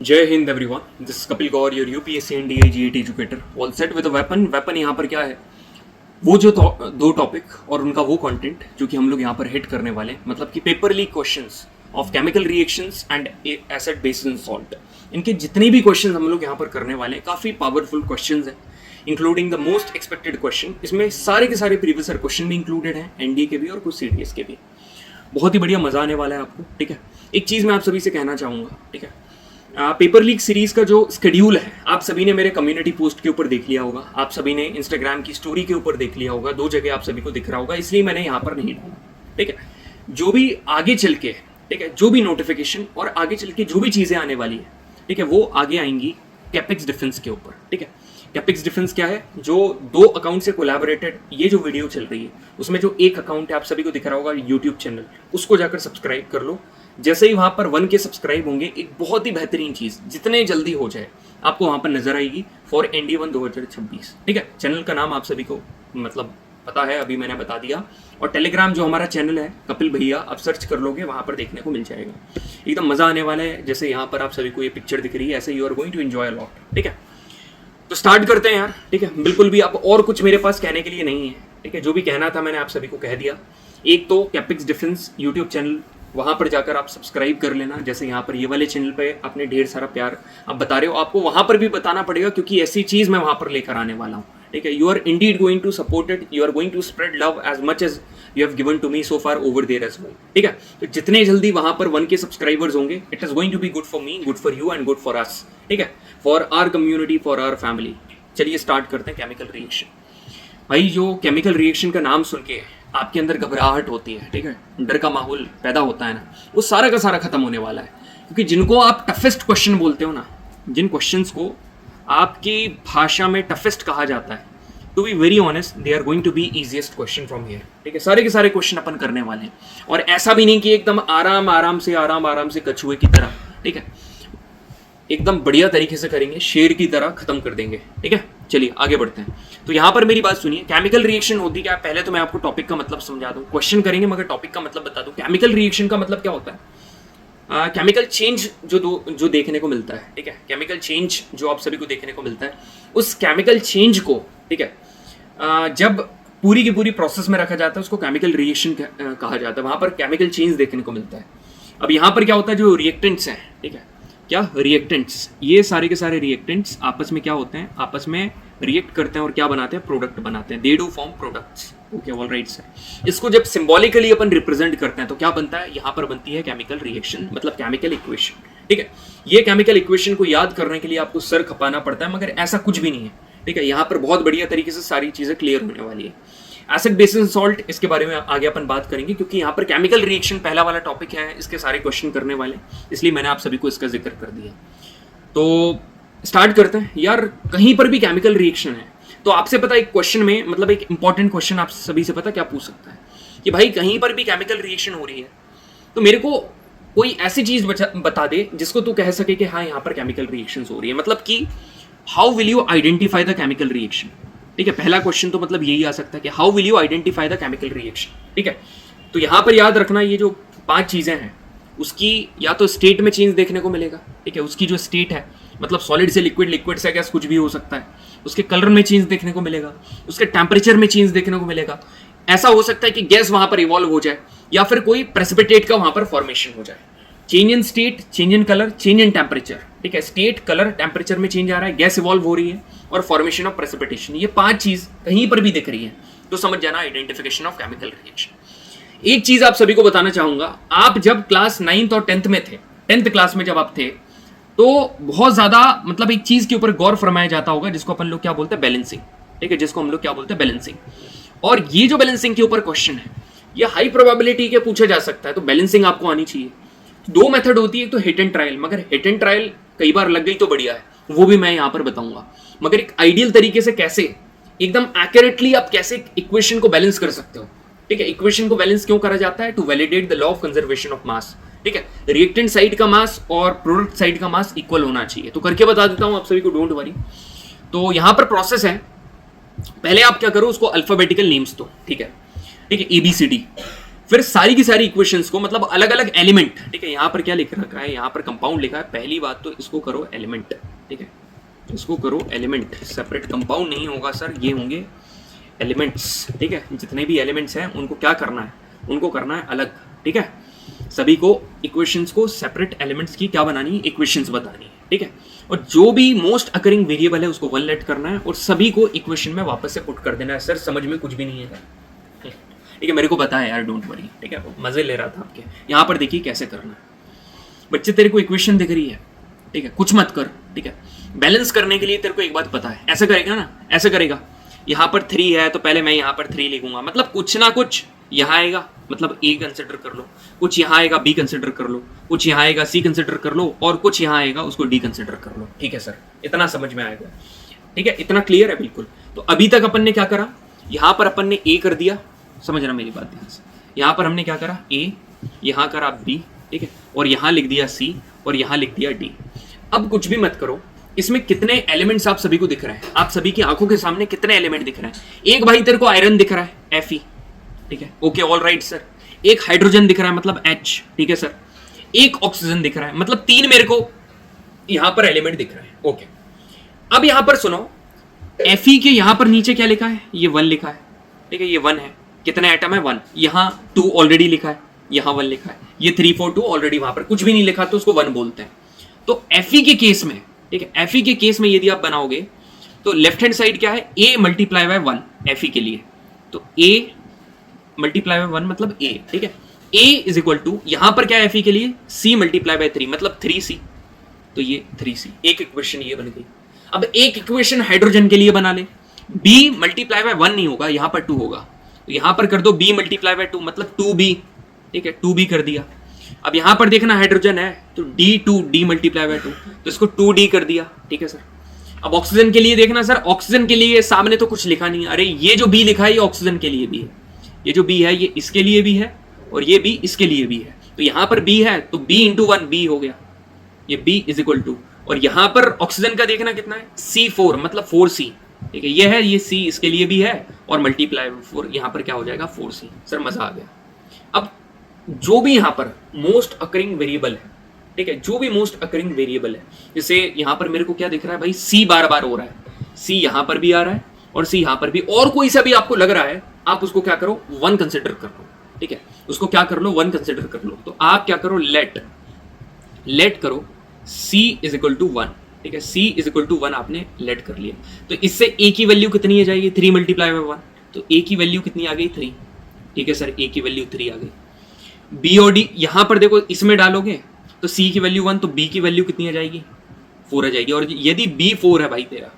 जय हिंद everyone, this Kapil Gaur, your UPSC and GATE educator, all set with weapon यहाँ पर क्या है, वो जो दो टॉपिक और उनका वो कंटेंट जो कि हम लोग यहाँ पर हिट करने वाले हैं, मतलब कि paper leak questions of chemical reactions and acid base in salt. इनके जितने भी क्वेश्चंस हम लोग यहाँ पर करने वाले हैं काफ़ी पावरफुल क्वेश्चंस हैं, including the most expected question. इसमें सारे के सारे प्रीवियस ईयर क्वेश्चन भी इंक्लूडेड हैं, एनडीए के भी और कुछ सीडीएस के भी। बहुत ही बढ़िया मजा आने वाला है आपको, ठीक है। एक चीज़ मैं आप सभी से कहना चाहूँगा, ठीक है, पेपर लीक सीरीज का जो स्केड्यूल है आप सभी ने मेरे कम्युनिटी पोस्ट के ऊपर देख लिया होगा, आप सभी ने इंस्टाग्राम की स्टोरी के ऊपर देख लिया होगा, दो जगह आप सभी को दिख रहा होगा, इसलिए मैंने यहाँ पर नहीं डाला, ठीक है। जो भी आगे चल के, ठीक है, जो भी नोटिफिकेशन और आगे चल के जो भी चीज़ें आने वाली है, ठीक है, वो आगे आएंगी कैपेक्स डिफेंस के ऊपर, ठीक है। कैपेक्स डिफेंस क्या है, जो दो अकाउंट से कोलैबोरेटेड ये जो वीडियो चल रही है उसमें जो एक अकाउंट है आप सभी को दिख रहा होगा यूट्यूब चैनल, उसको जाकर सब्सक्राइब कर लो। जैसे ही वहाँ पर 1K सब्सक्राइब होंगे, एक बहुत ही बेहतरीन चीज़ जितने जल्दी हो जाए आपको वहाँ पर नजर आएगी फॉर ND1 2026, ठीक है। चैनल का नाम आप सभी को मतलब पता है, अभी मैंने बता दिया। और टेलीग्राम जो हमारा चैनल है कपिल भैया, आप सर्च कर लोगे वहाँ पर देखने को मिल जाएगा। एकदम मज़ा आने वाला है, जैसे यहाँ पर आप सभी को ये पिक्चर दिख रही है ऐसे you are going to enjoy a lot, ठीक है। तो स्टार्ट करते हैं यार, ठीक है। बिल्कुल भी अब और कुछ मेरे पास कहने के लिए नहीं है, ठीक है। जो भी कहना था मैंने आप सभी को कह दिया। एक तो कैपेक्स डिफेंस यूट्यूब चैनल, वहाँ पर जाकर आप सब्सक्राइब कर लेना। जैसे यहाँ पर ये वाले चैनल पे आपने ढेर सारा प्यार आप बता रहे हो, आपको वहाँ पर भी बताना पड़ेगा, क्योंकि ऐसी चीज़ मैं वहाँ पर लेकर आने वाला हूँ, ठीक है। You are indeed going to support it, you are going to spread love as much as you have given to me so far over there as well, ठीक है। तो जितने जल्दी वहाँ पर 1K सब्सक्राइबर्स होंगे, it is going to be good for me, good for you and good for us, ठीक है, for our community, for our family. चलिए स्टार्ट करते हैं केमिकल रिएक्शन। भाई जो केमिकल रिएक्शन का नाम सुन के आपके अंदर घबराहट होती है, ठीक है, डर का माहौल पैदा होता है ना, वो सारा का सारा खत्म होने वाला है। क्योंकि जिनको आप टफेस्ट क्वेश्चन बोलते हो ना, जिन क्वेश्चंस को आपकी भाषा में टफेस्ट कहा जाता है, to be very honest they are going to be easiest question from here, ठीक है। सारे के सारे क्वेश्चन अपन करने वाले हैं, और ऐसा भी नहीं कि एकदम आराम से कछुए की तरह, ठीक है, एकदम बढ़िया तरीके से करेंगे, शेर की तरह खत्म कर देंगे, ठीक है। चलिए आगे बढ़ते हैं। तो यहाँ पर मेरी बात सुनिए, केमिकल रिएक्शन होती क्या है, पहले तो मैं आपको टॉपिक का मतलब समझा दूं, क्वेश्चन करेंगे मगर टॉपिक का मतलब बता दूं। केमिकल रिएक्शन का मतलब क्या होता है, केमिकल चेंज जो देखने को मिलता है, ठीक है, केमिकल चेंज जो आप सभी को देखने को मिलता है, उस केमिकल चेंज को, ठीक है, जब पूरी की पूरी प्रोसेस में रखा जाता है उसको केमिकल रिएक्शन कहा जाता है, वहाँ पर केमिकल चेंज देखने को मिलता है। अब यहाँ पर क्या होता है, जो रिएक्टेंट्स हैं, ठीक है, क्या रिएक्टेंट्स, ये सारे के सारे रिएक्टेंट्स आपस में क्या होते हैं, आपस में रिएक्ट करते हैं और क्या बनाते हैं, प्रोडक्ट बनाते हैं, they do form products, okay, all right sir. इसको जब सिंबॉलिकली अपन रिप्रेजेंट करते हैं तो क्या बनता है, यहाँ पर बनती है केमिकल रिएक्शन, मतलब केमिकल इक्वेशन, ठीक है। ये केमिकल इक्वेशन को याद करने के लिए आपको सर खपाना पड़ता है, मगर ऐसा कुछ भी नहीं है, ठीक है। यहाँ पर बहुत बढ़िया तरीके से सारी चीजें क्लियर होने वाली है। एसिड बेस इन सॉल्ट, इसके बारे में आगे अपन बात करेंगे, क्योंकि यहाँ पर केमिकल रिएक्शन पहला वाला टॉपिक है, इसके सारे क्वेश्चन करने वाले, इसलिए मैंने आप सभी को इसका जिक्र कर दिया। तो स्टार्ट करते हैं यार। कहीं पर भी केमिकल रिएक्शन है तो आपसे पता एक क्वेश्चन में, मतलब एक इंपॉर्टेंट क्वेश्चन आप सभी से पता क्या पूछ सकता है कि भाई कहीं पर भी केमिकल रिएक्शन हो रही है तो मेरे को कोई ऐसी चीज बता दे जिसको तू कह सके कि हाँ यहाँ पर केमिकल रिएक्शन हो रही है, मतलब कि how will you identify the chemical reaction, ठीक है। पहला क्वेश्चन तो मतलब यही आ सकता है कि how will you identify the chemical reaction, ठीक है। तो यहाँ पर याद रखना, ये जो 5 चीजें हैं उसकी या तो स्टेट में चेंज देखने को मिलेगा, ठीक है, उसकी जो स्टेट है, मतलब सॉलिड से लिक्विड, लिक्विड से गैस, कुछ भी हो सकता है, उसके कलर में चेंज देखने को मिलेगा, उसके टेम्परेचर में चेंज देखने को मिलेगा। ऐसा हो सकता है कि गैस वहां पर इवॉल्व हो जाए या फिर कोई प्रेसिपिटेट का वहां पर फॉर्मेशन हो जाए। Change in state, change in colour, change in temperature, ठीक है, स्टेट, कलर, टेम्परेचर में चेंज आ रहा है, गैस इवॉल्व हो रही है और फॉर्मेशन ऑफ प्रेसिपिटेशन, ये 5 चीज कहीं पर भी दिख रही है तो समझ जाना आइडेंटिफिकेशन ऑफ केमिकल रिएक्शन। एक चीज आप सभी को बताना चाहूंगा, आप जब क्लास 9th और 10th में थे, 10th क्लास में जब आप थे तो बहुत ज्यादा मतलब एक चीज के ऊपर गौर फरमाया जाता होगा जिसको अपन लोग क्या बोलते हैं, बैलेंसिंग, ठीक है, जिसको हम लोग क्या बोलते हैं, बैलेंसिंग। और ये जो बैलेंसिंग के ऊपर क्वेश्चन है ये हाई प्रोबेबिलिटी के पूछा जा सकता है, तो बैलेंसिंग आपको आनी चाहिए। 2 मेथड होती है, तो हिट एंड ट्रायल, मगर हिट एंड ट्रायल कई बार लग गई तो बढ़िया है, वो भी मैं यहाँ पर बताऊंगा। मगर एक आइडियल तरीके से कैसे एकदम एक्यूरेटली आप कैसे इक्वेशन को बैलेंस कर सकते हो, ठीक है। इक्वेशन को बैलेंस क्यों करा जाता है, to validate the law of conservation of mass, ठीक है। रिएक्टेंट साइड का मास और प्रोडक्ट साइड का मास इक्वल होना चाहिए, तो करके बता देता हूं आप सभी को, डोंट वरी। तो यहां पर प्रोसेस है, पहले आप क्या करो, उसको अल्फाबेटिकल नेम्स दो, ठीक है, ठीक है, ABCD। फिर सारी की सारी इक्वेशंस को, मतलब अलग अलग एलिमेंट, ठीक है, यहाँ पर क्या लिख रखा है, यहाँ पर कंपाउंड लिखा है, पहली बात तो इसको करो एलिमेंट, ठीक है, इसको करो एलिमेंट, सेपरेट कंपाउंड नहीं होगा सर, ये होंगे एलिमेंट्स, ठीक है, जितने भी एलिमेंट्स हैं उनको क्या करना है, उनको करना है अलग, ठीक है, सभी को इक्वेशंस को सेपरेट एलिमेंट्स की क्या बनानी है, इक्वेशंस बतानी है, ठीक है, और जो भी मोस्ट अकरिंग वेरिएबल है उसको वन लेट करना है और सभी को इक्वेशन में वापस से पुट कर देना है। सर समझ में कुछ भी नहीं है, ठीक है, मेरे को पता है यार, डोंट वरी, ठीक है, मजे ले रहा था आपके। यहाँ पर देखिए कैसे करना है। बच्चे तेरे को इक्वेशन दिख रही है, ठीक है, कुछ मत कर, ठीक है, बैलेंस करने के लिए तेरे को एक बात पता है, ऐसा करेगा ना, ऐसा करेगा, यहाँ पर 3 है तो पहले मैं यहाँ पर 3 लिखूंगा, मतलब कुछ ना कुछ यहाँ आएगा, मतलब ए कंसिडर कर लो, कुछ यहाँ आएगा बी कंसिडर कर लो, कुछ यहाँ आएगा सी कंसिडर कर लो, और कुछ यहाँ आएगा उसको डी कंसिडर कर लो, ठीक है सर, इतना समझ में आएगा, ठीक है, इतना क्लियर है बिल्कुल। तो अभी तक अपन ने क्या करा, यहाँ पर अपन ने ए कर दिया, समझना मेरी बात ध्यान से, यहाँ पर हमने क्या करा ए, यहाँ करा बी, ठीक है, और यहाँ लिख दिया सी, और यहाँ लिख दिया डी। अब कुछ भी मत करो, इसमें कितने एलिमेंट्स आप सभी को दिख रहे हैं, आप सभी की आंखों के सामने कितने एलिमेंट दिख रहे हैं। एक भाई तेरे को आयरन दिख रहा है Fe, ठीक है, ओके ऑल राइट सर। एक हाइड्रोजन दिख रहा है मतलब H, ठीक है सर। एक ऑक्सीजन दिख रहा है, मतलब 3 मेरे को यहां पर एलिमेंट दिख रहे हैं, ओके। अब यहां पर सुनो, Fe के यहां पर नीचे क्या लिखा है, ये 1 लिखा है, ठीक है, ये 1 है, कितने एटम है 1, यहां 2 ऑलरेडी लिखा है, यहां 1 लिखा है, ये 3 4 2 ऑलरेडी, वहां पर कुछ भी नहीं लिखा तो उसको 1 बोलते हैं। तो Fe के केस में, ठीक है, Fe के केस में यदि आप बनाओगे तो लेफ्ट हैंड साइड क्या है, A मल्टीप्लाई बाय 1 Fe के लिए, तो A मल्टीप्लाई बाय 1 मतलब A, ठीक है, A इज इक्वल टू यहां पर क्या है Fe के लिए, C मल्टीप्लाई बाय 3 मतलब 3C, तो ये 3C, एक इक्वेशन ये बन गई। अब एक इक्वेशन हाइड्रोजन के लिए बना ले, B मल्टीप्लाई बाय 1 नहीं होगा, यहां पर 2 होगा, तो यहां पर कर दो B मल्टीप्लाई बाय 2 मतलब 2B, ठीक है, 2B कर दिया। अब यहां पर देखना हाइड्रोजन है तो D मल्टीप्लाई बाय 2, तो इसको 2D कर दिया, ठीक है सर। अब ऑक्सीजन के लिए देखना सर, ऑक्सीजन के लिए सामने तो कुछ लिखा नहीं, अरे ये जो B लिखा है ये ऑक्सीजन के लिए भी है, ये जो B है ये इसके लिए भी है और ये B इसके लिए भी है, तो यहां पर B है तो B इंटू 1 B हो गया, ये B इज इक्वल टू, और यहां पर ऑक्सीजन का देखना कितना है C4 मतलब 4C, ठीक है, ये है, ये C इसके लिए भी है और मल्टीप्लाई 4 यहां पर क्या हो जाएगा 4C। सर मजा आ गया। अब जो भी यहां पर मोस्ट अकरिंग वेरिएबल है, ठीक है, जो भी मोस्ट अकरिंग वेरिएबल है, जैसे यहां पर मेरे को क्या दिख रहा है भाई, C बार बार हो रहा है, C यहां पर भी आ रहा है और C यहां पर भी, और कोई सा भी आपको लग रहा है आप उसको क्या करो 1 कंसिडर कर लो, ठीक है, उसको क्या कर लो 1 कंसिडर कर लो। तो आप क्या करो लेट करो C इज इक्वल टू 1, ठीक है, C इज इक्वल टू 1 आपने लेट कर लिया, तो इससे A की वैल्यू कितनी आ जाएगी 3 मल्टीप्लाई बाय 1, तो A की वैल्यू कितनी आ गई 3, ठीक है सर, A की वैल्यू 3 आ गई। B और D यहां पर देखो इसमें डालोगे तो C की वैल्यू 1 तो B की वैल्यू कितनी आ जाएगी 4 आ जाएगी, और यदि B 4 है भाई तेरा,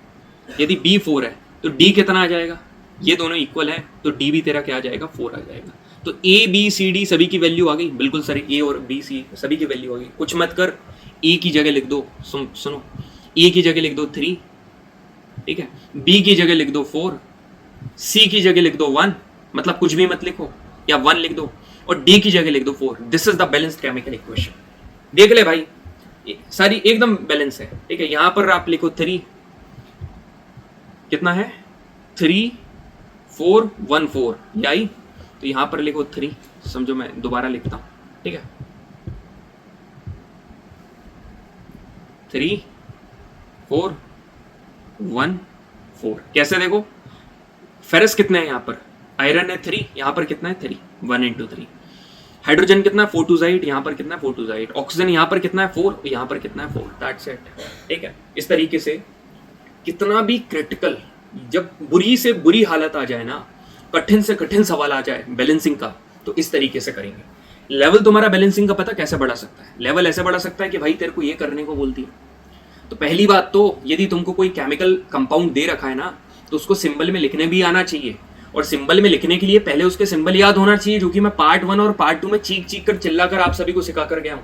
यदि B 4 है तो D कितना आ जाएगा, ये दोनों इक्वल है तो D भी तेरा क्या आ जाएगा 4 आ जाएगा। तो A B C D सभी की वैल्यू आ गई, बिल्कुल सर, A और B C सभी की वैल्यू आ गई, कुछ मत कर, A की जगह लिख दो, सुनो A की जगह लिख दो 3, ठीक है, B की जगह लिख दो 4, C की जगह लिख दो 1, मतलब कुछ भी मत लिखो या 1 लिख दो, और D की जगह लिख दो 4। This is the balanced chemical equation. देख ले भाई सारी एकदम बैलेंस है, ठीक है, यहां पर आप लिखो 3, कितना है 3 4 1 4, ये आई, तो यहां पर लिखो 3, समझो मैं दोबारा लिखता हूं, ठीक है, 3 4 1 4, कैसे देखो, फेरस कितने हैं यहां पर, आयरन है 3, यहां पर कितना है 3, 1 इंटू 3, हाइड्रोजन कितना 4 टू जाइड, यहां पर कितना 4 टू जाइड, ऑक्सीजन यहां पर कितना है 4, यहां पर कितना है 4, दैट्स इट, ठीक है। इस तरीके से कितना भी क्रिटिकल, जब बुरी से बुरी हालत आ जाए ना, कठिन से कठिन सवाल आ जाए बैलेंसिंग का, तो इस तरीके से करेंगे। लेवल तुम्हारा बैलेंसिंग का पता कैसे बढ़ा सकता है, लेवल ऐसे बढ़ा सकता है कि भाई तेरे को ये करने को बोलती है, तो पहली बात तो यदि तुमको कोई केमिकल कंपाउंड दे रखा है ना, तो उसको सिंबल में लिखने भी आना चाहिए, और सिंबल में लिखने के लिए पहले उसके सिंबल याद होना चाहिए, जो कि मैं पार्ट 1 और पार्ट 2 में चीख कर चिल्ला कर आप सभी को सिखा कर गया हूं।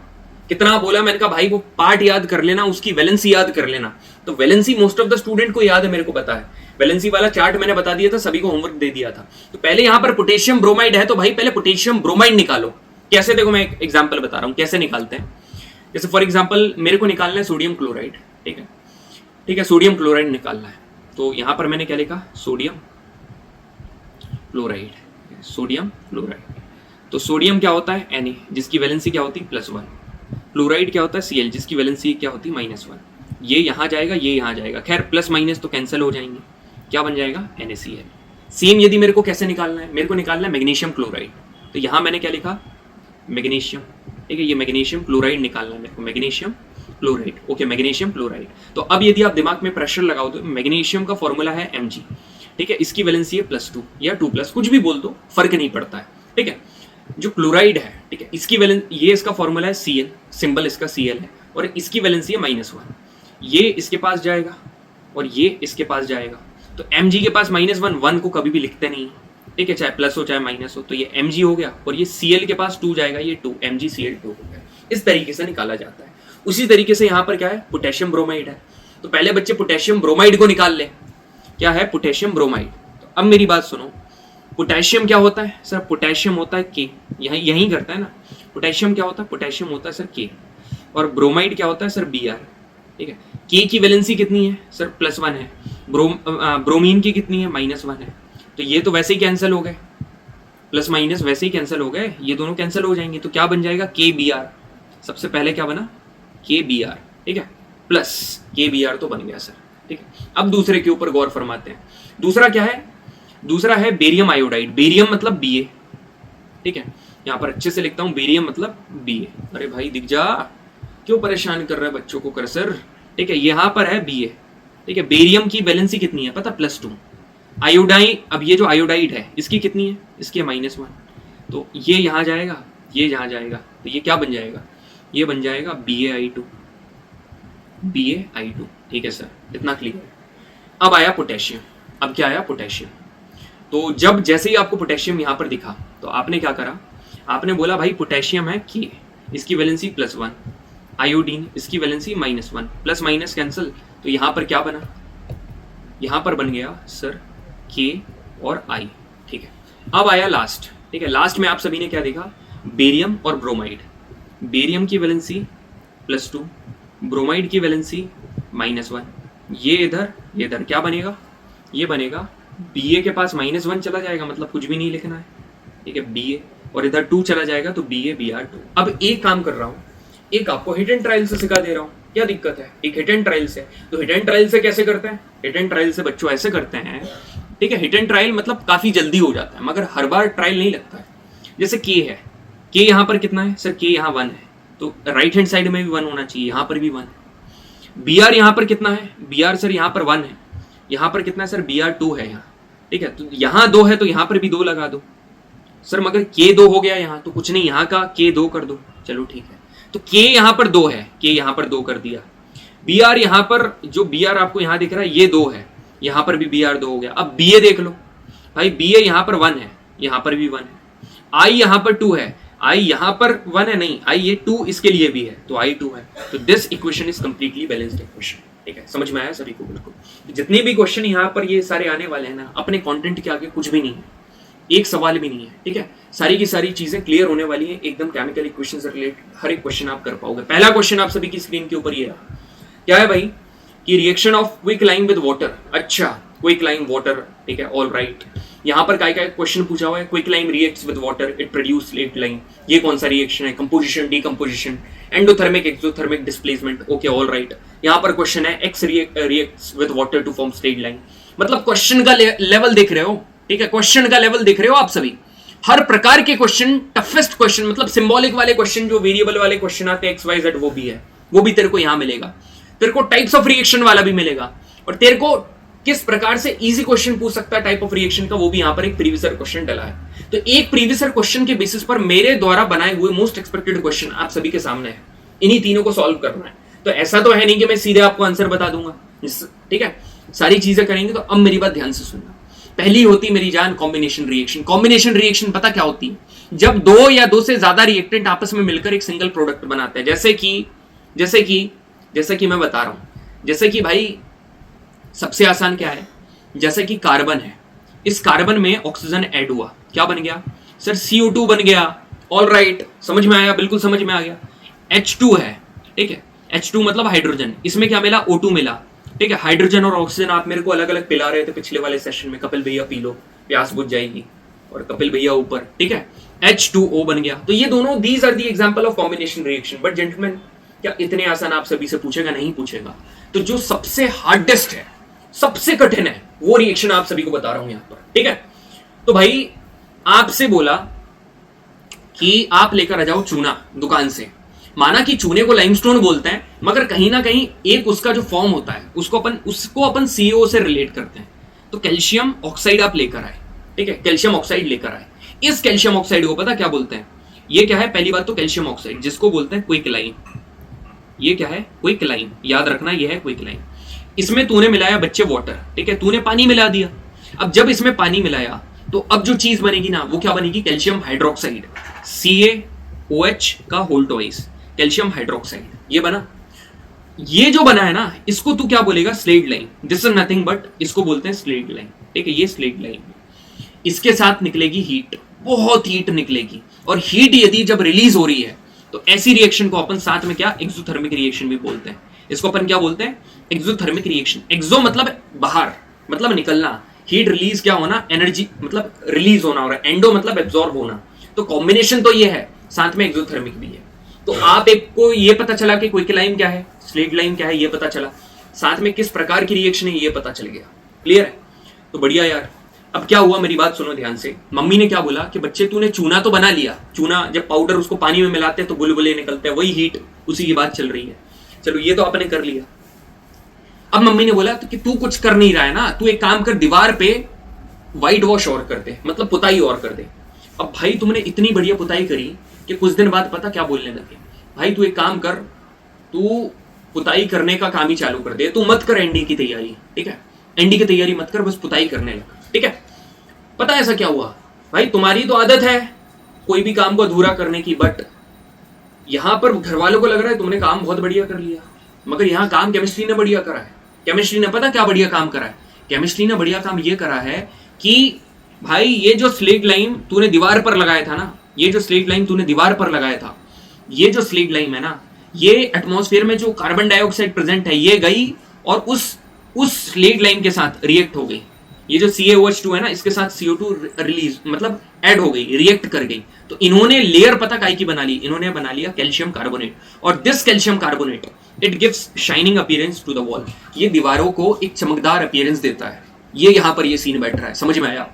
कितना बोला मैंने कहा भाई वो पार्ट याद कर लेना, उसकी वैलेंसी याद कर लेना, तो valency most of the student को याद है, मेरे को पता है, वैलेंसी वाला चार्ट मैंने बता दिया था, सभी को होमवर्क दे दिया था। तो पहले यहां पर पोटेशियम ब्रोमाइड है, तो भाई पहले पोटेशियम ब्रोमाइड निकालो। कैसे, देखो मैं एक एग्जाम्पल बता रहा हूं कैसे निकालते हैं। जैसे फॉर एग्जाम्पल मेरे को निकालना है सोडियम क्लोराइड, ठीक है, ठीक है, सोडियम क्लोराइड निकालना है, तो यहां पर मैंने क्या लिखा, सोडियम क्लोराइड, सोडियम क्लोराइड। तो सोडियम क्या होता है Na, जिसकी वैलेंसी क्या होती है +1। क्लोराइड क्या होता है Cl, जिसकी वैलेंसी क्या होती है -1। ये यहाँ जाएगा, ये यहाँ जाएगा, खैर प्लस माइनस तो कैंसिल हो जाएंगे, क्या बन जाएगा NaCl। सेम यदि मेरे को कैसे निकालना है, मेरे को निकालना है मैग्नीशियम क्लोराइड, तो यहाँ मैंने क्या लिखा मैग्नीशियम, ठीक है, ये मैग्नीशियम क्लोराइड निकालना है मेरे को, magnesium chloride, okay magnesium chloride. तो अब यदि आप दिमाग में प्रेशर लगाओ तो मैग्नीशियम का फॉर्मूला है Mg, ठीक है, इसकी वैलेंसी है +2 या 2+, कुछ भी बोल दो फर्क नहीं पड़ता है, ठीक है। जो क्लोराइड है, ठीक है, इसकी वैलेंस, ये इसका फॉर्मूला है Cl, सिंबल इसका Cl है, और इसकी वैलेंसी है -1। ये इसके पास जाएगा और ये इसके पास जाएगा, तो Mg के पास -1, 1 को कभी भी लिखते नहीं, ठीक है, चाहे प्लस हो चाहे माइनस हो, तो ये Mg हो गया, और ये Cl के पास 2 जाएगा, ये 2 MgCl2 हो गया। इस तरीके से निकाला जाता है। उसी तरीके से यहाँ पर क्या है, पोटेशियम ब्रोमाइड है, तो पहले बच्चे पोटेशियम ब्रोमाइड को निकाल ले, क्या है पोटेशियम ब्रोमाइड। तो अब मेरी बात सुनो, पोटेशियम क्या होता है सर, पोटेशियम होता है K, यही करता है ना, पोटेशियम क्या होता है, पोटेशियम होता है सर K, और ब्रोमाइड क्या होता है सर Br, ठीक है। K की वैलेंसी कितनी है सर +1 है, ब्रोमीन की कितनी है -1 है, तो ये तो वैसे ही कैंसिल हो गए, प्लस माइनस वैसे ही कैंसिल हो गए, ये दोनों कैंसिल हो जाएंगे, तो क्या बन जाएगा KBr, सबसे पहले क्या बना KBr, ठीक है, प्लस KBr तो बन गया सर, ठीक है। अब दूसरे के ऊपर गौर फरमाते हैं, दूसरा क्या है, दूसरा है बेरियम आयोडाइड, बेरियम मतलब Ba, ठीक है, यहाँ पर अच्छे से लिखता हूँ, बेरियम मतलब Ba, अरे भाई दिख जा, क्यों परेशान कर रहा है बच्चों को कर्सर, ठीक है, यहाँ पर है Ba, ठीक है। बेरियम की वैलेंसी कितनी है पता, +2। आयोडाइन, अब ये जो आयोडाइड है इसकी कितनी है, इसकी -1, तो ये यहाँ जाएगा, ये यहाँ जाएगा, तो ये क्या बन जाएगा, ये बन जाएगा BaI2, BaI2, ठीक है सर, इतना क्लियर। अब आया पोटेशियम, अब क्या आया पोटेशियम, तो जब जैसे ही आपको पोटेशियम यहाँ पर दिखा तो आपने क्या करा, आपने बोला भाई पोटेशियम है K, इसकी वैलेंसी +1, आयोडीन इसकी वैलेंसी -1, प्लस माइनस कैंसिल, तो यहाँ पर क्या बना, यहाँ पर बन गया सर K और I, ठीक है। अब आया लास्ट, ठीक है, लास्ट में आप सभी ने क्या देखा, बेरियम और ब्रोमाइड, बेरियम की वैलेंसी +2, ब्रोमाइड की वैलेंसी -1, ये इधर क्या बनेगा, ये बनेगा Ba के पास -1 चला जाएगा, मतलब कुछ भी नहीं लिखना है, ठीक है, Ba, और इधर 2 चला जाएगा तो BaBr2। अब एक काम कर रहा हूँ, एक आपको हिट एंड ट्रायल से सिखा दे रहा हूँ, क्या दिक्कत है, एक हिट एंड ट्रायल से, तो हिट एंड ट्रायल से कैसे करते हैं, हिट एंड ट्रायल से बच्चों ऐसे करते हैं, ठीक है, हिट एंड ट्रायल मतलब काफी जल्दी हो जाता है, मगर हर बार ट्रायल नहीं लगता है। जैसे K है, K यहाँ पर कितना है सर, K यहाँ 1 है, तो राइट हैंड साइड में भी 1 होना चाहिए, यहाँ पर भी 1 है। Br यहाँ पर कितना है, Br सर यहाँ पर 1 है, यहाँ पर कितना है सर, Br2 है यहाँ, ठीक है, तो यहाँ 2 है तो यहाँ पर भी 2 लगा दो सर, मगर K2 हो गया यहाँ, तो कुछ नहीं, यहाँ का K2 कर दो, चलो ठीक है, तो K यहाँ पर 2 है, K यहाँ पर 2 कर दिया, Br यहाँ पर, जो Br आपको यहाँ दिख रहा है ये 2 है, यहाँ पर भी Br 2 हो गया। अब Ba देख लो भाई, Ba यहाँ पर 1 है, यहाँ पर भी 1 है, I यहाँ पर 2 है, I यहाँ पर 1 है, नहीं I ये 2 इसके लिए भी है, तो I 2 है, तो this equation is completely balanced equation, ठीक है, समझ में आया सभी को। बिल्कुल जितने भी क्वेश्चन यहाँ पर ये सारे आने वाले हैं ना, अपने कंटेंट के आगे कुछ भी नहीं है, एक सवाल भी नहीं है, ठीक है, सारी की सारी चीजें क्लियर होने वाली है, एकदम केमिकल इक्वेशन से रिलेटेड हर एक क्वेश्चन आप कर पाओगे। पहला क्वेश्चन आप सभी की स्क्रीन के ऊपर ये रहा, क्या है भाई कि reaction of quick lime with water, अच्छा क्विक लाइम वाटर, ठीक है, ऑल राइट। यहाँ पर क्या क्वेश्चन पूछा हुआ है, quick lime reacts with water, it produce slaked lime, ये कौन सा रिएक्शन है, composition, decomposition, endothermic, exothermic displacement, okay all right. यहाँ पर क्वेश्चन है X reacts with water to form straight line, मतलब क्वेश्चन का लेवल देख रहे हो, ठीक है, क्वेश्चन का लेवल देख रहे हो आप सभी, हर प्रकार के क्वेश्चन, टफेस्ट क्वेश्चन, मतलब सिंबॉलिक वाले क्वेश्चन, जो वेरिएबल वाले क्वेश्चन आते हैं एक्स वाई जेड, वो भी है, वो भी तेरे को यहाँ मिलेगा, तेरे को टाइप्स ऑफ रिएक्शन वाला भी मिलेगा, और तेरे को किस प्रकार से इजी क्वेश्चन पूछ सकता है टाइप ऑफ रिएक्शन का, वो भी यहाँ पर एक प्रीवियस ईयर क्वेश्चन डला है। तो एक प्रीवियस ईयर क्वेश्चन के बेसिस पर मेरे द्वारा बनाए हुए मोस्ट एक्सपेक्टेड क्वेश्चन आप सभी के सामने है, इन्हीं तीनों को सॉल्व करना है। तो ऐसा तो है नहीं कि मैं सीधे आपको आंसर बता दूंगा, ठीक है, सारी चीजें करेंगे। तो अब मेरी बात ध्यान से सुनना, पहली होती मेरी जान कॉम्बिनेशन रिएक्शन। कॉम्बिनेशन रिएक्शन पता क्या होती है, जब 2 या 2 से ज्यादा रिएक्टेंट आपस में मिलकर एक सिंगल प्रोडक्ट बनाते हैं, जैसे कि मैं बता रहा हूं, जैसे कि भाई सबसे आसान क्या है, जैसे कि कार्बन है, इस कार्बन में ऑक्सीजन ऐड हुआ, क्या बन गया सर, CO2 बन गया, ऑल राइट, समझ में आया, बिल्कुल समझ में आ गया। H2 है, ठीक है, H2 मतलब हाइड्रोजन, इसमें क्या मिला, O2 मिला, ठीक है, हाइड्रोजन और ऑक्सीजन आप मेरे को अलग अलग पिला रहे थे पिछले वाले सेशन में, कपिल भैया पी लो, प्यास बुझ जाएगी, और कपिल भैया ऊपर, ठीक है, H2O बन गया। तो ये दोनों, these are the example of combination reaction. But gentleman, क्या इतने आसान आप सभी से पूछेगा? नहीं पूछेगा। तो जो सबसे हार्डेस्ट है, सबसे कठिन है, वो रिएक्शन आप सभी को बता रहा हूं यहां पर, ठीक है? तो भाई आपसे बोला कि आप लेकर आ जाओ चूना दुकान से। माना कि चूने को लाइमस्टोन बोलते हैं, मगर कहीं ना कहीं एक उसका जो फॉर्म होता है उसको अपन सीओ से रिलेट करते हैं। तो कैल्शियम ऑक्साइड आप लेकर आए, ठीक है? कैल्शियम ऑक्साइड लेकर आए। इस कैल्शियम ऑक्साइड को पता क्या बोलते हैं? ये क्या है? पहली बात तो कैल्शियम ऑक्साइड, जिसको बोलते हैं क्विकलाइन। ये क्या है? क्विकलाइन। याद रखना, ये है क्विकलाइन। इसमें तूने मिलाया बच्चे वाटर, ठीक है? तूने पानी मिला दिया। अब जब इसमें पानी मिलाया तो अब जो चीज बनेगी ना, वो क्या बनेगी? कैल्शियम हाइड्रोक्साइड, CaOH का होल ट्वाइस, कैल्शियम हाइड्रोक्साइड। ये बना। ये जो बना है ना, इसको तू क्या बोलेगा? Slaked lime. This is nothing but, इसको बोलते हैं स्लेट लाइन, ठीक है? ये स्लेट लाइन। इसके साथ निकलेगी हीट, बहुत हीट निकलेगी। और हीट यदि जब रिलीज हो रही है तो ऐसी रिएक्शन को अपन साथ में क्या? एक्सोथर्मिक रिएक्शन भी बोलते हैं। इसको अपन क्या बोलते हैं? Exothermic reaction. एक्सो मतलब बाहर, मतलब निकलना। हीट रिलीज क्या होना? एनर्जी मतलब रिलीज होना हो रहा है। एंडो मतलब एब्जॉर्ब होना। तो कॉम्बिनेशन तो ये है, साथ में एक्सोथर्मिक भी है। तो आप एक को ये पता चला कि क्विकलाइन क्या है, स्लेट लाइन क्या है, ये पता चला। साथ में किस प्रकार की रिएक्शन है ये पता चल गया। क्लियर है? तो बढ़िया यार। अब क्या हुआ, मेरी बात सुनो ध्यान से। मम्मी ने क्या बोला कि बच्चे तूने चूना तो बना लिया। चूना जब पाउडर उसको पानी में मिलाते हैं तो बुलबुले निकलते हैं, वही हीट, उसी की बात चल रही है। चलो ये तो आपने कर लिया। अब मम्मी ने बोला तो कि तू कुछ कर नहीं रहा है ना, तू एक काम कर, दीवार पे व्हाइट वॉश और कर दे, मतलब पुताई और कर दे। अब भाई तुमने इतनी बढ़िया पुताई करी कि कुछ दिन बाद पता क्या बोलने लगे? भाई तू एक काम कर, तू पुताई करने का काम ही चालू कर दे, तू मत कर एनडी की तैयारी, ठीक है? एनडी की तैयारी मत कर, बस पुताई करने लग, ठीक है? पता है ऐसा क्या हुआ? भाई तुम्हारी तो आदत है कोई भी काम को अधूरा करने की, बट यहां पर घर वालों को लग रहा है तुमने काम बहुत बढ़िया कर लिया, मगर यहां काम केमिस्ट्री ने बढ़िया करा है। केमिस्ट्री ने पता क्या बढ़िया काम करा है? केमिस्ट्री ने बढ़िया काम ये करा है कि भाई ये जो स्लेट लाइन तूने दीवार पर लगाया था ना, ये जो स्लेट लाइन तूने दीवार पर लगाया था, ये जो स्लेट लाइन है ना, ये एटमॉस्फेयर में जो कार्बन डाइऑक्साइड प्रेजेंट है ये गई और उस स्लेट लाइन के साथ रिएक्ट हो गई। ये जो CaOH2 है ना, इसके साथ CO2 रिलीज मतलब ऐड हो गई, रिएक्ट कर गई। तो इन्होंने लेयर पता काय की बना ली? इन्होंने बना लिया कैल्शियम कार्बोनेट। और this calcium carbonate it gives shining appearance to the wall. ये दीवारों को एक चमकदार अपीयरेंस देता है। ये यहां पर ये सीन बैठ रहा है, समझ में आया?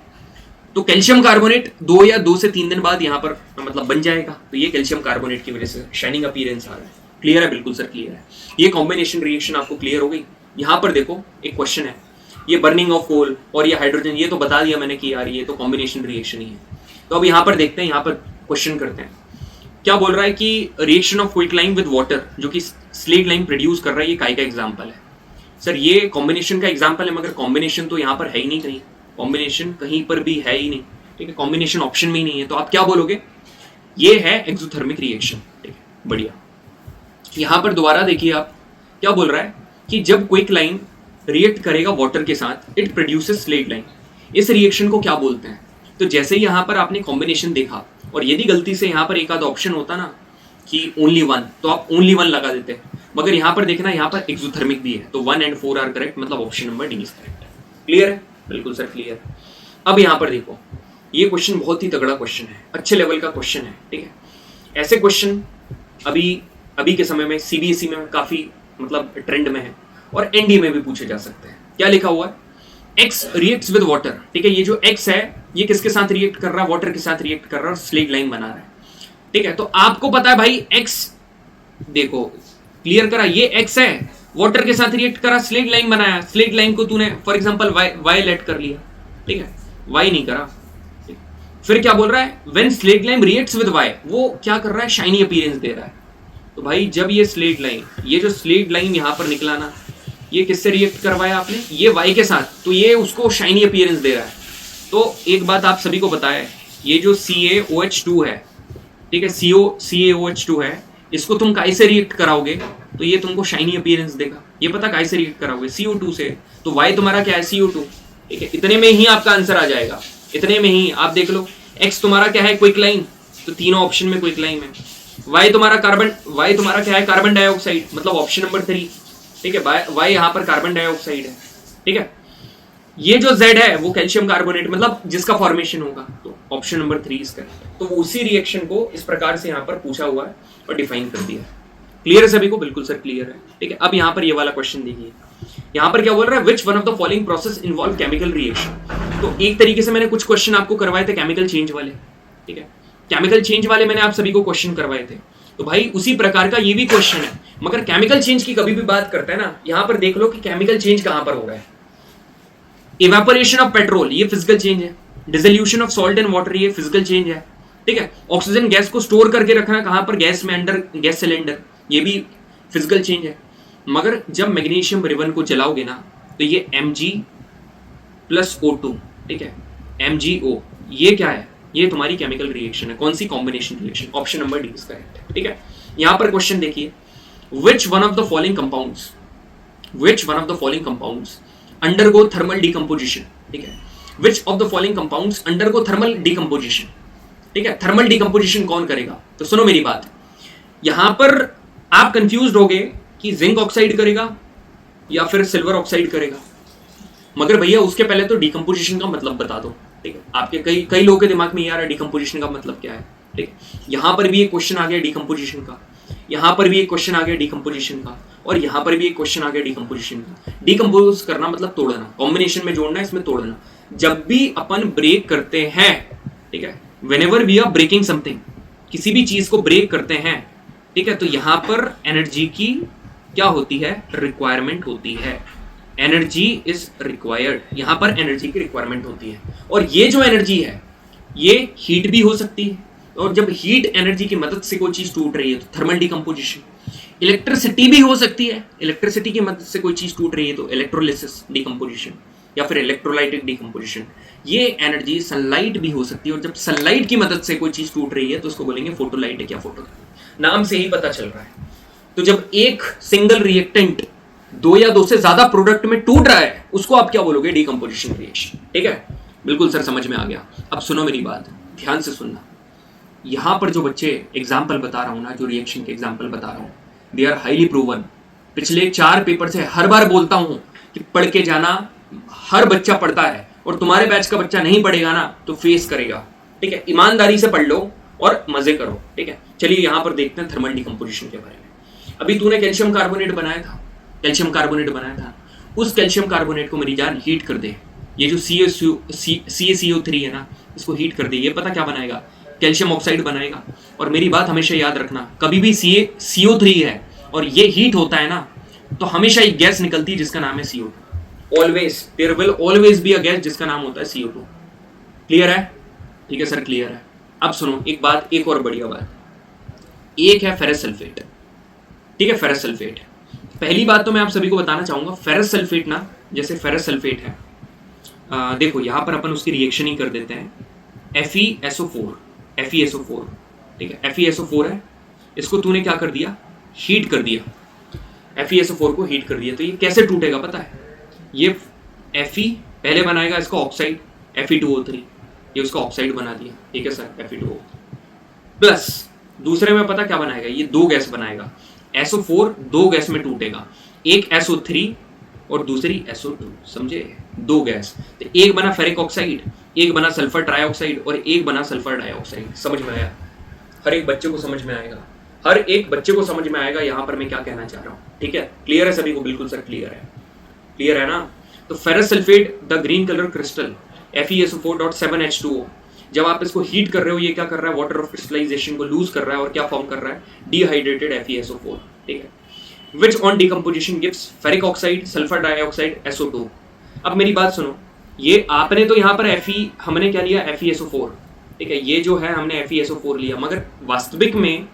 तो कैल्शियम कार्बोनेट 2 से 3 दिन बाद यहां पर मतलब बन जाएगा। तो ये कैल्शियम कार्बोनेट की वजह से शाइनिंग अपीयरेंस आ रहा है। क्लियर है? बिल्कुल सर क्लियर है। ये कॉम्बिनेशन रिएक्शन आपको क्लियर हो गई। यहां पर देखो एक क्वेश्चन है, ये बर्निंग ऑफ कोल और ये हाइड्रोजन, ये तो बता दिया मैंने कि यार ये तो कॉम्बिनेशन रिएक्शन ही है। तो अब यहां पर देखते हैं, यहां पर क्वेश्चन करते हैं। क्या बोल रहा है कि रिएक्शन ऑफ क्विकलाइन विद वाटर जो कि स्लेट लाइन प्रोड्यूस कर रहा है, ये काय का एग्जांपल है? सर ये कॉम्बिनेशन का एग्जांपल है, मगर कॉम्बिनेशन तो यहां पर है ही नहीं, कहीं कॉम्बिनेशन कहीं पर भी है ही नहीं, ठीक है? कॉम्बिनेशन ऑप्शन में ही नहीं है। तो आप क्या बोलोगे? ये है एक्सोथर्मिक रिएक्शन, ठीक है? बढ़िया। यहां पर दोबारा देखिए आप, क्या बोल रहा है कि जब क्विकलाइन रिएक्ट करेगा वाटर के साथ, इट प्रोड्यूसेस स्लेट लाइन। इस रिएक्शन को क्या बोलते हैं? तो जैसे यहां पर आपने कॉम्बिनेशन देखा और यदि गलती से यहां पर एक आध ऑप्शन होता ना कि ओनली वन, तो आप ओनली वन लगा देते, मगर यहां पर देखना यहां पर एक्सोथर्मिक भी है, तो 1 और 4 आर करेक्ट, मतलब option number D is correct. Clear है? बिल्कुल सर क्लियर। अब यहां पर देखो, ये क्वेश्चन बहुत ही तगड़ा क्वेश्चन है, अच्छे लेवल का क्वेश्चन है, ठीक है? ऐसे क्वेश्चन अभी के समय में CBSE में काफी मतलब ट्रेंड में है और ND में भी पूछे जा सकते हैं। क्या लिखा हुआ है? X रिएक्ट्स विद वाटर, ठीक है? ये जो X है ये किसके साथ रिएक्ट कर रहा है? वाटर के साथ रिएक्ट कर रहा है और स्लेट लाइन बना रहा है, ठीक है? तो आपको पता है भाई X, देखो क्लियर करा, ये X है, वाटर के साथ रिएक्ट करा, स्लेट लाइन बनाया। स्लेट लाइन को तूने फॉर एग्जांपल Y लेट कर लिया, ठीक है? Y नहीं करा। फिर क्या बोल रहा है? When slaked lime reacts with Y, वो क्या कर रहा है? शाइनी अपीयरेंस दे रहा है। तो भाई जब ये स्लेट लाइन, ये जो स्लेट लाइन यहां पर निकला ना, ये किससे रिएक्ट करवाया आपने? ये Y के साथ, तो ये उसको शाइनी अपीयरेंस दे रहा है। तो एक बात आप सभी को पता है, ये जो CaOH2 है, ठीक है, CaOH2 है, इसको तुम काय से रिएक्ट कराओगे तो ये तुमको शाइनी अपीयरेंस देगा। ये पता काय से रिएक्ट कराओगे? CO2 से। तो Y तुम्हारा क्या है? CO2, ठीक है? इतने में ही आपका आंसर आ जाएगा, इतने में ही। आप देख लो, X तुम्हारा क्या है? क्विकलाइन, तो तीनों ऑप्शन में क्विकलाइन है। Y तुम्हारा क्या है? कार्बन डाइऑक्साइड, मतलब ऑप्शन नंबर 3, ठीक है? Y यहाँ पर कार्बन डाइऑक्साइड है, ठीक है? ये जो Z है वो कैल्शियम कार्बोनेट मतलब जिसका फॉर्मेशन होगा, तो ऑप्शन नंबर 3 इसका। तो उसी रिएक्शन को इस प्रकार से यहाँ पर पूछा हुआ है और डिफाइन कर दिया है। क्लियर है सभी को? बिल्कुल सर क्लियर है। ठीक है, अब यहाँ पर ये वाला क्वेश्चन देखिए, यहाँ पर क्या बोल रहा है, which one of the following process involve chemical reaction. तो एक तरीके से मैंने कुछ क्वेश्चन आपको करवाए थे केमिकल चेंज वाले। ठीक है, केमिकल चेंज वाले मैंने आप सभी को क्वेश्चन करवाए थे, तो भाई उसी प्रकार का ये भी क्वेश्चन है, मगर केमिकल चेंज की कभी भी बात करते हैं ना, यहां पर देख लो कि केमिकल चेंज कहां पर हो रहा है। इवेपोरेशन ऑफ पेट्रोल ये फिजिकल चेंज है, dissolution of salt and water ये फिजिकल चेंज है। ठीक है, ऑक्सीजन गैस को स्टोर करके रखना कहां पर, गैस में, अंडर गैस सिलेंडर, ये भी फिजिकल चेंज है। मगर जब मैग्नीशियम रिबन को जलाओगे ना तो ये Mg+O2, ठीक है, MgO, ये क्या है, ये तुम्हारी केमिकल रिएक्शन है। कौन सी? Combination reaction. Option number D is correct. ठीक है, यहां पर क्वेश्चन देखिए, which one of the following compounds undergo thermal decomposition। ठीक है, which of the following compounds undergo thermal decomposition। ठीक है, थर्मल डिकम्पोजिशन कौन करेगा? तो सुनो मेरी बात, यहां पर आप कंफ्यूज होगे कि जिंक ऑक्साइड करेगा या फिर सिल्वर ऑक्साइड करेगा, मगर भैया उसके पहले तो डिकम्पोजिशन का मतलब बता दो। ठीक है, आपके कई लोगों के दिमाग में ये आ रहा है डिकम्पोजिशन का मतलब क्या है। ठीक है, यहां पर भी एक क्वेश्चन आ गया डिकम्पोजिशन का, यहां पर भी एक क्वेश्चन आ गया डिकम्पोजिशन का, और यहां पर भी एक क्वेश्चन आ गया डिकम्पोजिशन का। डिकम्पोज करना मतलब तोड़ना, कॉम्बिनेशन में जोड़ना, इसमें तोड़ना। जब भी अपन ब्रेक करते हैं, ठीक है, whenever we are breaking something, किसी भी चीज को ब्रेक करते हैं, ठीक है, तो यहां पर एनर्जी की क्या होती है, रिक्वायरमेंट होती है। एनर्जी इज रिक्वायर्ड, यहां पर एनर्जी की रिक्वायरमेंट होती है। और ये जो एनर्जी है ये हीट भी हो सकती है, और जब हीट एनर्जी की मदद से कोई चीज टूट रही है तो थर्मल डिकम्पोजिशन। इलेक्ट्रिसिटी भी हो सकती है, इलेक्ट्रिसिटी की मदद से कोई चीज टूट रही है तो इलेक्ट्रोलिसिस डिकम्पोजिशन या फिर इलेक्ट्रोलाइटिक डिकम्पोजिशन। ये एनर्जी सनलाइट भी हो सकती है, और जब सनलाइट की मदद से कोई चीज टूट रही है तो उसको बोलेंगे फोटोलाइटिक या फोटो। नाम से ही पता चल रहा है। तो जब एक सिंगल रिएक्टेंट दो या दो से ज्यादा प्रोडक्ट में टूट रहा है उसको आप क्या बोलोगे, डिकम्पोजिशन रिएक्शन। ठीक है, बिल्कुल सर समझ में आ गया। अब सुनो मेरी बात, ध्यान से सुनना। यहां पर जो बच्चे एग्जाम्पल बता रहा हूं ना, जो रिएक्शन के एग्जाम्पल बता रहा हूं, दे आर हाईली प्रूवन। पिछले 4 पेपर से हर बार बोलता हूं कि पढ़ के जाना, हर बच्चा पढ़ता है, और तुम्हारे बैच का बच्चा नहीं पढ़ेगा ना तो फेस करेगा। ठीक है, ईमानदारी से पढ़ लो और मजे करो। ठीक है, चलिए यहां पर देखते हैं थर्मल डिकम्पोजिशन के बारे में। अभी तूने कैल्शियम कार्बोनेट बनाया था, उस कैल्शियम कार्बोनेट को मेरी जान हीट कर दे। ये जो CaCO3 है ना, इसको हीट कर दे, ये पता क्या बनाएगा, कैल्शियम ऑक्साइड बनाएगा। और मेरी बात हमेशा याद रखना, कभी भी CO3 है और ये हीट होता है ना, तो हमेशा एक गैस निकलती है जिसका नाम है CO2। Always, there will always be a gas जिसका नाम होता है CO2। क्लियर है? ठीक है सर, क्लियर है। अब सुनो एक बात, एक और बढ़िया बात, एक है फेरस सल्फेट। ठीक है, फेरस सल्फेट। पहली बात तो मैं आप सभी को बताना चाहूंगा, फेरस सल्फेट ना, जैसे फेरस सल्फेट है, देखो यहां पर अपन उसकी रिएक्शन ही कर देते हैं, FeSO4। ठीक है, FeSO4 है, इसको तूने क्या कर दिया, हीट कर दिया। FeSO4 को हीट कर दिया, तो ये कैसे टूटेगा पता है, ये Fe पहले बनाएगा इसका ऑक्साइड Fe2O3, ये उसका ऑक्साइड बना दिया। ठीक है सर, Fe2O प्लस दूसरे में पता क्या बनाएगा, ये 2 गैस बनाएगा। SO4 2 गैस में टूटेगा, एक SO3 और दूसरी SO2, समझे, 2 गैस। तो एक बना फेरिक ऑक्साइड, एक बना सल्फर ट्राइऑक्साइड और एक बना सल्फर डाइऑक्साइड। समझ में आया? हर एक बच्चे को समझ में आएगा, हर एक बच्चे को समझ में आएगा यहां पर मैं क्या कहना चाह रहा हूं। ठीक है, क्लियर है सभी को? बिल्कुल सर क्लियर है, क्लियर है ना। तो ferrous sulphate, the green colour crystal FeSO4.7H2O, जब आप इसको हीट कर रहे हो, ये क्या कर रहा है, वाटर ऑफ क्रिस्टलाइजेशन को लूज कर रहा है और क्या फॉर्म कर रहा है, डिहाइड्रेटेड FeSO4। ठीक है, which on decomposition gives ferric oxide, sulphur dioxide, SO2। अब मेरी बात सुनो, ये आपने तो यहाँ पर हमने क्या लिया, FeSO4। ठीक है, ये जो है हमने FeSO4 लिया, मगर वास्तविक में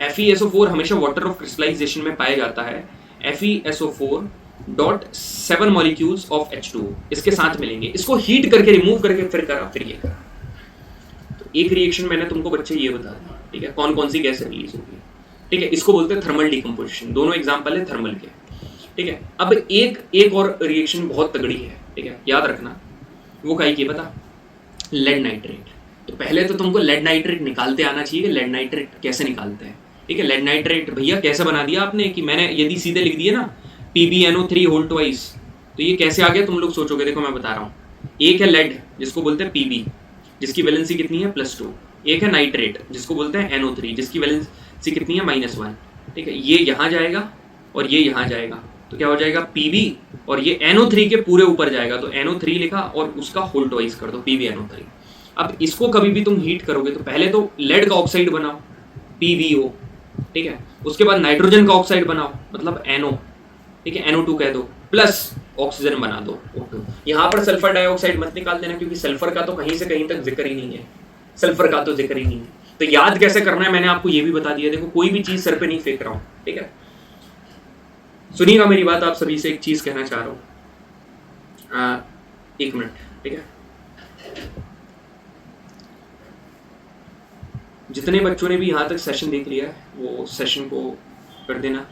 FeSO4 हमेशा वाटर ऑफ क्रिस्टलाइजेशन में पाया जाता है। FeSO4.7 मॉलिक्यूल्स ऑफ H2O इसके साथ मिलेंगे, इसको हीट करके रिमूव करके फिर करा, फिर ये करा। तो एक रिएक्शन मैंने तुमको बच्चे ये बता दिया। ठीक है, कौन कौन सी गैस रिलीज होगी। ठीक है, इसको बोलते हैं थर्मल डिकम्पोजिशन। दोनों एग्जांपल है थर्मल के। ठीक है, अब एक और रिएक्शन बहुत तगड़ी है। ठीक है, याद रखना, वो काई की पता, लेड नाइट्रेट। तो पहले तो तुमको लेड नाइट्रेट निकालते आना चाहिए कि लेड नाइट्रेट कैसे निकालते हैं। ठीक है, लेड नाइट्रेट भैया कैसे बना दिया आपने, कि मैंने यदि सीधे लिख दिए ना PbNO3 होल ट्वाइस, तो ये कैसे आ गया तुम लोग सोचोगे, देखो मैं बता रहा हूँ। एक है लेड जिसको बोलते हैं पीबी, जिसकी वैलेंसी कितनी है +2। एक है नाइट्रेट जिसको बोलते हैं NO3, जिसकी वैलेंसी कितनी है -1। ठीक है, ये यहाँ जाएगा और ये यहाँ जाएगा, तो क्या हो जाएगा पीबी, और ये NO3 के पूरे ऊपर जाएगा, तो NO3 लिखा और उसका होल ट्वाइस कर दो PbNO3। अब इसको कभी भी तुम हीट करोगे तो पहले तो लेड का ऑक्साइड बनाओ PbO, ठीक है, उसके बाद नाइट्रोजन का ऑक्साइड बनाओ मतलब NO, ठीक है, NO2 कह दो, प्लस ऑक्सीजन बना दो O2। यहाँ पर सल्फर डाइऑक्साइड मत निकाल देना, क्योंकि सल्फर का तो कहीं से कहीं तक जिक्र ही नहीं है, सल्फर का तो जिक्र ही नहीं है। तो याद कैसे करना है मैंने आपको ये भी बता दिया। देखो कोई भी चीज सर पे नहीं फेंक रहा हूँ, ठीक है, सुनिएगा मेरी बात, आप सभी से एक चीज कहना चाह रहा हूँ, 1 मिनट, ठीक है। जितने बच्चों ने भी यहाँ तक सेशन देख लिया है वो सेशन को कर देना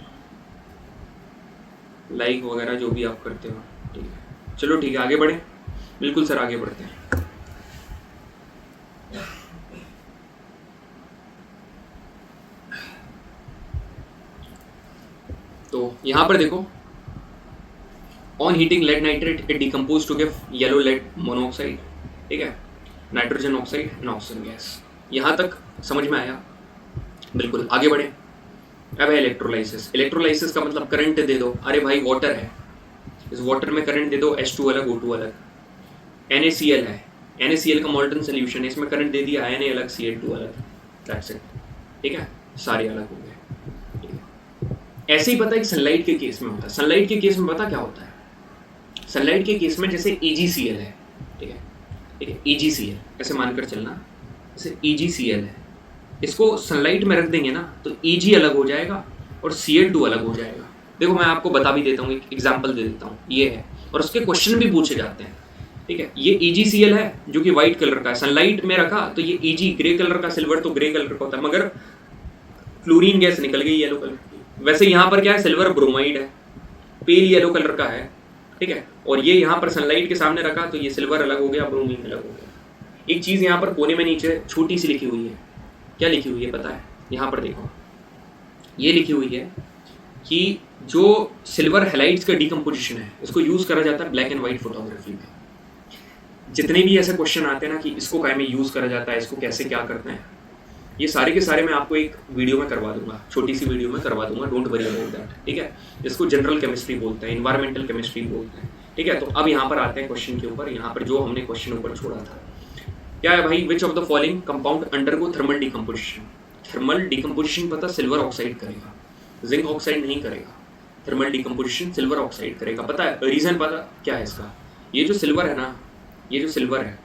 लाइक वगैरह जो भी आप करते हो, ठीक है। चलो ठीक है, आगे बढ़े। बिल्कुल सर, आगे बढ़ते हैं। तो यहाँ पर देखो, on heating lead nitrate it decompose to give yellow lead monoxide, ठीक है, nitrogen oxide and oxygen gas. यहाँ तक समझ में आया? बिल्कुल, आगे बढ़े। अब है इलेक्ट्रोलाइसिस। इलेक्ट्रोलाइसिस का मतलब करंट दे दो। अरे भाई वाटर है, इस वाटर में करंट दे दो, H2 अलग O2 अलग। NaCl है, NaCl का मॉल्टन सोल्यूशन है, इसमें करंट दे दिया, Na अलग Cl2 अलग, दैट्स इट, ठीक है, सारे अलग हो गए। ऐसे ही पता है कि सनलाइट के केस में होता है। सनलाइट के केस में पता क्या होता है? सनलाइट के केस में जैसे EgCl है, ठीक है, ठीक है, EgCl ऐसे मानकर चलना, जैसे EgCl है, इसको सनलाइट में रख देंगे ना तो Eg अलग हो जाएगा और Cl2 अलग हो जाएगा। देखो मैं आपको बता भी देता हूँ, एक एग्जांपल दे देता हूँ, ये है, और उसके क्वेश्चन भी पूछे जाते हैं, ठीक है। ये EgCl है जो कि व्हाइट कलर का है, सनलाइट में रखा तो ये Eg ग्रे कलर का, सिल्वर तो ग्रे कलर का होता है, मगर क्लोरीन गैस निकल गई येलो कलर की। वैसे यहाँ पर क्या है, सिल्वर ब्रोमाइड है, पेल येलो कलर का है, ठीक है, और ये यहाँ पर सनलाइट के सामने रखा तो ये सिल्वर अलग हो गया, ब्रोमीन अलग हो गया। एक चीज़ यहाँ पर कोने में नीचे छोटी सी लिखी हुई है, क्या लिखी हुई है पता है? यहाँ पर देखो, ये लिखी हुई है कि जो सिल्वर हैलाइड्स का डिकम्पोजिशन है उसको यूज़ करा जाता है ब्लैक एंड वाइट फोटोग्राफी में। जितने भी ऐसे क्वेश्चन आते हैं ना कि इसको क्या में यूज़ करा जाता है, इसको कैसे क्या करते हैं, ये सारे के सारे मैं आपको एक वीडियो में करवा दूंगा, छोटी सी वीडियो में करवा दूंगा, डोंट वरी अबाउट दैट, ठीक है। इसको जनरल केमिस्ट्री बोलते हैं, इन्वायरमेंटल केमिस्ट्री बोलते हैं, ठीक है। तो अब यहाँ पर आते हैं क्वेश्चन के ऊपर। यहाँ पर जो हमने क्वेश्चन ऊपर छोड़ा था क्या है भाई, which of the following compound undergo thermal decomposition. Thermal decomposition पता सिल्वर ऑक्साइड करेगा, जिंक ऑक्साइड नहीं करेगा। थर्मल डिकम्पोजिशन सिल्वर ऑक्साइड करेगा। पता है रीजन पता क्या है इसका? ये जो सिल्वर है ना, ये जो सिल्वर है,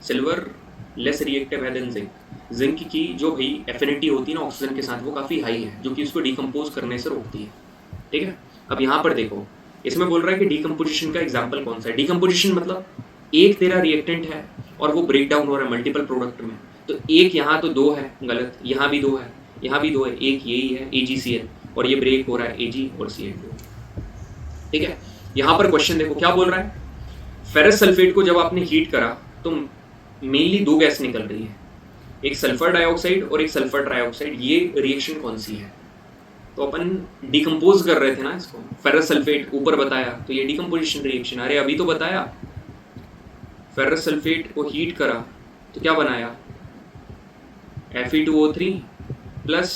सिल्वर लेस रिएक्टिव है देन जिंक। जिंक की जो भाई एफिनिटी होती है ना ऑक्सीजन के साथ वो काफ़ी हाई है, जो कि उसको डिकम्पोज करने से रोकती है, ठीक है। अब यहाँ पर देखो, इसमें बोल रहा है कि डिकम्पोजिशन का एग्जाम्पल कौन सा है। डिकम्पोजिशन मतलब एक तेरा रिएक्टेंट है और वो ब्रेक डाउन हो रहा है मल्टीपल प्रोडक्ट में, तो एक यहाँ तो 2 है, गलत, यहाँ भी 2 है, यहाँ भी 2 है, एक यही है AgCl, और ये ब्रेक हो रहा है Ag और Cl2, ठीक है। यहाँ पर क्वेश्चन देखो क्या बोल रहा है, फेरस सल्फेट को जब आपने हीट करा तो मेनली 2 गैस निकल रही है, एक सल्फर डाइऑक्साइड और एक सल्फर ट्राइऑक्साइड। ये रिएक्शन कौन सी है? तो अपन डिकम्पोज कर रहे थे ना इसको, फेरस सल्फेट ऊपर बताया तो ये डिकम्पोजिशन रिएक्शन। अरे अभी तो बताया, फेरस सल्फेट को हीट करा तो क्या बनाया, Fe2O3 plus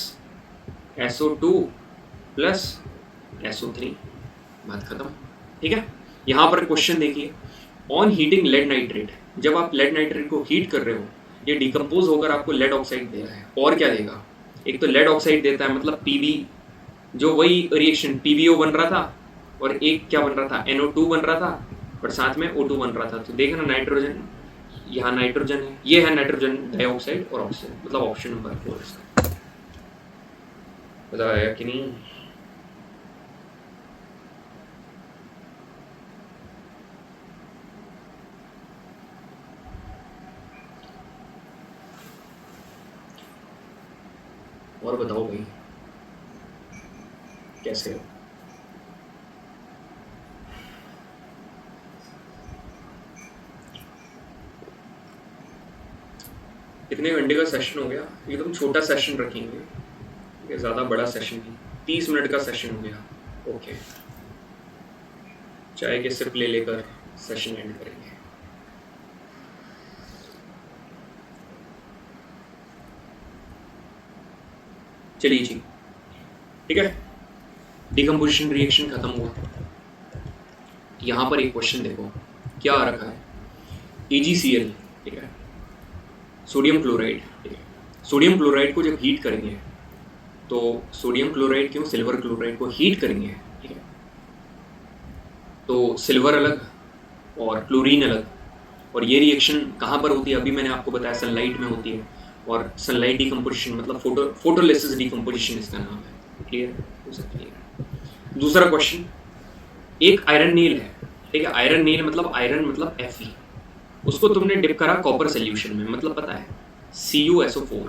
SO2 plus SO3, बात खत्म, ठीक है। यहाँ पर क्वेश्चन देखिए, ऑन हीटिंग लेड नाइट्रेट, जब आप लेड नाइट्रेट को हीट कर रहे हो ये डिकम्पोज होकर आपको लेड ऑक्साइड दे रहा है, और क्या देगा, एक तो लेड ऑक्साइड देता है मतलब Pb, जो वही रिएक्शन PbO बन रहा था, और एक क्या बन रहा था, NO2 बन रहा था, और साथ में O2 बन रहा था। तो देखना नाइट्रोजन, यहाँ नाइट्रोजन है, ये है नाइट्रोजन डाइऑक्साइड और ऑक्सीजन, मतलब ऑप्शन नंबर 4 इसका। बताया कि नहीं? और बताओ भाई कैसे हो? कितने घंटे का सेशन हो गया? एकदम छोटा सेशन रखेंगे, ये ज़्यादा बड़ा सेशन नहीं, 30 मिनट का सेशन हो गया, ओके। चाय के सिप ले लेकर सेशन एंड करेंगे। चलिए जी, ठीक है, डिकम्पोजिशन रिएक्शन खत्म हुआ। यहाँ पर एक क्वेश्चन देखो क्या आ रखा है, AgCl, ठीक है, सोडियम क्लोराइड, ठीक है। सोडियम क्लोराइड को जब हीट करेंगे तो सोडियम क्लोराइड क्यों सिल्वर क्लोराइड को हीट करेंगे, ठीक है, तो सिल्वर अलग और क्लोरीन अलग, और ये रिएक्शन कहाँ पर होती है अभी मैंने आपको बताया, सनलाइट में होती है, और सनलाइट डिकम्पोजिशन मतलब फोटोलिसिस डिकम्पोजिशन इसका नाम है। क्लियर हो सकता है। दूसरा क्वेश्चन, एक आयरन नील है, ठीक है, आयरन नील मतलब आयरन मतलब Fe, उसको तुमने डिप करा कॉपर सोल्यूशन में, मतलब पता है CuSO4,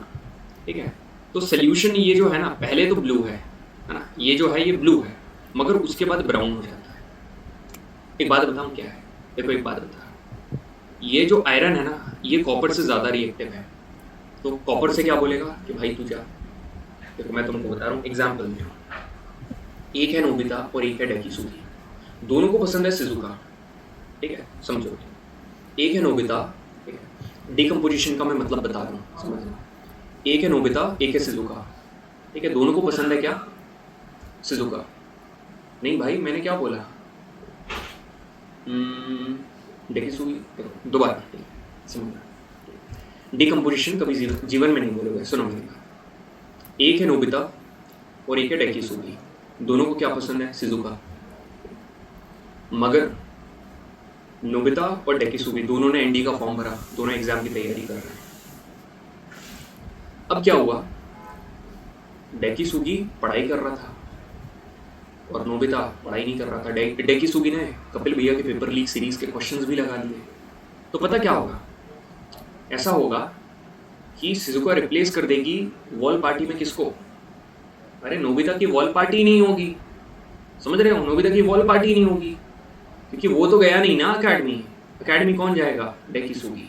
ठीक है। तो सोल्यूशन ये जो है ना, पहले तो ब्लू है ना, ये जो है ये ब्लू है, मगर उसके बाद ब्राउन हो जाता है। एक बात बताऊं क्या है, देखो एक बात बता, ये जो आयरन है ना ये कॉपर से ज़्यादा रिएक्टिव है, तो कॉपर से क्या बोलेगा कि भाई तू जा। देखो मैं तुमको बता रहा हूँ एग्जाम्पल में, एक है नोबिता और एक है डेकिसुगी, दोनों को पसंद है सिजुका, ठीक है, समझो, एक है नोबिता, ठीक है, डिकम्पोजिशन का मैं मतलब बता रहा हूँ, समझना, एक है नोबिता एक है सिजुका, ठीक है, दोनों को पसंद है क्या, सिजुका। नहीं भाई मैंने क्या बोला, डेकिसुगी, दोबारा समझना, डिकम्पोजिशन कभी जीवन में नहीं बोलोगे, सुनो मेरी बात। एक है नोबिता और एक है डेकिसुगी, दोनों को क्या पसंद है, सिजुका, मगर नोबिता और डेकिसुगी दोनों ने ND का फॉर्म भरा, दोनों एग्जाम की तैयारी कर रहे हैं। अब क्या हुआ, डेकिसुगी पढ़ाई कर रहा था और नोबिता पढ़ाई नहीं कर रहा था। डेकिसुगी ने कपिल भैया के पेपर लीक सीरीज के क्वेश्चंस भी लगा लिए, तो पता क्या होगा, ऐसा होगा कि सिजुका रिप्लेस कर देगी वॉल पार्टी में किसको, अरे नोबिता की वॉल पार्टी नहीं होगी, समझ रहे हो, नोबिता की वॉल पार्टी नहीं होगी, क्योंकि वो तो गया नहीं ना अकेडमी कौन जाएगा, डेकिसुगी।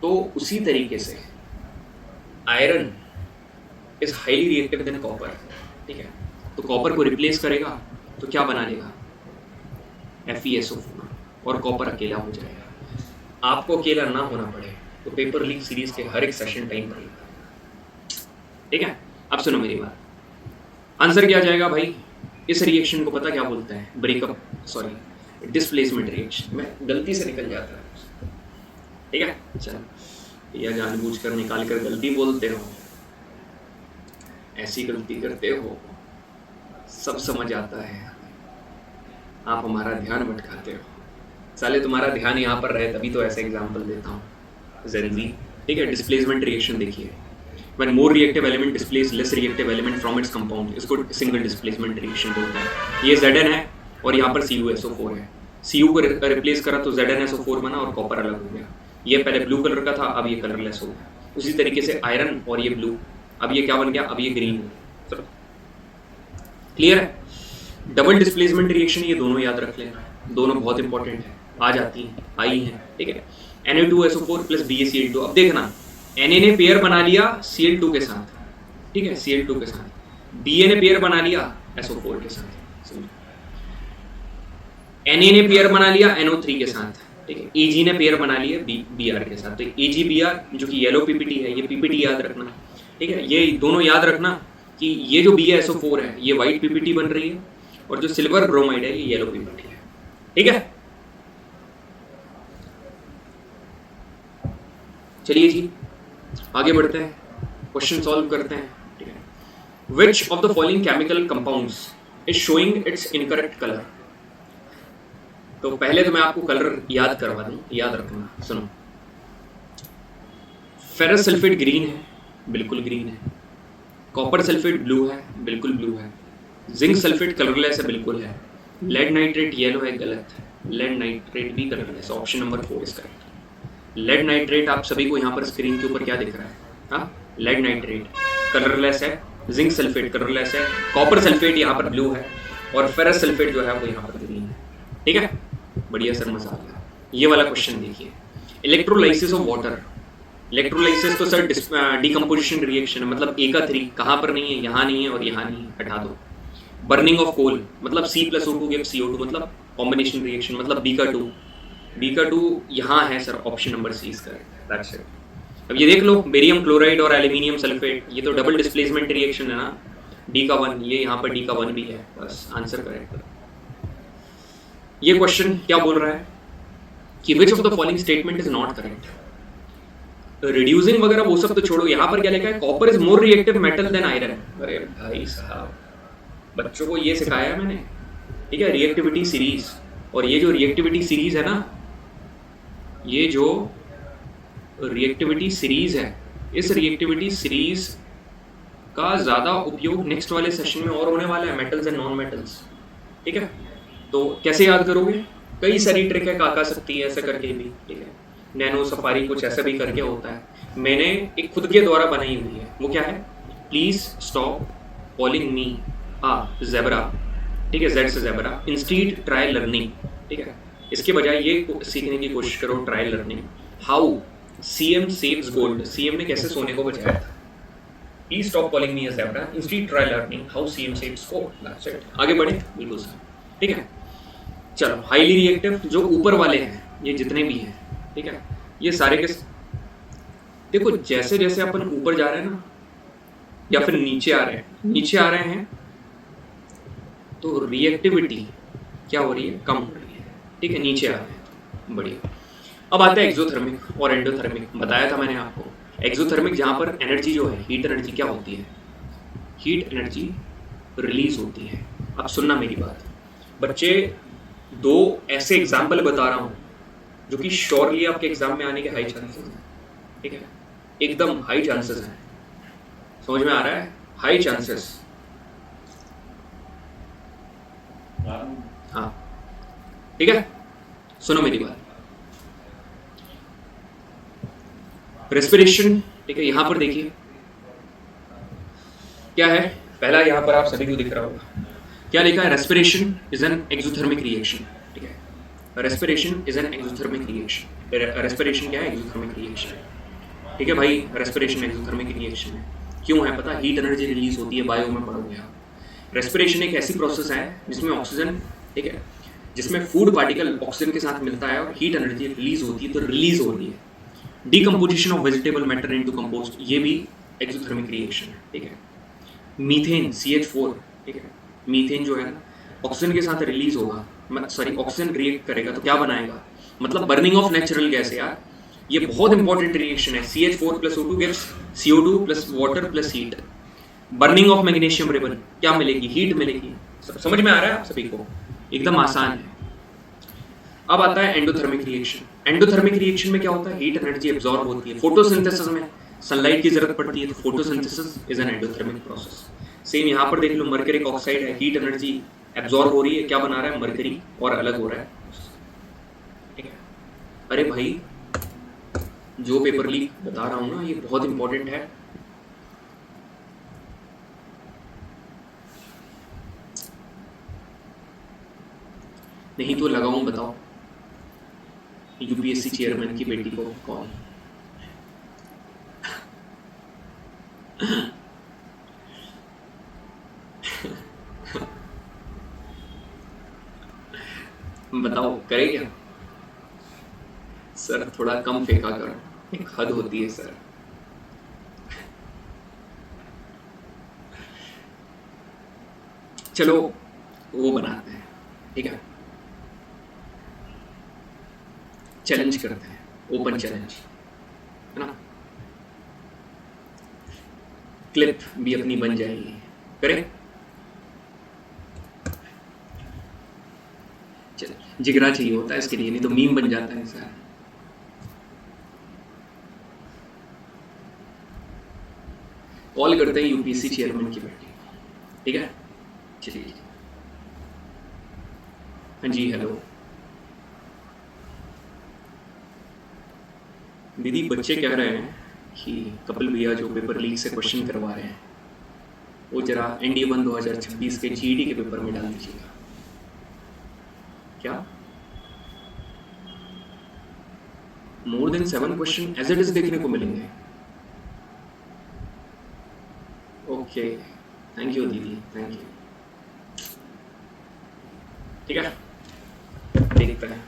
तो उसी तरीके से iron is highly reactive than copper, ठीक है, तो कॉपर को रिप्लेस करेगा तो क्या बना लेगा, FeSO4, और कॉपर अकेला हो जाएगा। आपको अकेला ना होना पड़े तो पेपर लीक सीरीज के हर एक सेशन टाइम पर, ठीक है। अब सुनो मेरी बात, आंसर क्या जाएगा भाई, इस रिएक्शन को पता क्या बोलते हैं, ब्रेकअप, सॉरी डिस्प्लेसमेंट रिएक्शन, मैं गलती से निकल जाता है, ठीक है, चलो या जानबूझकर निकाल कर गलती बोलते हो, ऐसी गलती करते हो, सब समझ आता है, आप हमारा ध्यान भटकाते हो, साले तुम्हारा ध्यान यहाँ पर रहे तभी तो ऐसे एग्जाम्पल देता हूँ। ज़ेनजी, ठीक है, डिस्प्लेसमेंट रिएक्शन देखिए, when more reactive element displays less reactive element from its compound, इसको सिंगल डिस्प्लेसमेंट रिएक्शन बोलते हैं। ये Zn है और यहाँ पर CuSO4 है, Cu को रिप्लेस करा तो ZnSO4 बना और कॉपर अलग हो गया, ये पहले ब्लू कलर का था अब ये कलरलेस हो गया। उसी तरीके से आयरन और ये ब्लू, अब ये क्या बन गया, अब ये ग्रीन हो गया। चलो क्लियर है। डबल डिस्प्लेसमेंट रिएक्शन ये दोनों याद रख लेना, दोनों बहुत इंपॉर्टेंट है, आ जाती हैं, आई हैं, ठीक है। Na2SO4 प्लस BaCl2, अब देखना Na ने पेयर बना लिया Cl2 के साथ, ठीक है, Cl2 के साथ, Ba ने पेयर बना लिया SO4 के साथ, Na ने पेयर बना लिया NO3 के साथ, ठीक है, Ag ने पेयर बना लिया Br के साथ, तो AgBr जो कि येलो PPT है, ये PPT याद रखना, ठीक है, ये दोनों याद रखना कि ये जो BaSO4 है ये व्हाइट PPT बन रही है और जो सिल्वर ब्रोमाइड है ये येलो PPT है, ठीक है। चलिए जी आगे बढ़ते हैं, क्वेश्चन सॉल्व करते हैं, ठीक है। Which of the following chemical compounds is showing it's incorrect colour. तो पहले तो मैं आपको कलर याद करवा दूं, याद रखना, सुनो। फेरस सल्फेट ग्रीन है, बिल्कुल ग्रीन है। कॉपर सल्फेट ब्लू है, बिल्कुल ब्लू है। जिंक सल्फेट कलरलेस है, बिल्कुल है। लेड नाइट्रेट येलो है, गलत है। लेड नाइट्रेट भी colourless, option number 4 is correct. Lead nitrate आप सभी को यहाँ पर स्क्रीन के ऊपर क्या दिख रहा है, हाँ, लेड नाइट्रेट कलरलेस है, जिंक सल्फेट कलरलेस है, कॉपर सल्फेट यहाँ पर ब्लू है और फेरस सल्फेट जो है वो यहाँ पर ग्रीन है, ठीक है। बढ़िया सर, मजा आ गया। ये वाला क्वेश्चन देखिए, इलेक्ट्रोलाइसिस ऑफ वाटर। इलेक्ट्रोलाइसिस तो सर डिकम्पोजिशन रिएक्शन है, मतलब A का 3 कहाँ पर नहीं है, यहाँ नहीं है और यहाँ नहीं है, हटा दो। बर्निंग ऑफ कोल मतलब C+O2 गिव्स CO2, मतलब कॉम्बिनेशन रिएक्शन मतलब B का 2 यहाँ है सर, ऑप्शन नंबर सी इसका दैट्स इट। अब ये देख लो, बेरियम क्लोराइड और एल्यूमिनियम सल्फेट, ये तो डबल डिस्प्लेसमेंट रिएक्शन है ना, D का 1, ये यहाँ पर D का 1 भी है, बस आंसर करेक्ट। ये क्वेश्चन क्या बोल रहा है कि which of the following statement is not correct. Reducing वगैरह वो सब तो छोड़ो, यहाँ पर क्या लिखा है, copper is more reactive metal than iron. अरे भाई साहब, बच्चों को ये सिखाया है मैंने, ठीक है, रिएक्टिविटी सीरीज। और ये जो रिएक्टिविटी सीरीज है ना, ये जो रिएक्टिविटी सीरीज है, इस रिएक्टिविटी सीरीज का ज्यादा उपयोग नेक्स्ट वाले सेशन में और होने वाला है, मेटल्स एंड नॉन मेटल्स, ठीक है। तो कैसे याद करोगे, कई सारी ट्रिक है, काका सकती है ऐसा करके भी, ठीक है, नैनो सफारी कुछ ऐसा भी करके होता है। मैंने एक खुद के द्वारा बनाई हुई है, वो क्या है, please stop calling me a zebra, ठीक है, जेड से ज़ेब्रा, इंस्टीड ट्राई लर्निंग, ठीक है, इसके बजाय ये सीखने की कोशिश करो, try learning. How CM saves gold, CM ने कैसे सोने को बचाया था। Please stop calling me a zebra, instead try learning how CM saves gold, that's it. आगे बढ़े, बिल्कुल सर, ठीक है। चलो, हाईली रिएक्टिव जो ऊपर वाले हैं, ये जितने भी हैं, ठीक है, ये सारे के देखो, जैसे जैसे अपन ऊपर जा रहे हैं ना, या फिर नीचे आ रहे हैं, तो रिएक्टिविटी क्या हो रही है, कम हो रही है, ठीक है, नीचे आ रहे हैं, बढ़िया। अब आता है एक्सोथर्मिक और एंडोथर्मिक। बताया था मैंने आपको, एक्सोथर्मिक जहां पर एनर्जी जो है, हीट एनर्जी क्या होती है, हीट एनर्जी रिलीज होती है। अब सुनना मेरी बात बच्चे, 2 ऐसे एग्जाम्पल बता रहा हूं जो कि श्योरली आपके एग्जाम में आने के हाई चांसेस हैं, ठीक है, एकदम हाई चांसेस हैं, समझ में आ रहा है, हाई चांसेस। हाँ, ठीक है, सुनो मेरी बात। रेस्पिरेशन, ठीक है, यहां पर देखिए क्या है, पहला यहां पर आप सभी को दिख रहा होगा, क्या लिखा है, respiration is an exothermic reaction, ठीक है, respiration is an exothermic reaction. Respiration क्या है, एक्सोथर्मिक रिएक्शन, ठीक है भाई, रेस्पिरेशन एक्सोथर्मिक रिएक्शन है। क्यों है पता, हीट एनर्जी रिलीज होती है, बायो में पढ़ोगे आप। रेस्पिरेशन एक ऐसी प्रोसेस है जिसमें ऑक्सीजन, ठीक है, जिसमें फूड पार्टिकल ऑक्सीजन के साथ मिलता है और हीट एनर्जी रिलीज होती है, तो रिलीज हो रही है। Decomposition of vegetable matter into compost, ये भी एक्सोथर्मिक रिएक्शन है, ठीक है। मीथेन CH4, ठीक है, मीथेन जो है ना, ऑक्सीजन के साथ रिलीज होगा, सॉरी ऑक्सीजन रिएक्ट करेगा तो क्या बनाएगा, मतलब बर्निंग ऑफ नेचुरल गैस है यार, ये बहुत इंपॉर्टेंट रिएक्शन है। CH4 + O2 gives CO2 + water + heat. Burning of magnesium ribbon, क्या मिलेगी, हीट मिलेगी। समझ में आ रहा है आप सभी को, एकदम आसान है। अब आता है एंडोथर्मिक रिएक्शन। एंडोथर्मिक रिएक्शन में क्या होता है, हीट एनर्जी एब्जॉर्ब होती है, फोटोसिंथेसिस में सनलाइट की जरूरत पड़ती है, तो photosynthesis is an endothermic process. Same यहाँ पर देख लो, मर्करिक ऑक्साइड है, हीट एनर्जी एब्जॉर्ब हो रही है, क्या बना रहा है, मर्करी, और अलग हो रहा है, ठीक है। अरे भाई, जो पेपर लीक बता रहा हूं ना, ये बहुत इंपॉर्टेंट है। नहीं तो लगाऊं, बताओ, UPSC चेयरमैन की बेटी को कॉल। बताओ करे क्या सर, थोड़ा कम फेंका करो, एक हद होती है सर। चलो वो बनाते हैं, ठीक है, चैलेंज करते हैं, ओपन चैलेंज है ना, क्लिप भी अपनी बन जाएगी, करें। चलो, जिगरा चाहिए होता है इसके लिए, नहीं तो मीम बन जाता है सर। कॉल करते हैं UPSC चेयरमैन की बेटी, ठीक है, चलिए। हाँ जी, हेलो दीदी, बच्चे कह रहे हैं कि कपिल भैया जो पेपर लीक से क्वेश्चन करवा रहे हैं, वो जरा NDA 1 2026 के GED के पेपर में डाल दीजिएगा। क्या more than 7 question as it is देखने को मिलेंगे? ओके, थैंक यू दीदी, थैंक यू, ठीक है। देखते हैं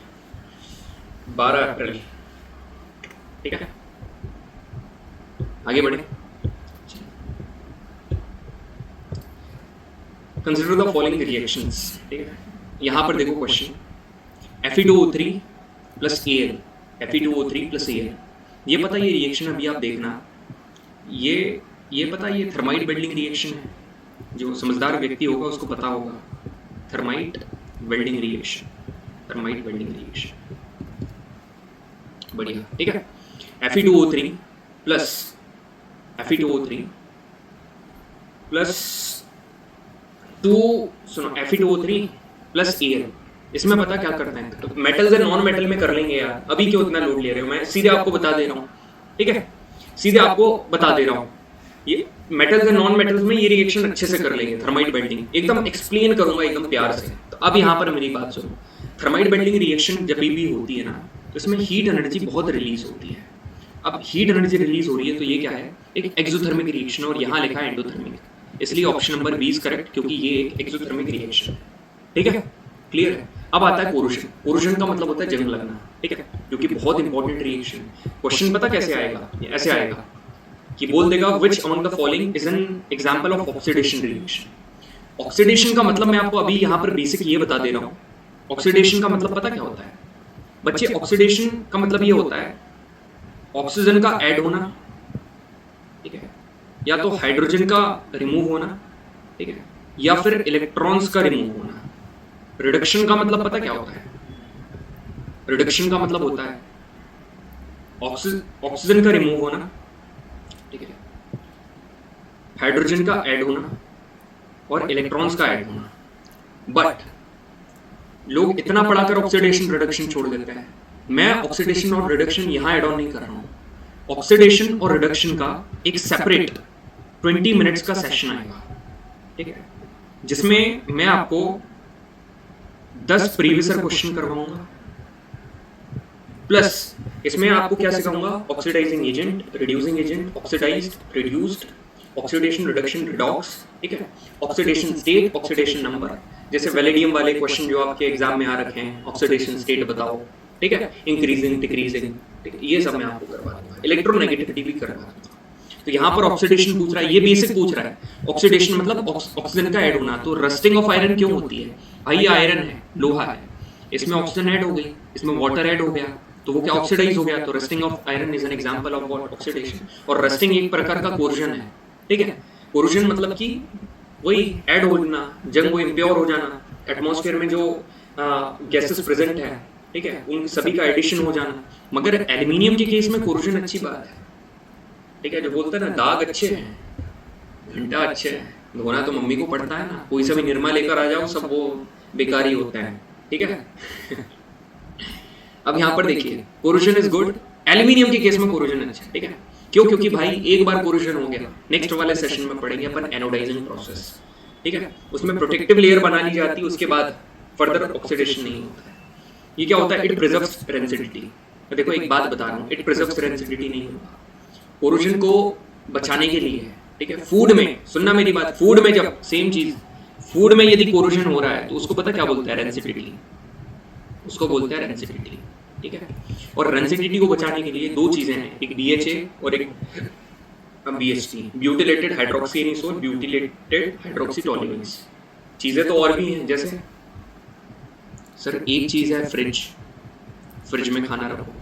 12 अप्रैल, ठीक है, आगे बढ़े। कंसिडर द फॉलोइंग रिएक्शंस, ठीक है। यहां पर देखो question Fe2O3 plus Al, Fe2O3 plus Al, ये पता ये रिएक्शन अभी आप देखना, ये पता ये थर्माइट वेल्डिंग रिएक्शन है, जो समझदार व्यक्ति होगा उसको पता होगा, thermite welding reaction, thermite welding reaction, बढ़िया, ठीक है। Fe2O3 plus Fe2O3 plus Fe2O3 plus Al, इसमें पता क्या करते हैं, तो मेटल्स एंड नॉन मेटल में कर लेंगे यार, अभी क्यों इतना लोड ले रहे हो, मैं सीधे आपको बता दे रहा हूँ, ठीक है, सीधे आपको बता दे रहा हूँ, ये मेटल्स एंड नॉन मेटल्स में ये रिएक्शन अच्छे से कर लेंगे, थर्माइट बेंडिंग एकदम एक्सप्लेन करूंगा एकदम प्यार से। तो अब यहाँ पर मेरी बात सुनो, थर्माइट बेंडिंग रिएक्शन जब भी होती है ना, तो इसमें हीट एनर्जी बहुत रिलीज होती है। अब हीट एनर्जी रिलीज हो रही है तो ये क्या है, एक एक्सोथर्मिक रिएक्शन, और यहाँ लिखा है एंडोथर्मिक, इसलिए ऑप्शन नंबर 20 करेक्ट, क्योंकि ये एक एक्सोथर्मिक रिएक्शन है, ठीक है, क्लियर है। अब आता है कोरोशन, कोरोशन का मतलब होता है जंग लगना, ठीक है, जो कि बहुत इंपॉर्टेंट रिएक्शन। क्वेश्चन पता कैसे आएगा, ऐसे आएगा कि बोल देगा which among the following is an example of oxidation reaction. Oxidation का मतलब मैं आपको अभी यहाँ पर बेसिक ये बता दे रहा हूँ, ऑक्सीडेशन का मतलब पता क्या होता है बच्चे, ऑक्सीडेशन का मतलब ये होता है ऑक्सीजन का ऐड होना, ठीक है, या तो हाइड्रोजन का रिमूव होना, ठीक है, या फिर इलेक्ट्रॉन्स का रिमूव होना। रिडक्शन का मतलब पता क्या होता है, रिडक्शन का मतलब होता है ऑक्सीजन का रिमूव होना, ठीक है, हाइड्रोजन का ऐड होना और इलेक्ट्रॉन्स का ऐड होना। बट लोग इतना पढ़ाकर ऑक्सीडेशन रिडक्शन छोड़ देते हैं। मैं ऑक्सीडेशन और रिडक्शन यहां ऐड ऑन नहीं कर रहा हूं। ऑक्सीडेशन और रिडक्शन का एक सेपरेट 20 मिनट्स का सेशन आएगा, ठीक है, जिसमें मैं आपको 10 प्रीवियस क्वेश्चन करवाऊंगा, प्लस इसमें आपको क्या सिखाऊंगा, oxidising agent, reducing agent, oxidised, reduced, oxidation, reduction, redox, ठीक है, ऑक्सीडेशन स्टेट, ऑक्सीडेशन नंबर, जैसे वेलेडियम वाले क्वेश्चन जो आपके एग्जाम में आ रखे हैं, ऑक्सीडेशन स्टेट बताओ, ठीक है, इंक्रीजिंग, डिक्रीजिंग, ठीक है, ये सब मैं आपको करवा दूंगा, इलेक्ट्रोनेगेटिविटी भी करवा दूंगा। तो यहाँ पर ऑक्सीडेशन पूछ रहा है, ये बेसिक पूछ रहा है, ऑक्सीडेशन मतलब ऑक्सीजन का ऐड होना। तो रस्टिंग ऑफ आयरन क्यों होती है भाई, ये आयरन है, लोहा है, इसमें ऑक्सीजन ऐड हो गई, इसमें वाटर ऐड हो गया, तो वो क्या ऑक्सीडाइज हो गया, तो rusting of iron is an example of what, oxidation. और रस्टिंग एक प्रकार का कोरोजन है, ठीक है, कोरोजन मतलब कि वही ऐड होना, जंग वो इम्प्योर हो जाना, एटमॉस्फेयर में जो गैसेस प्रेजेंट है, ठीक है, उन सभी का एडिशन हो जाना। मगर एल्यूमिनियम के केस में कोरोजन अच्छी बात है, ठीक है, जो बोलते हैं ना दाग अच्छे हैं, घंटा अच्छे है, धोना तो मम्मी को पड़ता है ना, कोई सा भी निरमा लेकर आ जाओ सब वो बेकार ही होता है, ठीक है। अब यहाँ पर देखिए कोरोजन इज गुड, एल्यूमिनियम के केस में कोरोजन अच्छा है, ठीक है, क्यों, क्योंकि भाई एक बार कोरोजन हो गया, नेक्स्ट वाले सेशन में पढ़ेंगे अपन एनोडाइजिंग प्रोसेस, ठीक है, उसमें प्रोटेक्टिव लेयर बना ली जाती है, उसके बाद फर्दर ऑक्सीडेशन नहीं होता है। ये क्या होता है, इट प्रिजर्व्स रेंसिडिटी। तो देखो एक बात बता रहा हूँ, इट प्रिजर्व्स रेंसिडिटी नहीं होगा, कोरोजन को बचाने के लिए है, ठीक है। फूड में सुनना मेरी बात, फूड में जब सेम चीज, फूड में यदि कोरोजन हो रहा है तो उसको पता क्या बोलते हैं, रेंसिडिटी, उसको बोलते हैं रेंसिडिटी, ठीक है। और रेंसिडिटी को बचाने के लिए दो चीजें हैं, एक DHA और एक BHT, ब्यूटिलेटेड हाइड्रोक्सीएनिसोल, ब्यूटिलेटेड हाइड्रोक्सीटोलुएंस। चीजें तो और भी हैं, जैसे सर एक चीज है फ्रिज, फ्रिज में खाना रखो।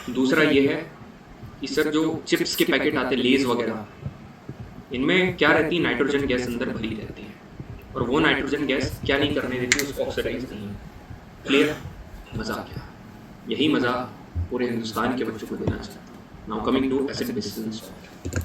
दूसरा ये है कि सर जो चिप्स के पैकेट आते हैं, लेज वगैरह, इनमें क्या रहती है, नाइट्रोजन गैस अंदर भरी रहती है, और वो नाइट्रोजन गैस क्या नहीं करने देती, उसको ऑक्सीडाइज नहीं। क्लियर, मजा आ गया, यही मजा पूरे हिंदुस्तान के बच्चों को देना चाहता हूँ। Now coming to acid bases and salt.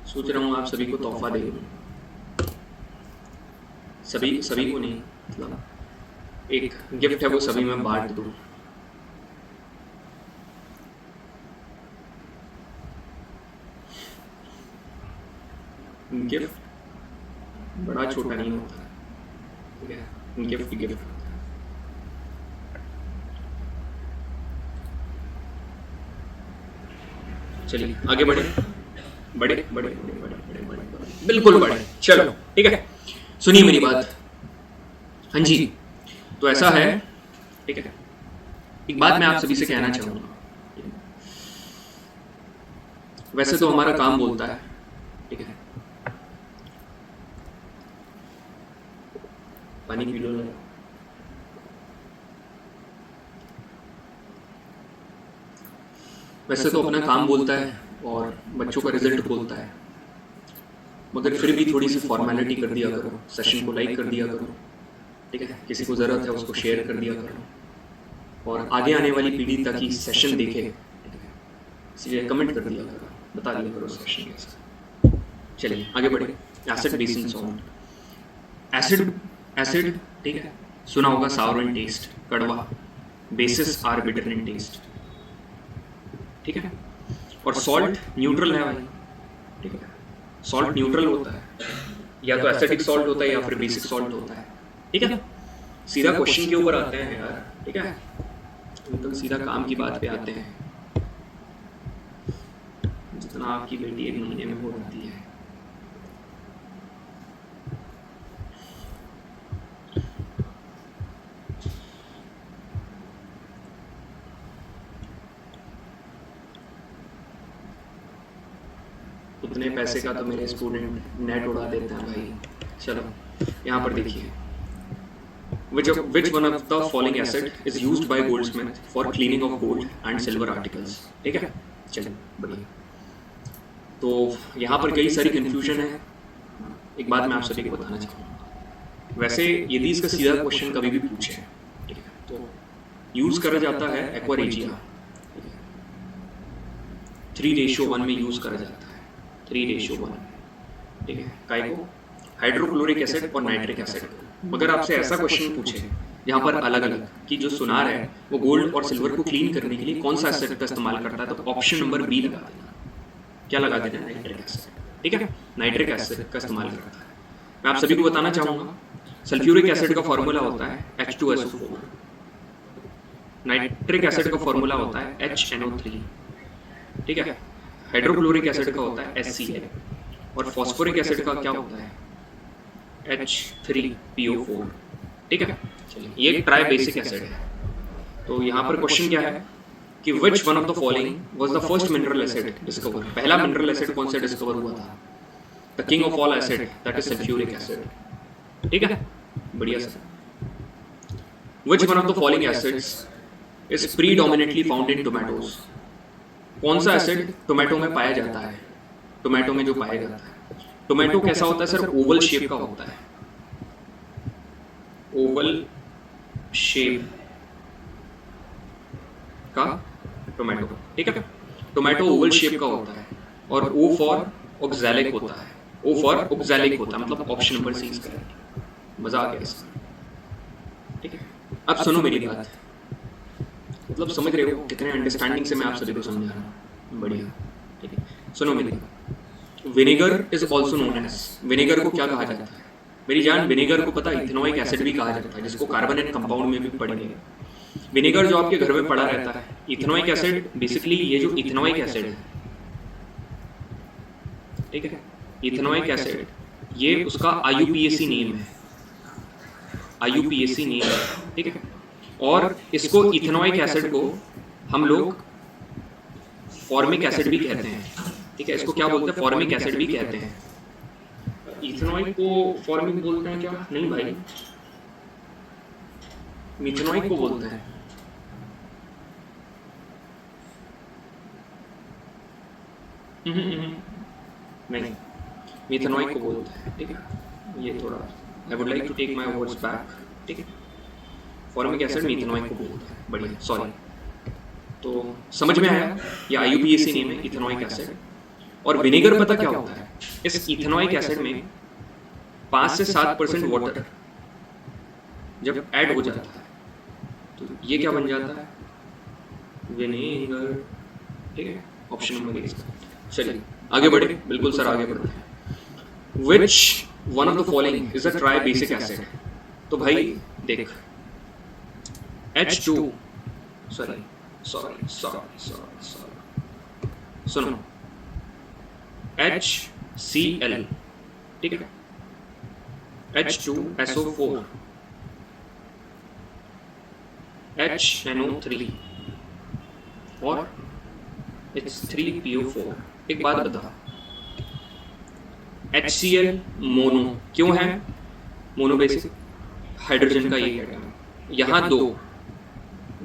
सोच रहा हूँ आप सभी को तोहफा दे दूँ, सभी को नहीं, मतलब एक गिफ्ट है वो सभी में बांट दूँ। गिफ्ट बड़ा छोटा नहीं होता, ठीक है, गिफ्ट गिफ्ट। चलिए आगे बढ़े, बड़े बड़े बड़े बड़े बड़े बड़े बिल्कुल बड़े, चलो ठीक है, सुनिए मेरी बात। हाँ जी, तो ऐसा है, ठीक है, एक बात मैं आप सभी से कहना चाहूंगा। वैसे तो हमारा काम बोलता है, ठीक है, पानी पी लो। वैसे तो अपना काम बोलता है और बच्चों का रिजल्ट बोलता है, मगर फिर भी थोड़ी सी फॉर्मेलिटी कर दिया करो, सेशन को लाइक कर दिया करो, ठीक है, किसी को ज़रूरत है उसको शेयर कर दिया करो, और आगे आने वाली पीढ़ी ताकि सेशन देखे, इसलिए कमेंट कर दिया करो, बता दिया करो सेशन कैसा। चलिए आगे बढ़े। Acid base in salt, acid acid, ठीक है, सुना होगा सावर इन टेस्ट, कड़वा, bases are bitter in taste, ठीक है, और सॉल्ट न्यूट्रल है भाई, ठीक है, सॉल्ट न्यूट्रल होता है, या तो एसिडिक सॉल्ट होता है या फिर बेसिक सॉल्ट होता है, ठीक है। सीधा क्वेश्चन के ऊपर आते हैं यार, ठीक है, तो सीधा काम की बात पे आते हैं। जितना आपकी बेटी 1 महीने में हो जाती है, उतने पैसे का तो मेरे स्टूडेंट नेट उड़ा देते हैं भाई। चलो यहाँ पर देखिए, which one of the following acid is used by goldsmith for cleaning of gold and silver articles, ठीक है, चलिए बढ़िया। तो यहाँ पर कई सारी कंफ्यूजन है, एक बात मैं आप सभी को बताना चाहूँगा। वैसे यदि इसका सीधा क्वेश्चन कभी भी पूछे, ठीक है, तो यूज करा जाता है एक्वा रेजिया, 3:1 में यूज करा जाता है, 3:1, ठीक है, काय को, हाइड्रोक्लोरिक एसिड और नाइट्रिक एसिड। मगर आपसे ऐसा क्वेश्चन पूछे जहाँ पर अलग अलग कि जो सुनार है वो गोल्ड और सिल्वर को क्लीन करने के लिए कौन सा एसिड का इस्तेमाल करता है, तो ऑप्शन नंबर बी लगा देना। क्या लगा देना? नाइट्रिक एसिड, ठीक है, नाइट्रिक एसिड का इस्तेमाल करता है। मैं आप सभी को बताना चाहूँगा, सल्फ्यूरिक एसिड का फॉर्मूला होता है H2SO4, नाइट्रिक एसिड का फॉर्मूला होता है HNO3, ठीक है, हाइड्रोक्लोरिक एसिड का होता है HCl, और फॉस्फोरिक एसिड का क्या होता है H3PO4, ठीक है। चलिए ये ट्राई बेसिक एसिड है। तो यहाँ पर क्वेश्चन क्या है कि which one of the following was the first mineral acid discovered, पहला मिनरल एसिड कौन सा डिस्कवर हुआ था? The king of all acid, that is sulfuric acid, ठीक है, बढ़िया sir. Which one of the following acids is predominantly found in tomatoes, कौन सा एसिड टोमेटो में पाया जाता है? टोमेटो में जो पाया जाता है, टोमेटो कैसा होता है सर? ओवल शेप का होता है, ओवल शेप का टोमेटो, ठीक है, टोमेटो ओवल शेप का होता है, और O फॉर ऑक्सैलिक होता है, O फॉर ऑक्सैलिक होता है, मतलब ऑप्शन नंबर सी इसका। मजा आ गया इसका, ठीक है। अब सुनो मेरी बात, मतलब समझ रहे हो कितने अंडरस्टैंडिंग से मैं आप सभी को समझा रहा हूँ, बढ़िया, ठीक है। सुनो मेरी बात, vinegar is also known as, vinegar को क्या कहा जाता है मेरी जान? विनेगर को पता है इथेनोइक एसिड भी कहा जाता है, जिसको कार्बोनेट कंपाउंड में भी पढ़ेंगे। विनेगर जो आपके घर में पड़ा रहता है, इथेनोइक एसिड, बेसिकली ये जो इथेनोइक एसिड है, ठीक है, इथेनोइक एसिड, ये उसका IUPAC नेम है, IUPAC नेम है, ठीक है। और इसको इथेनोइक एसिड को हम लोग फॉर्मिक एसिड भी कहते हैं, ठीक है, इसको क्या बोलते हैं? फॉर्मिक एसिड भी कहते हैं। इथेनोइक को फॉर्मिक बोलते हैं क्या? नहीं भाई, मिथेनोइक को बोलते हैं। नहीं, मिथेनोइक को बोलते हैं, ठीक है। ये थोड़ा I would like to take my words back, ठीक है। फॉर्मिक एसिड मिथेनोइक को बोलते हैं, बढ़िया, सॉरी। तो समझ में आया, ये IUPAC नेम है, इथेनोइक एसिड। और विनेगर पता क्या होता है? इस इथेनोइक एसिड में 5 से 7% वाटर जब ऐड हो जाता है तो ये क्या बन जाता है? विनेगर, ठीक है, ऑप्शन नंबर 1। चलिए आगे बढ़े, बिल्कुल सर आगे बढ़ते हैं। Which one of the following is a try basic acid. तो भाई देख H2 सॉरी सुनो HCl, ठीक है, H2SO4, HNO3 और H3PO4। एक बात बता, HCl मोनो क्यों है? मोनो बेसिक हाइड्रोजन का ये एटम है, यहाँ 2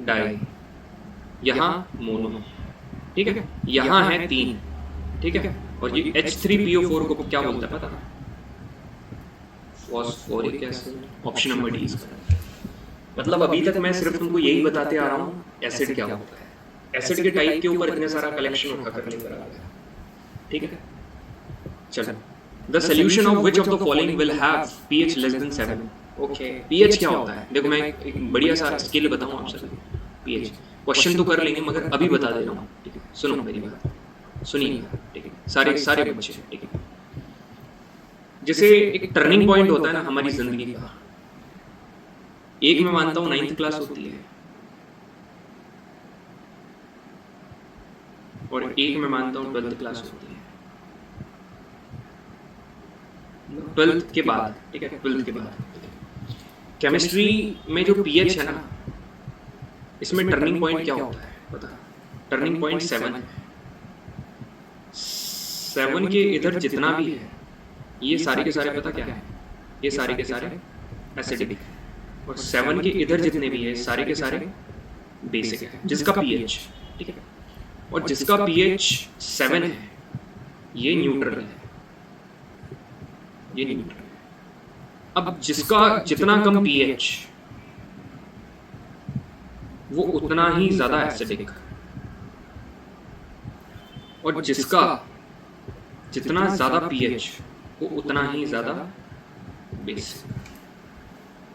डाई, यहाँ मोनो, ठीक है, यहाँ है 3, ठीक है, और ये H3PO4 को क्या बोलता है पता? Phosphoric acid. Option number D. मतलब अभी तक मैं सिर्फ तुमको यही बताते आ रहा हूँ एसिड क्या होता है, एसिड के टाइप के ऊपर इतने सारा कलेक्शन उठा कर लेकर आ गया, ठीक है। चलो, the solution of which of the following will have pH less than 7। Okay, pH क्या होता है? देखो मैं एक बढ़िया सा स्किल बताऊं आप सबको। pH क्वेश्चन तो कर लेंगे मगर अभी बता दे रहा हूँ, ठीक है। सुनो मेरी बात, सुनिए, ठीक है, सारे बच्चे, ठीक है। जैसे एक टर्निंग पॉइंट होता है ना हमारी जिंदगी का, एक मैं मानता हूँ 9th क्लास होती है और एक मैं मानता हूँ 12th क्लास होती है। 12th के बाद, ठीक है, 12th के बाद केमिस्ट्री में जो pH है ना, इसमें टर्निंग पॉइंट क्या होता है पता? टर्निंग पॉइंट 7 है। 7 के इधर जितना भी है ये सारे के सारे पता क्या है? ये सारे के सारे एसिडिक है, और 7 के इधर जितने भी है सारे के सारे बेसिक है, जिसका pH, ठीक है, और जिसका pH 7 है ये न्यूट्रल है, ये न्यूट्रल है। अब जिसका जितना कम pH वो उतना ही ज्यादा एसिडिक, और जिसका जितना ज्यादा pH वो उतना ही ज्यादा बेसिक।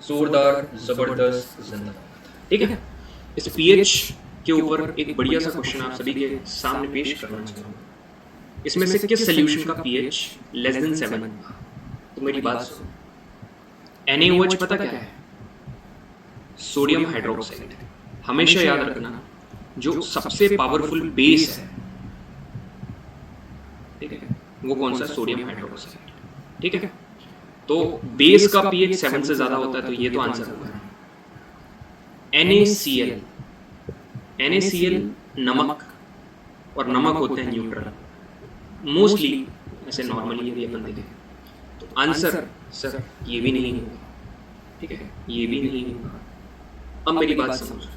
जोरदार जबरदस्त जिंदाबाद, ठीक है। इस pH के ऊपर एक बढ़िया सा क्वेश्चन आप सभी के सामने पेश करना चाहूंगा। इसमें से किस सॉल्यूशन का pH लेस देन 7? तो मेरी बात सुनो, NaOH पता क्या है? Sodium hydroxide. हमेशा याद रखना, जो सबसे पावरफुल बेस है, ठीक है, वो कौन सा? सोडियम हाइड्रोक्साइड, ठीक है। तो बेस का pH 7 से ज्यादा होता है, तो ये तो आंसर होगा। NaCl, NaCl नमक, और नमक होते हैं न्यूट्रल मोस्टली, ऐसे नॉर्मली यदि अपन देखें तो आंसर सर ये भी नहीं होगा, ठीक है, ये भी नहीं होगा। अब मेरी बात समझो,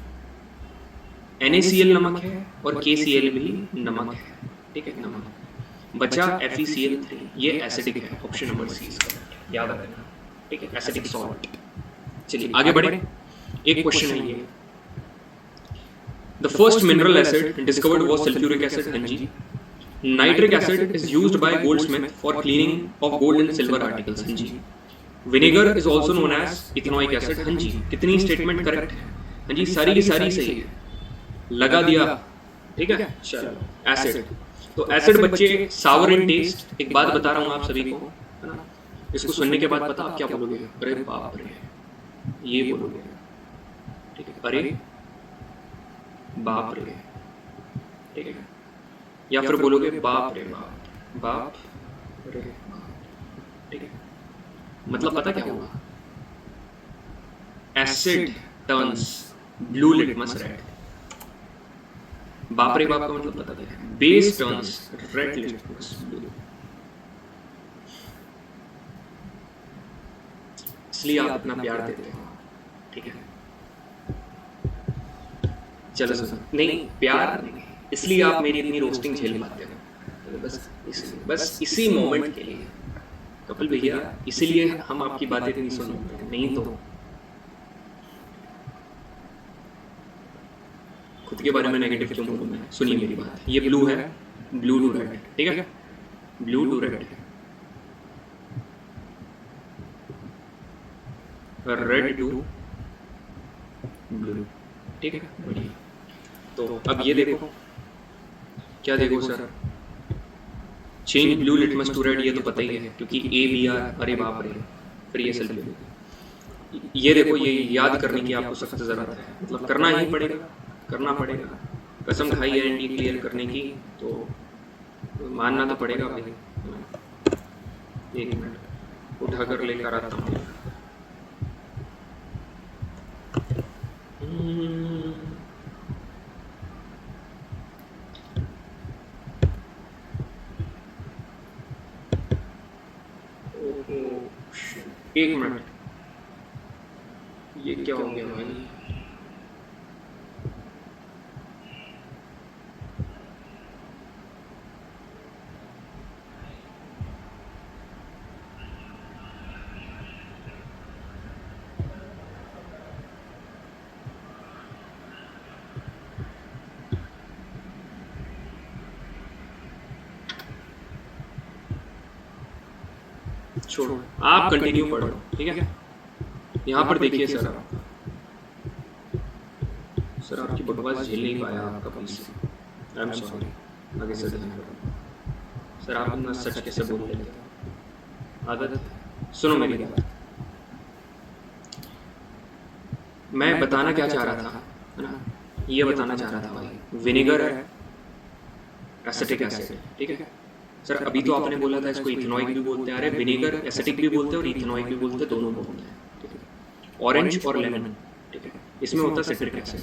NaCl नमक है और KCl भी नमक है, ठीक है, नमक। बचा FeCl3, ये एसिडिक है, ऑप्शन नंबर सी इसका याद रखना, ठीक है, एसिडिक सॉल्ट। चलिए आगे बढ़े, एक क्वेश्चन है ये, the first mineral acid discovered was sulphuric acid. हाँ जी। Nitric acid is used by goldsmith for cleaning of gold and silver articles. हाँ जी। Vinegar is also known as ethanoic acid. हाँ जी। कितनी स्टेटमेंट करेक्ट है? हाँ जी, सारी की सारी सही है, लगा दिया, ठीक है। चलो, एसिड, तो एसिड बच्चे सावर इन टेस्ट। एक बात बता रहा हूँ आप सभी को, है ना, इसको सुनने के बाद पता आप क्या बोलोगे? अरे बाप रे, ये बोलोगे, ठीक है, अरे बाप रे, ठीक है, या फिर बोलोगे बाप रे बाप, बाप रे बाप, ठीक है। मतलब पता क्या होगा? Asset turns blue litmus red. बाप रे बाप का मतलब पता है, base turns red litmus blue. इसलिए आप अपना प्यार देते हो, ठीक है। चलो नहीं, प्यार नहीं, इसलिए आप मेरी इतनी रोस्टिंग झेल पाते हो, बस इसी मोमेंट के लिए कपिल भैया, इसीलिए हम आपकी बातें इतनी सुनते हैं, नहीं तो खुद के बारे में नेगेटिव क्यों बोलूं मैं? सुनिए मेरी बात, ये ब्लू है, ब्लू टू रेड, ठीक है, blue to red, red to blue, ठीक है, बढ़िया। तो अब ये देखो, क्या देखो sir, change blue litmus to red, ये तो पता ही है क्योंकि ए बी आर, अरे बाप रे, फिर ये सेल ब्लू। ये देखो, ये याद करने की आपको सख्त ज़रूरत है, मतलब करना ही पड़ेगा, करना पड़ेगा। कसम खाई है एनडी क्लियर करने की तो मानना तो पड़ेगा भाई। एक मिनट उठा कर लेकर आता हूँ। एक मिनट, ये क्या हो गया भाई? छोड़ो, आप कंटिन्यू पढ़ो, ठीक है। यहाँ पर देखिए सर, सर आपकी बकवास झेल नहीं पाया आपका पीस, आई एम सॉरी। आगे से ध्यान रखो सर, आप अपना सच कैसे बोल लेते हो, आदत। सुनो मेरी बात, मैं बताना क्या चाह रहा था, है ना, ये बताना चाह रहा था भाई, विनेगर है एसिटिक एसिड, ठीक है सर। अभी तो आपने बोला था इसको इथेनॉइक भी बोलते हैं, अरे विनेगर एसिटिक भी बोलते हैं और इथेनॉइक भी बोलते हैं, दोनों बोलते हैं, ठीक है। ऑरेंज और लेमन, ठीक है, इसमें होता है सिट्रिक एसिड।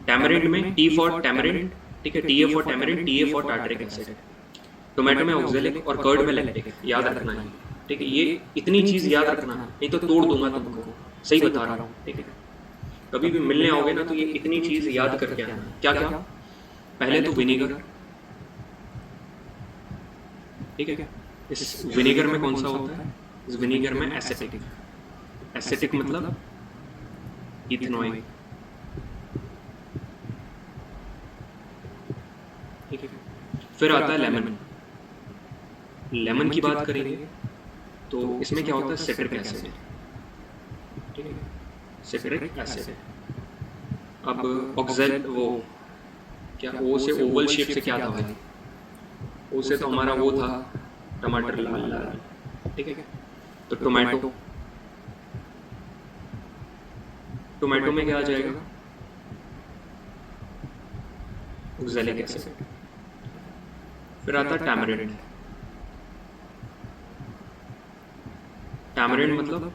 टैमरिंड में टी फॉर टैमरिंड, ठीक है, TA for tamarind, TA for tartaric acid. Tomato में ऑक्सैलिक और कर्ड में लैक्टिक, याद रखना है, ठीक है। ये इतनी चीज याद रखना, नहीं तो तोड़ दूंगा तुमको, सही बता रहा हूँ, ठीक है। कभी भी मिलने आओगे ना तो ये इतनी चीज याद करके आना। क्या क्या? पहले तो विनेगर, ठीक है। इस विनेगर में कौन सा होता है? इस विनेगर में एसिटिक, एसिटिक मतलब इथेनॉइक, ठीक है। फिर आता है लेमन। लेमन की बात करेंगे तो इसमें क्या होता है? सिट्रिक एसिड, ठीक है, सिट्रिक एसिड। अब ऑक्सैल, वो क्या, ओ से ओवल शेप से क्या था भाई? ओ से तो हमारा वो था टमाटर लाल लाल, ठीक है। तो टोमेटो, टोमेटो में क्या आ जाएगा? Oxalic acid. फिर आता है टैमरिंड। टैमरिंड मतलब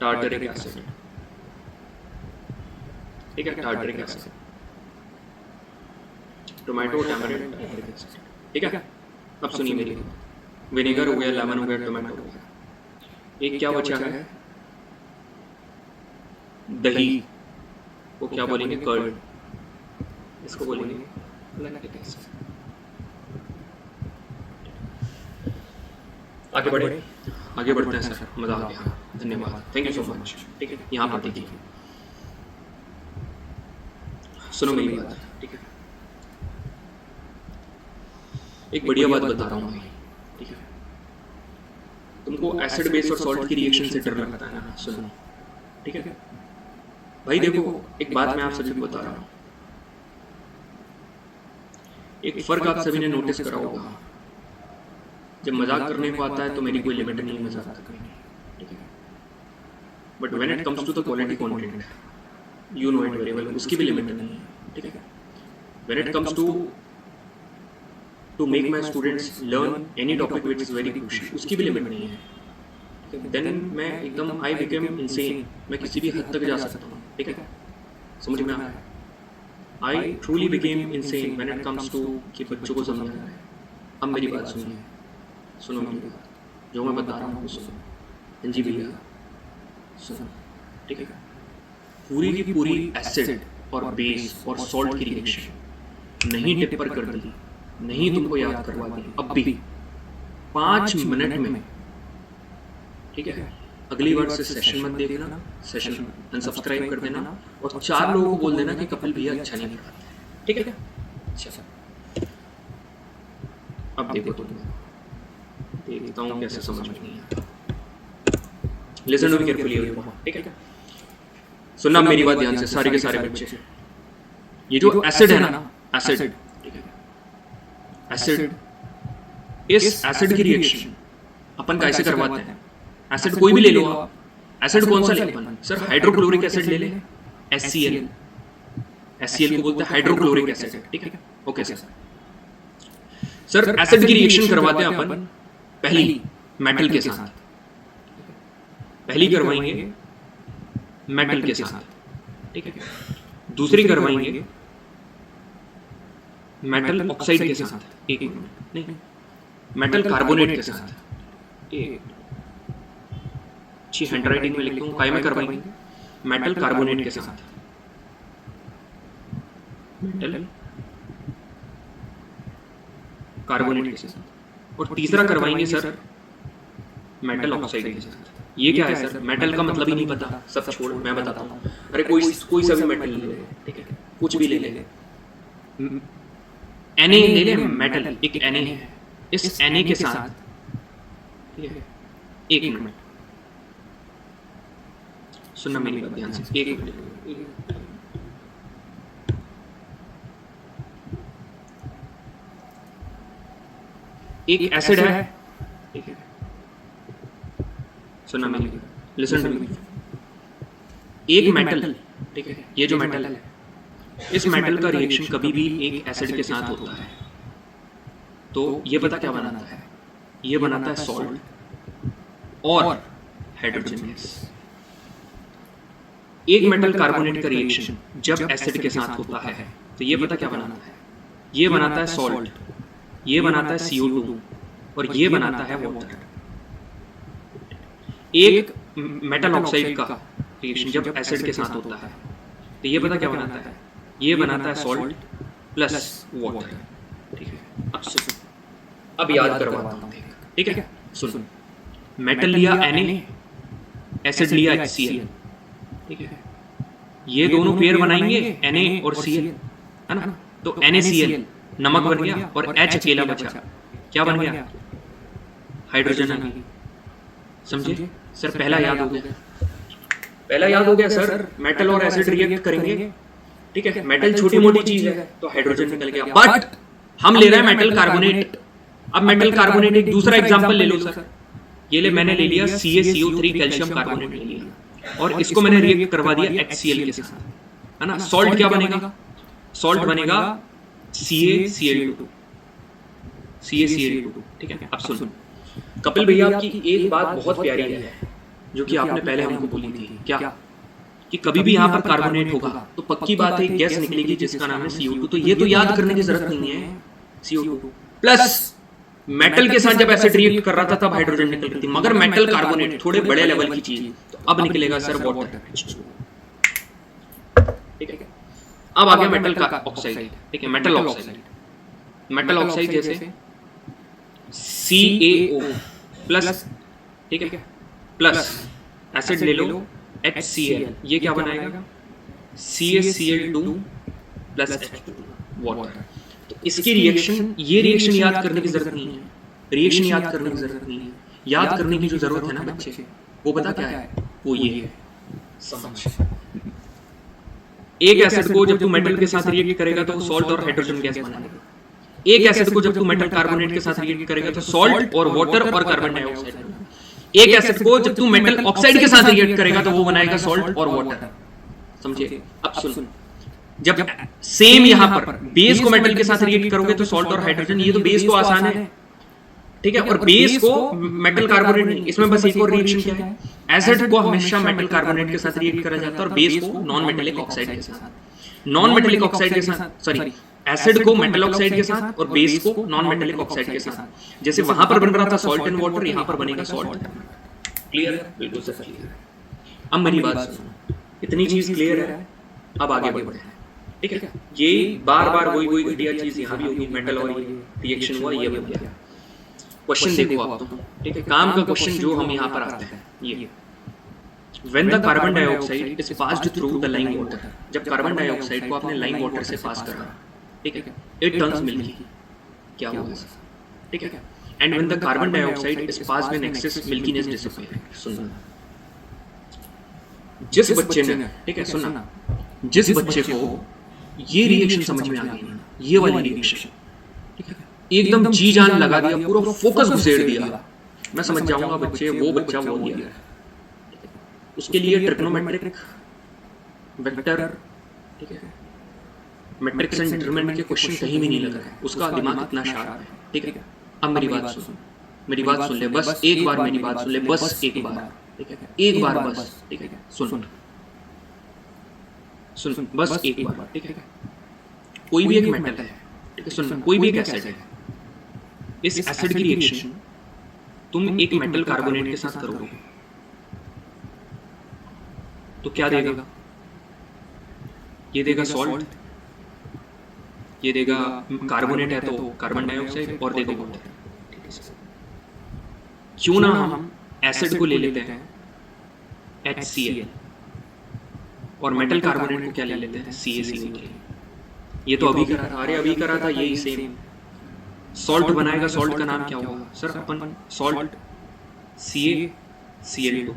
टार्टरिक एसिड, ठीक है, tartaric acid. Tomato, tamarind, tartaric acid, ठीक है। अब सुनिए मेरी, विनेगर हो गया, लेमन हो गया, टोमेटो हो गया, एक क्या बचा है? दही को क्या बोलेंगे? कर्ड। इसको बोलेंगे लैक्टिक एसिड। आगे बढ़े, आगे बढ़ते हैं सर, मजा आ गया, धन्यवाद, थैंक यू सो मच, ठीक है। यहाँ पर देखिए, सुनो मेरी बात, ठीक है। एक बढ़िया बात बता रहा हूँ भाई, ठीक है। तुमको एसिड बेस और सॉल्ट की रिएक्शन से डर लगता है ना? सुनो, ठीक है भाई, देखो एक बात मैं आप सभी को बता रहा हूँ, एक फर्क आप सभी ने नोटिस करा होगा, जब मजाक करने को आता है तो मेरी कोई लिमिट नहीं है मजाक करने की, ठीक है। But when it comes to the quality content, you know it very well, उसकी भी लिमिट नहीं है, ठीक है। When it comes to make my students learn any topic which is very crucial, उसकी भी लिमिट नहीं है। देन मैं एकदम आई बिकेम इनसेन, मैं किसी भी हद तक जा सकता हूँ, ठीक है, समझ में आया? I truly became insane when it comes to कि बच्चों को समझाना है। अब मेरी बात सुनिए, सुनो मेरी बात, जो मैं बता रहा हूँ सुनो। हाँ जी भैया सुनो, ठीक है। पूरी की पूरी एसिड और बेस और सॉल्ट की रिएक्शन नहीं टिप्पर कर दी, नहीं तुमको याद करवा दी, अब भी 5 मिनट में, ठीक है। अगली बार से सेशन मत देखना, सेशन अनसब्सक्राइब कर देना और 4 लोगों को बोल देना कि कपिल भैया अच्छा नहीं पढ़ाते, ठीक है। अच्छा, अब देखो तुम, देखता हूँ कैसे समझ में नहीं आता। Listen to me carefully everyone, ठीक है। सुनना मेरी बात ध्यान से, सारे के सारे बच्चे। ये जो एसिड है ना, एसिड, ठीक है, एसिड, इस एसिड की रिएक्शन अपन कैसे करवाते हैं? एसिड कोई भी ले लो आप, एसिड कौन सा ले अपन? सर हाइड्रोक्लोरिक एसिड ले लें, HCl, HCl को बोलते हैं हाइड्रोक्लोरिक एसिड, ठीक है, ओके सर। सर एसिड की रिएक्शन करवाते हैं अपन पहली मेटल के साथ, पहली करवाएंगे मेटल के साथ, ठीक है, दूसरी करवाएंगे मेटल ऑक्साइड के साथ, एक मिनट, नहीं मेटल कार्बोनेट के साथ, अच्छी हैंडराइटिंग में लिखता हूँ, काय में करवाएंगे मेटल कार्बोनेट के साथ, मेटल कार्बोनेट के साथ, और तीसरा करवाएंगे सर मेटल ऑक्साइड के साथ। ये क्या है सर? मेटल का मतलब ही नहीं पता, सब छोड़, मैं बताता हूँ। अरे कोई सा भी मेटल ले ले, ठीक है, कुछ भी ले ले, Na ले ले, मेटल एक Na है, इस Na के साथ, ठीक है, एक मिनट सुनना मेरी बात ध्यान से, एक मिनट, एक एसिड है, ठीक है, सुनना मेरी, लिसन टू मी, एक मेटल, ठीक है, ये जो मेटल है, इस मेटल का रिएक्शन कभी भी एक एसिड के साथ होता है तो ये पता क्या बनाता है? ये बनाता है सॉल्ट और हाइड्रोजन गैस। एक मेटल कार्बोनेट का रिएक्शन जब एसिड के साथ होता है तो ये पता क्या बनाता है? ये बनाता है सॉल्ट, ये बनाता है CO2 और ये बनाता है वाटर। एक मेटल ऑक्साइड का रिएक्शन जब एसिड के साथ होता है तो ये पता क्या बनाता है? ये बनाता है सॉल्ट प्लस वाटर, ठीक है। अब सुन, अब याद करवाता हूँ, ठीक है, सुन, मेटल लिया Na, एसिड लिया HCl, ठीक है, ये दोनों पेयर बनाएंगे Na और Cl, है ना, तो NaCl नमक बन गया और H अकेला बचा, क्या बन गया? हाइड्रोजन आ गई, समझे सर? पहला याद हो गया, पहला याद हो गया सर, मेटल और एसिड रिएक्ट करेंगे, ठीक है, मेटल छोटी मोटी चीज है तो हाइड्रोजन निकल गया, बट हम ले रहे हैं मेटल कार्बोनेट। अब मेटल कार्बोनेट एक दूसरा एग्जांपल ले लो सर, ये ले मैंने ले लिया CaCO3 कैल्शियम कार्बोनेट ले लिया और इसको मैंने रिएक्ट करवा दिया HCl के साथ, है ना, सॉल्ट क्या बनेगा? सॉल्ट बनेगा CaCl2, ठीक है। अब सुन कपिल भैया, आपकी एक बात बहुत प्यारी है जो कि आपने पहले हमको बोली थी, क्या कि कभी भी यहाँ पर कार्बोनेट होगा तो पक्की बात है गैस निकलेगी जिसका नाम है CO2। तो ये तो याद करने की जरूरत नहीं है, CO2 प्लस मेटल के साथ जब एसिड रिएक्ट कर रहा था तब हाइड्रोजन निकल रही थी, मगर मेटल कार्बोनेट थोड़े बड़े लेवल की चीज, तो अब निकलेगा सर वाटर, ठीक है। अब आ गया मेटल का ऑक्साइड, ठीक है, मेटल ऑक्साइड, मेटल ऑक्साइड जैसे CaO प्लस, ठीक है, प्लस एसिड ले लो HCl, ये क्या बनाएगा? CaCl2 plus H2 water. तो इसकी रिएक्शन, ये रिएक्शन याद करने की जरूरत नहीं है, रिएक्शन याद करने की जरूरत नहीं है, याद करने की जो जरूरत है ना बच्चे, वो पता क्या है? वो ये है, समझ। एक एसिड को जब तू मेटल के साथ रिएक्ट करेगा तो सॉल्ट और हाइड्रोजन गैस बनाएगा, एक एसिड को जब तू मेटल कार्बोनेट के साथ रिएक्ट करेगा तो सॉल्ट और वाटर और कार्बन डाइऑक्साइड, एक एसिड को जब तू मेटल ऑक्साइड के साथ रिएक्ट करेगा तो वो बनाएगा सॉल्ट और वाटर, समझे? अब सुन, जब सेम यहां पर बेस को मेटल के साथ रिएक्ट करोगे तो सॉल्ट और हाइड्रोजन, ये तो बेस तो आसान है, ठीक है, और बेस को मेटल कार्बोनेट नहीं, इसमें बस एक और रिएक्शन क्या है? एसिड को हमेशा मेटल कार्बोनेट के साथ रिएक्ट करा जाता है और बेस को नॉन मेटेलिक ऑक्साइड के साथ, नॉन मेटेलिक ऑक्साइड के साथ, सॉरी, एसिड को मेटल ऑक्साइड के साथ और बेस को नॉन मेटेलिक ऑक्साइड के साथ। जैसे वहां पर बन रहा था सॉल्ट एंड वाटर, यहां पर बनेगा सॉल्ट। क्लियर? बिल्कुल सर क्लियर। अब मेरी बात सुनो, इतनी चीज क्लियर है, अब आगे बढ़ते हैं, ठीक है। ये बार बार वही घटिया चीज यहाँ भी होगी, मेटल और रिएक्शन हुआ, ये बन गया। क्वेश्चन देखो आप तो, ठीक है, काम का क्वेश्चन जो हम यहाँ पर आते हैं, ये when the carbon dioxide is passed through the lime water, जब कार्बन डाइऑक्साइड को आपने लाइम वाटर से पास करा, ठीक है, it turns milky, क्या होगा, ठीक है, and when the carbon dioxide is passed in excess, milkiness disappear। सुनना, जिस बच्चे ने, ठीक है, सुनना, जिस बच्चे को ये रिएक्शन समझ में आ गई, ये वाली रिएक्शन, ठीक है, एकदम जी जान लगा दिया, पूरा फोकस घुसेड़ दिया, मैं समझ जाऊंगा बच्चे वो बच्चा वो ईयर है। उसके लिए ट्रिग्नोमेट्रिक वेक्टर, ठीक है, मैट्रिक्स एंड डिटरमिनेंट के क्वेश्चन कहीं भी नहीं लगा है, उसका दिमाग इतना शार्प है। ठीक है, अब मेरी बात सुन, मेरी बात सुन ले, बस एक बार मेरी बात सुन ले, बस एक बार, ठीक है, एक बार बस, ठीक है, सुन सुन बस एक बार, ठीक है। कोई भी एक मेटल है, ठीक है, सुन, कोई भी एक एसिड है, इस एसिड की रिएक्शन तुम एक मेटल कार्बोनेट के साथ करोगे तो क्या देगा? ये देगा सॉल्ट, ये देगा कार्बोनेट है तो कार्बन डाइऑक्साइड, और देगा वाटर। क्यों ना हम एसिड को ले लेते हैं HCl और मेटल कार्बोनेट को क्या ले लेते हैं CaCO3। ये तो अभी करा था, अरे अभी करा था, यही सेम सॉल्ट बनाएगा। सॉल्ट का नाम क्या होगा सर? अपन salt CaCl2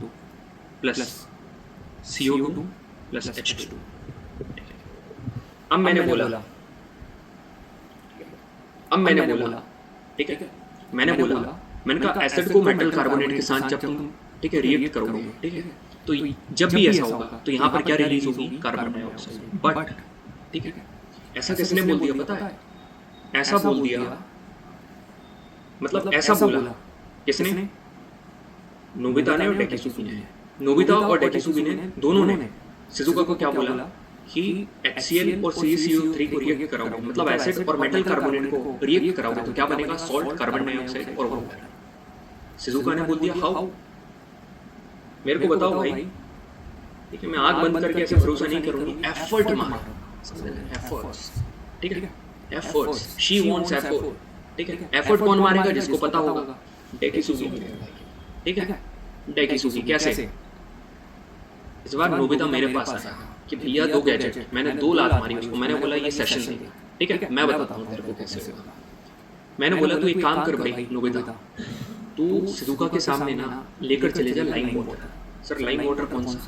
plus CO2 plus H2। अब मैंने बोला, ठीक है, मैंने कहा एसिड को मेटल कार्बोनेट के साथ जब तुम, ठीक है, रिएक्ट करोगे, ठीक है, तो जब भी ऐसा होगा तो यहाँ पर क्या रिलीज होगी? Carbon dioxide. बट ठीक है, ऐसा किसने बोल दिया पता है? ऐसा बोल दिया, मतलब ऐसा बोला किसने? नोबिता ने और डेकिसुगी ने। नोबिता और डेकिसुगी ने दोनों ने शिजुका को क्या बोला कि HCl और CaCO3 को रिएक्ट कराओगे, मतलब एसिड और मेटल कार्बोनेट को रिएक्ट कराओगे तो क्या बनेगा? सॉल्ट, कार्बन डाइऑक्साइड और वाटर। शिजुका ने बोल दिया हाउ? मेरे को बताओ भाई, ठीक है, मैं आंख बंद करके ऐसे भरोसा नहीं करूंगी, एफर्ट मारो, एफर्ट्स, ठीक है, एफर्ट्स, शी वांट्स एफर्ट, ठीक है। एफर्ट कौन मारेगा? जिसको पता होगा, डेकिसुगी, ठीक है, डेकिसुगी। कैसे? इस बार नोबिता मेरे पास आया कि भैया 2 गैजेट, मैंने 2 लात मारी उसको, मैंने बोला ये सेशन देगा, ठीक है, मैं बताता हूँ तेरे को कैसे होगा। मैंने बोला तू एक काम कर भाई नोबिता, तू शिजुका के सामने ना लेकर चले जा lime water. Sir lime water कौन सा?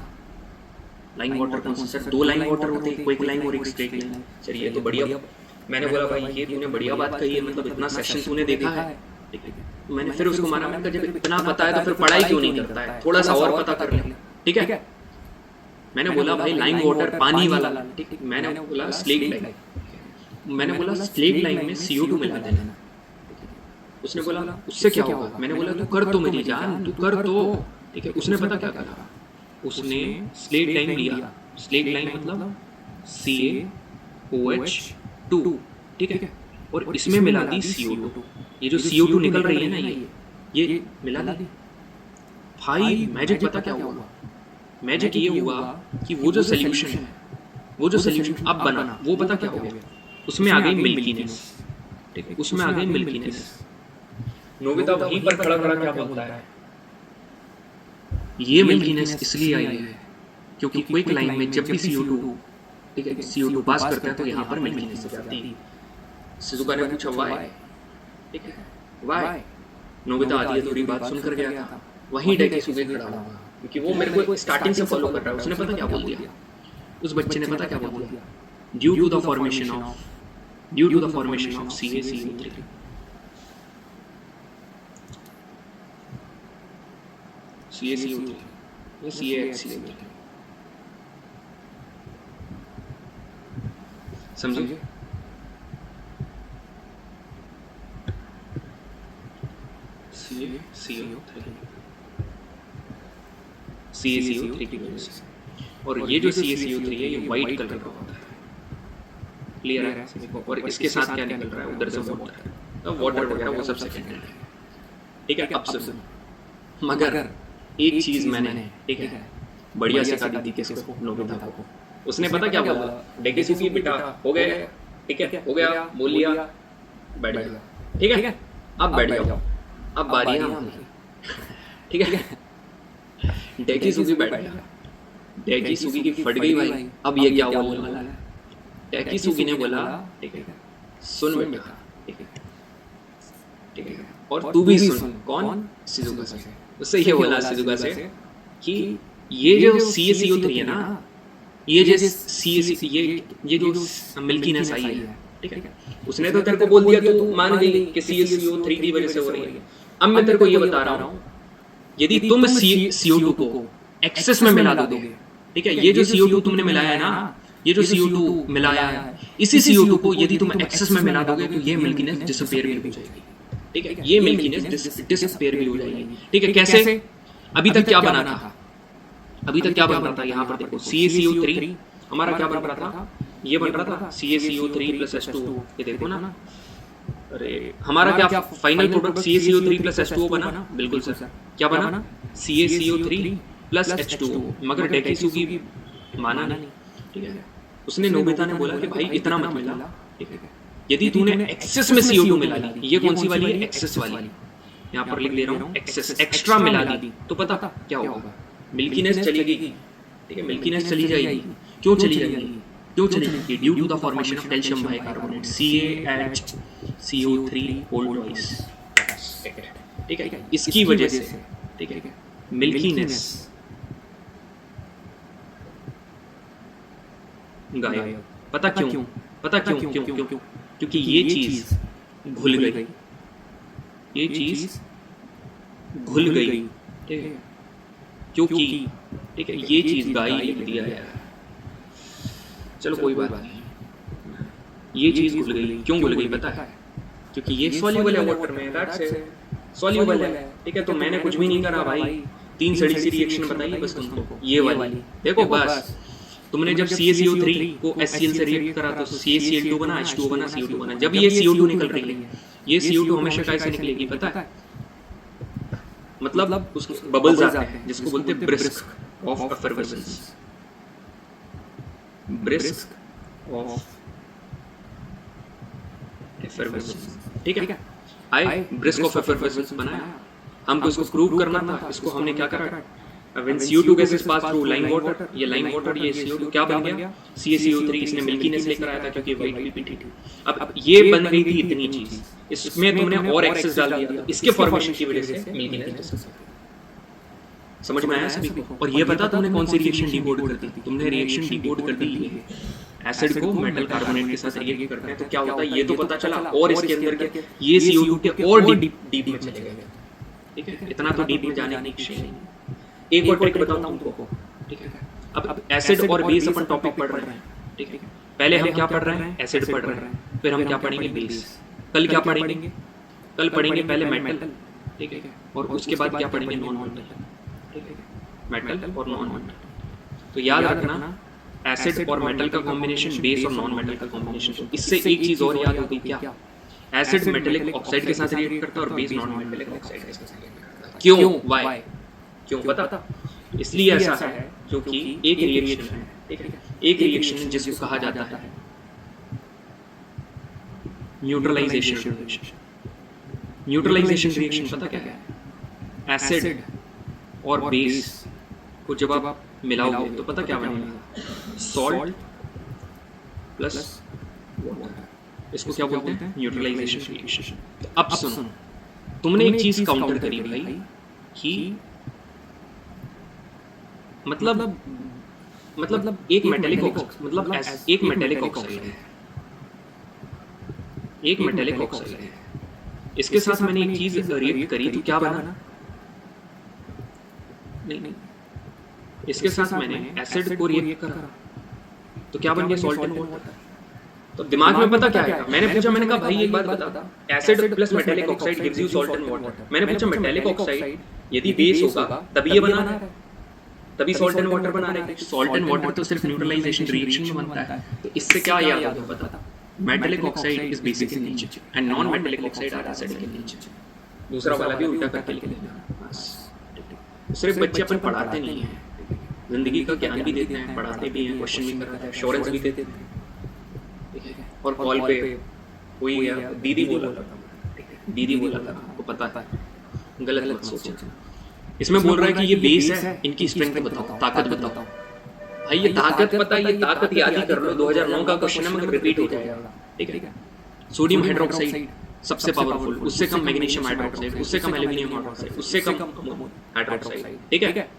लाइम वाटर कौन सा सर? 2 लाइम वाटर होते हैं, क्विक लाइम और एक स्ट्रेट लाइम। सर ये तो बढ़िया। मैंने बोला भाई ये तूने बढ़िया बात कही है, मतलब इतना सेशन तूने देखा है, ठीक है। मैंने फिर उसको मारा, मैंने कहा जब इतना पता है तो फिर पढ़ाई क्यों नहीं करता है, थोड़ा सा और पता कर ले, ठीक है। मैंने बोला भाई लाइम वाटर पानी वाला, ठीक है। मैंने बोला स्लेट लाइम, मैंने बोला स्लेट लाइम में CO2 मिला देना। उसने बोला उससे क्या होगा? मैंने बोला तू कर तो मेरी जान, तू कर तो, ठीक है। उसने पता क्या करा? उसने स्लेट लाइम लिया, स्लेट लाइम मतलब CaOH2, ठीक है, और इसमें मिला दी CO2। ये जो CO2 निकल रही है ना, ये मिला दी। भाई मैजिक पता क्या हुआ? मैजिक ये हुआ कि वो जो सोल्यूशन है, वो जो सोल्यूशन अब बना, वो पता क्या हो गया? उसमें आ गई मिल्कीनेस, ठीक है, उसमें आ गई मिल्कीनेस। नोबिता वहीं पर खड़ा खड़ा क्या बोलता है? ये मिल्कीनेस इसलिए आई है क्योंकि क्विक लाइम में जब भी CO2, ठीक है, CO2 पास करता है तो यहाँ पर मिल्कीनेस हो जाती है। शिजुका ने पूछा व्हाई, ठीक है, व्हाई? नोबिता आधी अधूरी बात सुनकर गया था, वहीं डेकिसुगी खड़ा हुआ, क्योंकि वो मेरे को स्टार्टिंग से फॉलो कर रहा है। उसने पता क्या बोल दिया? उस बच्चे ने पता क्या बोल दिया? Due to the formation of CaCO3, CaHCl3, समझे? CaCO3 की वजह से। और ये जो CaCO3 है ये वाइट कलर का होता है, क्लियर है? और इसके साथ क्या निकल रहा है? उधर से वाटर, तो वाटर वगैरह वो सब सेकेंडरी है, ठीक है। अब सुनो, मगर एक चीज मैंने, ठीक है, बढ़िया सिखा दी थी किसको? नोबिता को। उसने पता क्या बोला? डेकिसुगी बेटा हो गए, ठीक है, हो गया, बोल लिया, बैठ गया, ठीक है, अब बैठ जाओ, अब बारियां होंगी, ठीक है। डेकिसुगी बैठ गया, डेकिसुगी की फट गई भाई, अब ये क्या बोलने वाला है? डेकिसुगी ने बोला, ठीक है, सुन बेटा, ठीक है, ठीक है, और तू भी सुन। कौन? शिजुका से। उससे ये बोला शिजुका से कि ये जो CaCO3 है ना, ये जो मिल्कीनेस आई है, ठीक है, उसने तो तेरे को बोल दिया, तू मान गई कि CaCO3 की वजह से हो रही है। अब मैं तेरे को ये बता रहा हूँ, यदि तुम CO2 को एक्सेस में मिला दोगे, ठीक है, ये जो CO2 तुमने मिलाया है ना, ये जो CO2 मिलाया है, इसी CO2 को यदि तुम एक्सेस में मिला दोगे तो ये मिल्कीनेस डिसअपीयर भी हो जाएगी, ठीक है, ये मिल्कीनेस डिसअपीयर भी हो जाएगी, ठीक है। कैसे? अभी तक क्या बना था, अभी तक क्या बन रहा था, यहाँ पर देखो CaCO3 हमारा क्या बन रहा था, ये बन रहा था CaCO3 + H2O, ये देखो ना, अरे हमारा क्या फाइनल प्रोडक्ट CaCO3 + H2O बना, बिल्कुल सर, क्या बना, CaCO3 + H2O, मगर डेकिसुगी माना नहीं, ठीक है। उसने नोबिता ने बोला कि भाई इतना मत मिला, ठीक है, यदि तूने एक्सेस में CO2 मिला ली, ये कौन सी वाली है, एक्सेस वाली, यहाँ पर लिख दे रहा हूँ, एक्सेस, एक्स्ट्रा मिला दी, तो पता क्या होगा, मिल्कीनेस चली गई, ठीक है, मिल्कीनेस चली जाएगी। क्यों चली जाएगी, क्यों चली जाएगी, due to the formation of calcium bicarbonate CaHCO3 whole twice, ठीक है, इसकी वजह से, ठीक है, मिल्कीनेस गायब। पता क्यों, पता क्यों, क्यों क्यों क्यों, क्योंकि ये चीज घुल गई, ये चीज घुल गई, ठीक है, क्योंकि, ठीक है, ये चीज गाई लिख दिया है, चलो कोई बात नहीं, ये चीज घुल गई, क्यों घुल गई पता है, क्योंकि ये सॉल्युबल है वाटर में, दैट्स इट, सॉल्युबल है, ठीक है। तो मैंने कुछ भी नहीं करा भाई, 3 सड़ी सी रिएक्शन बताई बस तुमको, ये वाली देखो बस, तुमने जब CaCO3 को HCl से रिएक्ट करा तो CaCl2 बना, H2O बना, CO2 बना। जब ये CO2 निकल रही है, ये CO2 हमेशा कैसे निकलेगी पता है, मतलब उसके बबल्स आते हैं जिसको बोलते हैं ब्रिस्क ऑफ एफर्वेसेंस, ब्रिस्क ऑफ एफर्वेसेंस, ठीक है, आई ब्रिस्क ऑफ एफर्वेसेंस बनाया, हमको इसको प्रूव करना था, इसको हमने क्या करा, when CO2 gases pass through lime water, ये lime water ये CO2 क्या बन गया, CaCO3, इसने मिल्कीनेस लेकर आया था क्योंकि व्हाइट पीपीटी थी। अब ये बन गई थी इतनी चीज, इसमें तुमने और एक्सेस डाल दिया, तो इसके फॉर्मेशन की वजह से मिल्कीनेस, समझ में आया सभी को। और ये पता तुमने कौन सी रिएक्शन डिकोड कर दी, तुमने रिएक्शन डिकोड कर दी एसिड को मेटल कार्बोनेट के साथ रिएक्ट करते हैं तो क्या होता है, ये तो पता चला, और इसके अंदर के ये CO2 के और डीप में चले गए, ठीक है, इतना तो डीप में जाने की इच्छा नहीं। एक और ट्रिक बताता हूं तुमको, ठीक है। अब एसिड और बेस अपन टॉपिक पढ़ रहे हैं, ठीक है, पहले हम क्या पढ़ रहे हैं, एसिड पढ़ रहे हैं, फिर हम क्या पढ़ेंगे, बेस। कल क्या पढ़ेंगे, कल पढ़ेंगे पहले मेटल, ठीक है, और उसके बाद क्या पढ़ेंगे, नॉन मेटल, ठीक है, मेटल और नॉन मेटल। तो याद रखना, एसिड और मेटल का कॉम्बिनेशन, बेस और नॉन मेटल का कॉम्बिनेशन। इससे एक चीज और याद होगी, क्या, एसिड मेटेलिक ऑक्साइड के साथ रिएक्ट करता है और बेस नॉन मेटेलिक ऑक्साइड के साथ रिएक्ट करता है। क्यों, व्हाई, क्यों पता, इसलिए ऐसा है क्योंकि एक रिएक्शन है, ठीक है, एक रिएक्शन है जिसको कहा जाता है न्यूट्रलाइजेशन रिएक्शन। न्यूट्रलाइजेशन रिएक्शन पता क्या है, एसिड और बेस को जब आप मिलाओगे तो पता क्या बनेगा, सॉल्ट प्लस वाटर, इसको क्या बोलते हैं, न्यूट्रलाइजेशन रिएक्शन। अब सुनो, तुमने एक चीज काउंटर करी भाई कि मतलब एक मेटेलिक मतलब एक मेटेलिक ऑक्साइड है, एक मेटेलिक ऑक्साइड है, इसके साथ मैंने एक चीज रिएक्ट करी तो क्या बना, नहीं, इसके साथ मैंने एसिड को रिएक्ट करा तो क्या बन गया, सॉल्ट एंड वाटर। तो दिमाग में पता क्या है, मैंने पूछा, मैंने कहा भाई एक बात बता, acid plus metallic oxide gives you salt and water. मैंने पूछा मेटेलिक ऑक्साइड यदि बेस होगा तभी ये बना है, तभी सॉल्ट एंड वाटर बना रहे हैं। सॉल्ट एंड वाटर तो सिर्फ न्यूट्रलाइजेशन रिएक्शन में बनता है। तो इससे क्या याद होगा पता, metallic oxide is basic in nature and non metallic oxide are acidic in nature. दूसरा वाला भी उल्टा करके लिख लेना बस। सिर्फ बच्चे अपन पढ़ाते नहीं हैं, जिंदगी का ज्ञान भी देते हैं, पढ़ाते भी हैं, क्वेश्चन भी कराते हैं, एश्योरेंस भी देते हैं। और कॉल पे कोई दीदी बोला था, दीदी बोला था, आपको पता है, गलत मत सोचो। इसमें बोल रहा है कि ये बेस है, इनकी स्ट्रेंथ बताओ, ताकत बताओ। भाई ये ताकत पता है, ये ताकत याद ही कर लो, 2009 का क्वेश्चन है मगर रिपीट हो जाएगा, ठीक है। सोडियम हाइड्रोक्साइड सबसे पावरफुल, उससे कम मैग्नीशियम हाइड्रोक्साइड, उससे कम एल्यूमिनियम हाइड्रोक्साइड, उससे कम हाइड्रोक्साइड, ठीक है।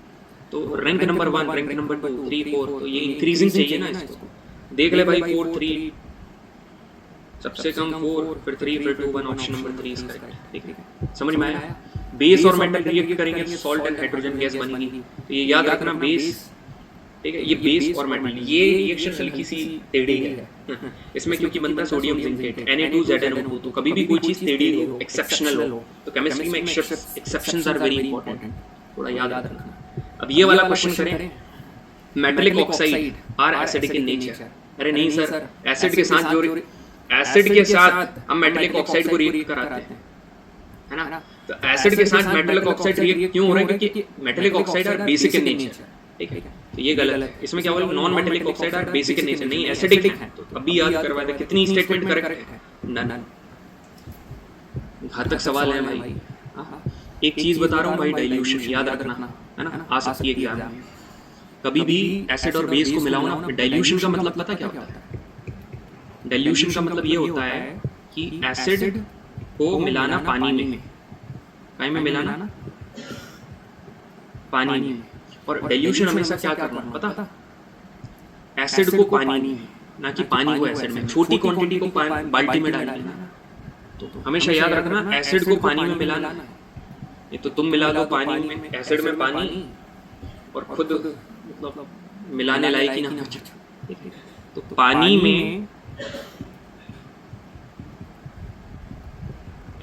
तो रैंक नंबर 1, रैंक नंबर 2, 3, 4, तो ये इंक्रीजिंग चाहिए ना इसको। देख ले भाई 4, 3 सबसे कम 4 फिर 3 फिर 2 1 ऑप्शन नंबर 3 इज करेक्ट। ठीक है, समझ में आया? बेस और मेटल रिएक्ट करेंगे तो सॉल्ट एंड हाइड्रोजन गैस बनेगी। तो ये याद रखना, बेस, ठीक है, ये बेस और मेटल, ये रिएक्शन हल्की सी टेढ़ी है इसमें, क्योंकि बनता है सोडियम जिंकेट Na2ZnO2। तो कभी भी कोई चीज टेढ़ी हो, एक्सेप्शनल हो, तो केमिस्ट्री में एक्सेप्शंस आर वेरी इंपॉर्टेंट, थोड़ा याद रखना। अब ये वाला क्वेश्चन करें, metallic oxide are acidic in nature. अरे नहीं सर, एसिड के साथ जो एसिड के साथ हम मेटलिक ऑक्साइड को रिएक्ट कराते हैं, है ना? तो एसिड के साथ मेटलिक ऑक्साइड रिएक्ट क्यों हो रहा है? क्योंकि metallic oxide are basic in nature. ठीक है, तो ये गलत है। इसमें क्या बोला? Non metallic oxide are basic in nature, नहीं एसिडिक है। तो अभी याद करवा दे, कितनी स्टेटमेंट करेक्ट है? नन। घातक सवाल है भाई। एक चीज बता रहा हूँ भाई, डाइल्यूशन याद रखना, है ना? आ सकती है एग्जाम में। कभी भी एसिड और बेस को मिलाओ ना, डाइल्यूशन का मतलब पता क्या होता है? डाइल्यूशन का मतलब ये होता है कि एसिड को मिलाना पानी में, कहीं में मिलाना पानी में। और डाइल्यूशन हमेशा क्या करना पता? एसिड को पानी में, ना कि पानी को एसिड में। छोटी क्वांटिटी को बाल्टी में डालना, तो हमेशा याद रखना एसिड को पानी में मिलाना। ये तो तुम मिला दो पानी में, एसिड में पानी, और खुद मतलब मिलाने लायक ही ना। तो पानी में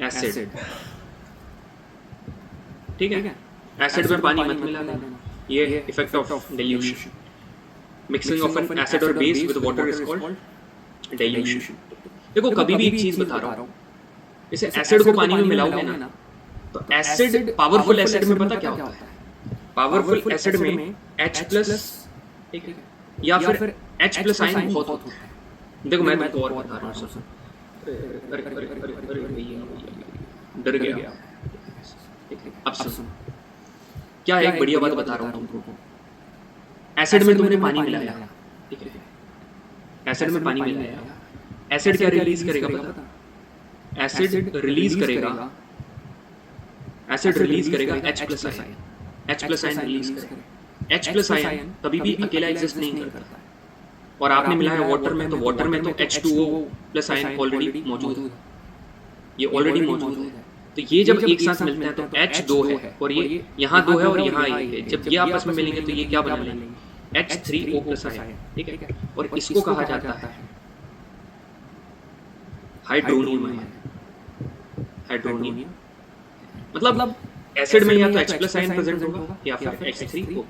एसिड, ठीक है, एसिड में पानी मत मिला देना। ये effect of dilution. Mixing of an acid और base with water is called dilution. देखो, कभी भी एक चीज बता रहा हूं, जैसे एसिड को पानी में मिलाओगे ना, तो एसिड, पावरफुल एसिड में पता क्या होता है? पावरफुल एसिड में H+, ठीक है, या फिर H+ आयन बहुत होता है। देखो मैं तुमको और बता रहा हूं, डर गया। अब सुन, क्या है, एक बढ़िया बात बता रहा हूँ तुमको। एसिड में तुमने पानी मिलाया, ठीक है, एसिड में पानी मिलाया, एसिड क्या रिलीज करेगा पता? एसिड रिलीज करेगा H+ ion, H+ ion release करेगा। H+ आयन कभी भी अकेला एग्जिस्ट नहीं करता। और आपने मिलाया वाटर में, तो वाटर में तो H2O+ आयन ऑलरेडी मौजूद है, ये ऑलरेडी मौजूद है। तो ये जब एक साथ मिलते हैं तो H2 है, और ये यहाँ 2 है और यहाँ 1 है। जब ये आपस में मिलेंगे तो ये क्या बना लेंगे? H3O+ आयन, ठीक है। और इसको कहा जाता है हाइड्रोनियम आयन। हाइड्रोनियम मतलब एसिड में या तो H+ आयन प्रेजेंट होगा या फिर H3O+।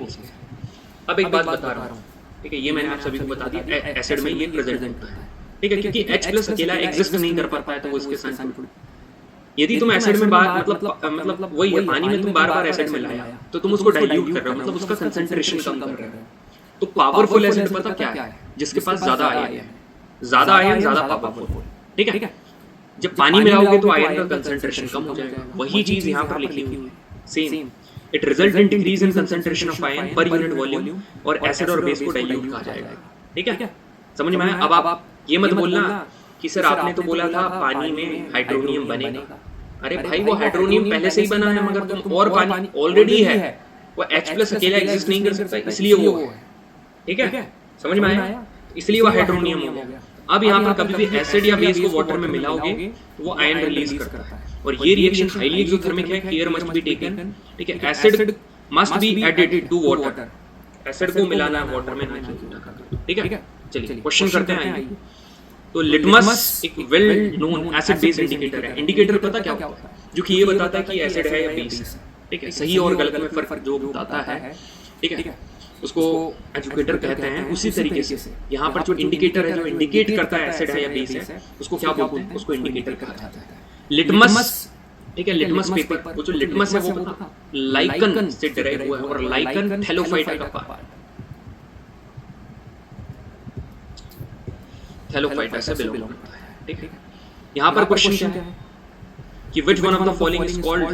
अब एक बात बता रहा हूँ, ठीक है, ये मैंने आप सभी को बता दिया, एसिड में ये प्रेजेंट होता है, ठीक है, क्योंकि H+ अकेला एग्जिस्ट नहीं कर पाता है, तो उसके साथ यदि तुम एसिड में बार मतलब वही है, पानी में तुम बार-बार एसिड मिलाया तो तुम उसको डाइल्यूट कर रहे हो, मतलब उसका कंसंट्रेशन कम कर रहे हो। तो पावरफुल एसिड पता क्या है? जिसके पास ज्यादा आयन है, ज्यादा पावरफुल, ठीक है। जब पानी मिलाओगे तो आयन का कंसंट्रेशन कम हो जाएगा। वही चीज यहाँ पर लिखी हुई है, same. It result in decrease in concentration of ion per unit volume, और एसिड और बेस को डाइल्यूट कहा जाएगा, ठीक है, समझ में आया? अब आप ये मत बोलना कि सर आपने तो बोला था पानी में हाइड्रोनियम बनेगा। अरे भाई, वो हाइड्रोनियम पहले से ही बना है, मगर तुम और पानी ऑलरेडी है, वो H+ अकेला एग्जिस्ट नहीं कर सकता, इसलिए वो है, ठीक है, समझ में आया? इसलिए वो हाइड्रोनियम हो गया। अब यहाँ पर कभी भी एसिड या बेस को वाटर में मिलाओगे तो वो आयन रिलीज करता है, और ये रिएक्शन हाईली एक्सोथर्मिक है। केयर मस्ट बी टेकन, ठीक है। Acid must be added to water, acid को मिलाना है वाटर में, ठीक है। चलिए क्वेश्चन करते हैं। तो लिटमस एक well known acid base indicator है। इंडिकेटर पता क्या होता है? जो कि ये बताता है कि एसिड है या बेस है, ठीक है। सही और गलत में फर्क जो बताता है, ठीक है, उसको एजुकेटर कहते हैं। उसी तरीके से यहाँ पर जो इंडिकेटर है, जो इंडिकेट करता है एसिड है या बेस है, उसको क्या बोलते हैं? उसको इंडिकेटर कहा जाता है। लिटमस, ठीक है, लिटमस पेपर, वो जो लिटमस है वो लाइकन से डिराइव हुआ है, और लाइकन थैलोफाइटा का पार्ट, थैलोफाइटा से बिलोंग करता है, ठीक है। यहाँ पर क्वेश्चन क्या है कि which one of the following is called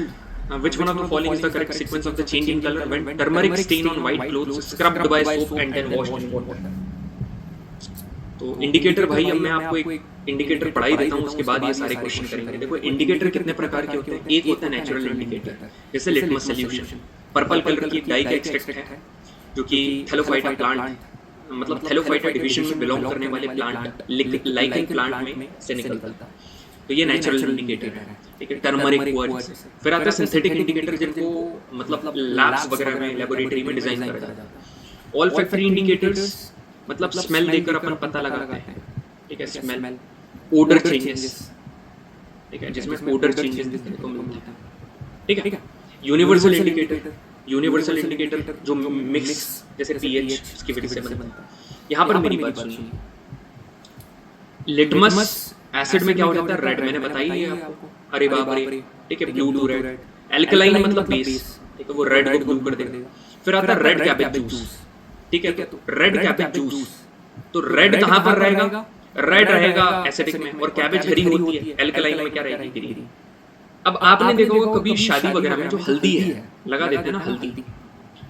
which one of the following is the correct sequence of the change in color when turmeric stain on white clothes scrubbed by soap and then washed in water? तो indicator भाई, अब मैं आपको एक indicator पढ़ा ही देता हूँ, उसके बाद ये सारे क्वेश्चन करेंगे। देखो इंडिकेटर कितने प्रकार के होते हैं। एक होता है नेचुरल इंडिकेटर, जैसे लिटमस सॉल्यूशन, पर्पल कलर की डाई का एक्सट्रैक्ट है जो कि थैलोफाइटा प्लांट मतलब थैलोफाइटा डिवीजन में बिलोंग करने वाले प्लांट लाइकेन प्लांट में से निकलता है। तो ये नेचुरल इंडिकेटर है, ठीक है। टर्मरिक क्वार्ट्ज, फिर आता है सिंथेटिक इंडिकेटर जिनको मतलब लैब्स वगैरह में लेबोरेटरी में डिजाइन करा जाता है। ऑल्फैक्टरी इंडिकेटर्स मतलब स्मेल देकर अपन पता लगाते हैं, ठीक है। स्मेल, ओडर चेंजेस, ठीक है, जिसमें ओडर चेंजेस देखने को मिलते हैं, ठीक है। यूनिवर्सल इंडिकेटर, यूनिवर्सल इंडिकेटर जो मिक्स जैसे पीएच इसकी वजह से बनता है। यहाँ पर मेरी बात सुनिए, लिटमस एसिड में क्या हो जाता है, रेड, मैंने बताई है आपको, अरे बाप रे, ठीक है, ब्लू टू रेड। एल्कलाइन मतलब बेस, ठीक है, वो रेड को ब्लू कर देगा। फिर आता है रेड कैबेज जूस, ठीक है, तो रेड कैबेज जूस, तो रेड कहाँ पर रहेगा, रेड रहेगा एसिडिक में, और कैबेज हरी होती है, एल्कलाइन में क्या रहेगी, ग्रीन। अब आपने देखा होगा कभी शादी वगैरह में जो हल्दी है लगा देते हैं ना, हल्दी,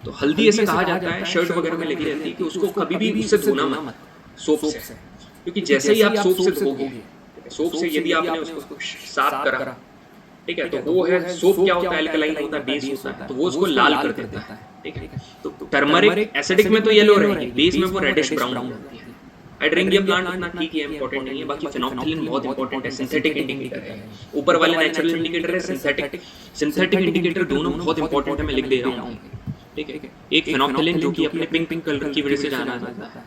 तो हल्दी ऐसे कहा जाता है, शर्ट वगैरह में लिखी रहती है कि उसको कभी भी उससे धोना मत, सोप से, क्योंकि जैसे ही आप सोप से धोगे, सोप से यदि आपने उसको साफ करा, ठीक है, तो वो है सोप, क्या होता है, एल्कलाइन होता है, बेस होता है, तो वो उसको लाल कर देता है, ठीक है। तो टर्मरिक एसिडिक में तो येलो रहेगी, बेस में वो रेडिश ब्राउन होती है। हाइड्रेंगिया प्लांट उतना ठीक है, इंपॉर्टेंट नहीं है। बाकी फेनोल्फथालीन बहुत इंपॉर्टेंट है, सिंथेटिक इंडिकेटर है। ऊपर वाले नेचुरल इंडिकेटर है, सिंथेटिक इंडिकेटर दोनों बहुत इंपॉर्टेंट है, मैं लिख दे रहा हूँ, ठीक है। एक फेनोल्फथालीन जो कि अपने पिंक कलर की वजह से जाना जाता है,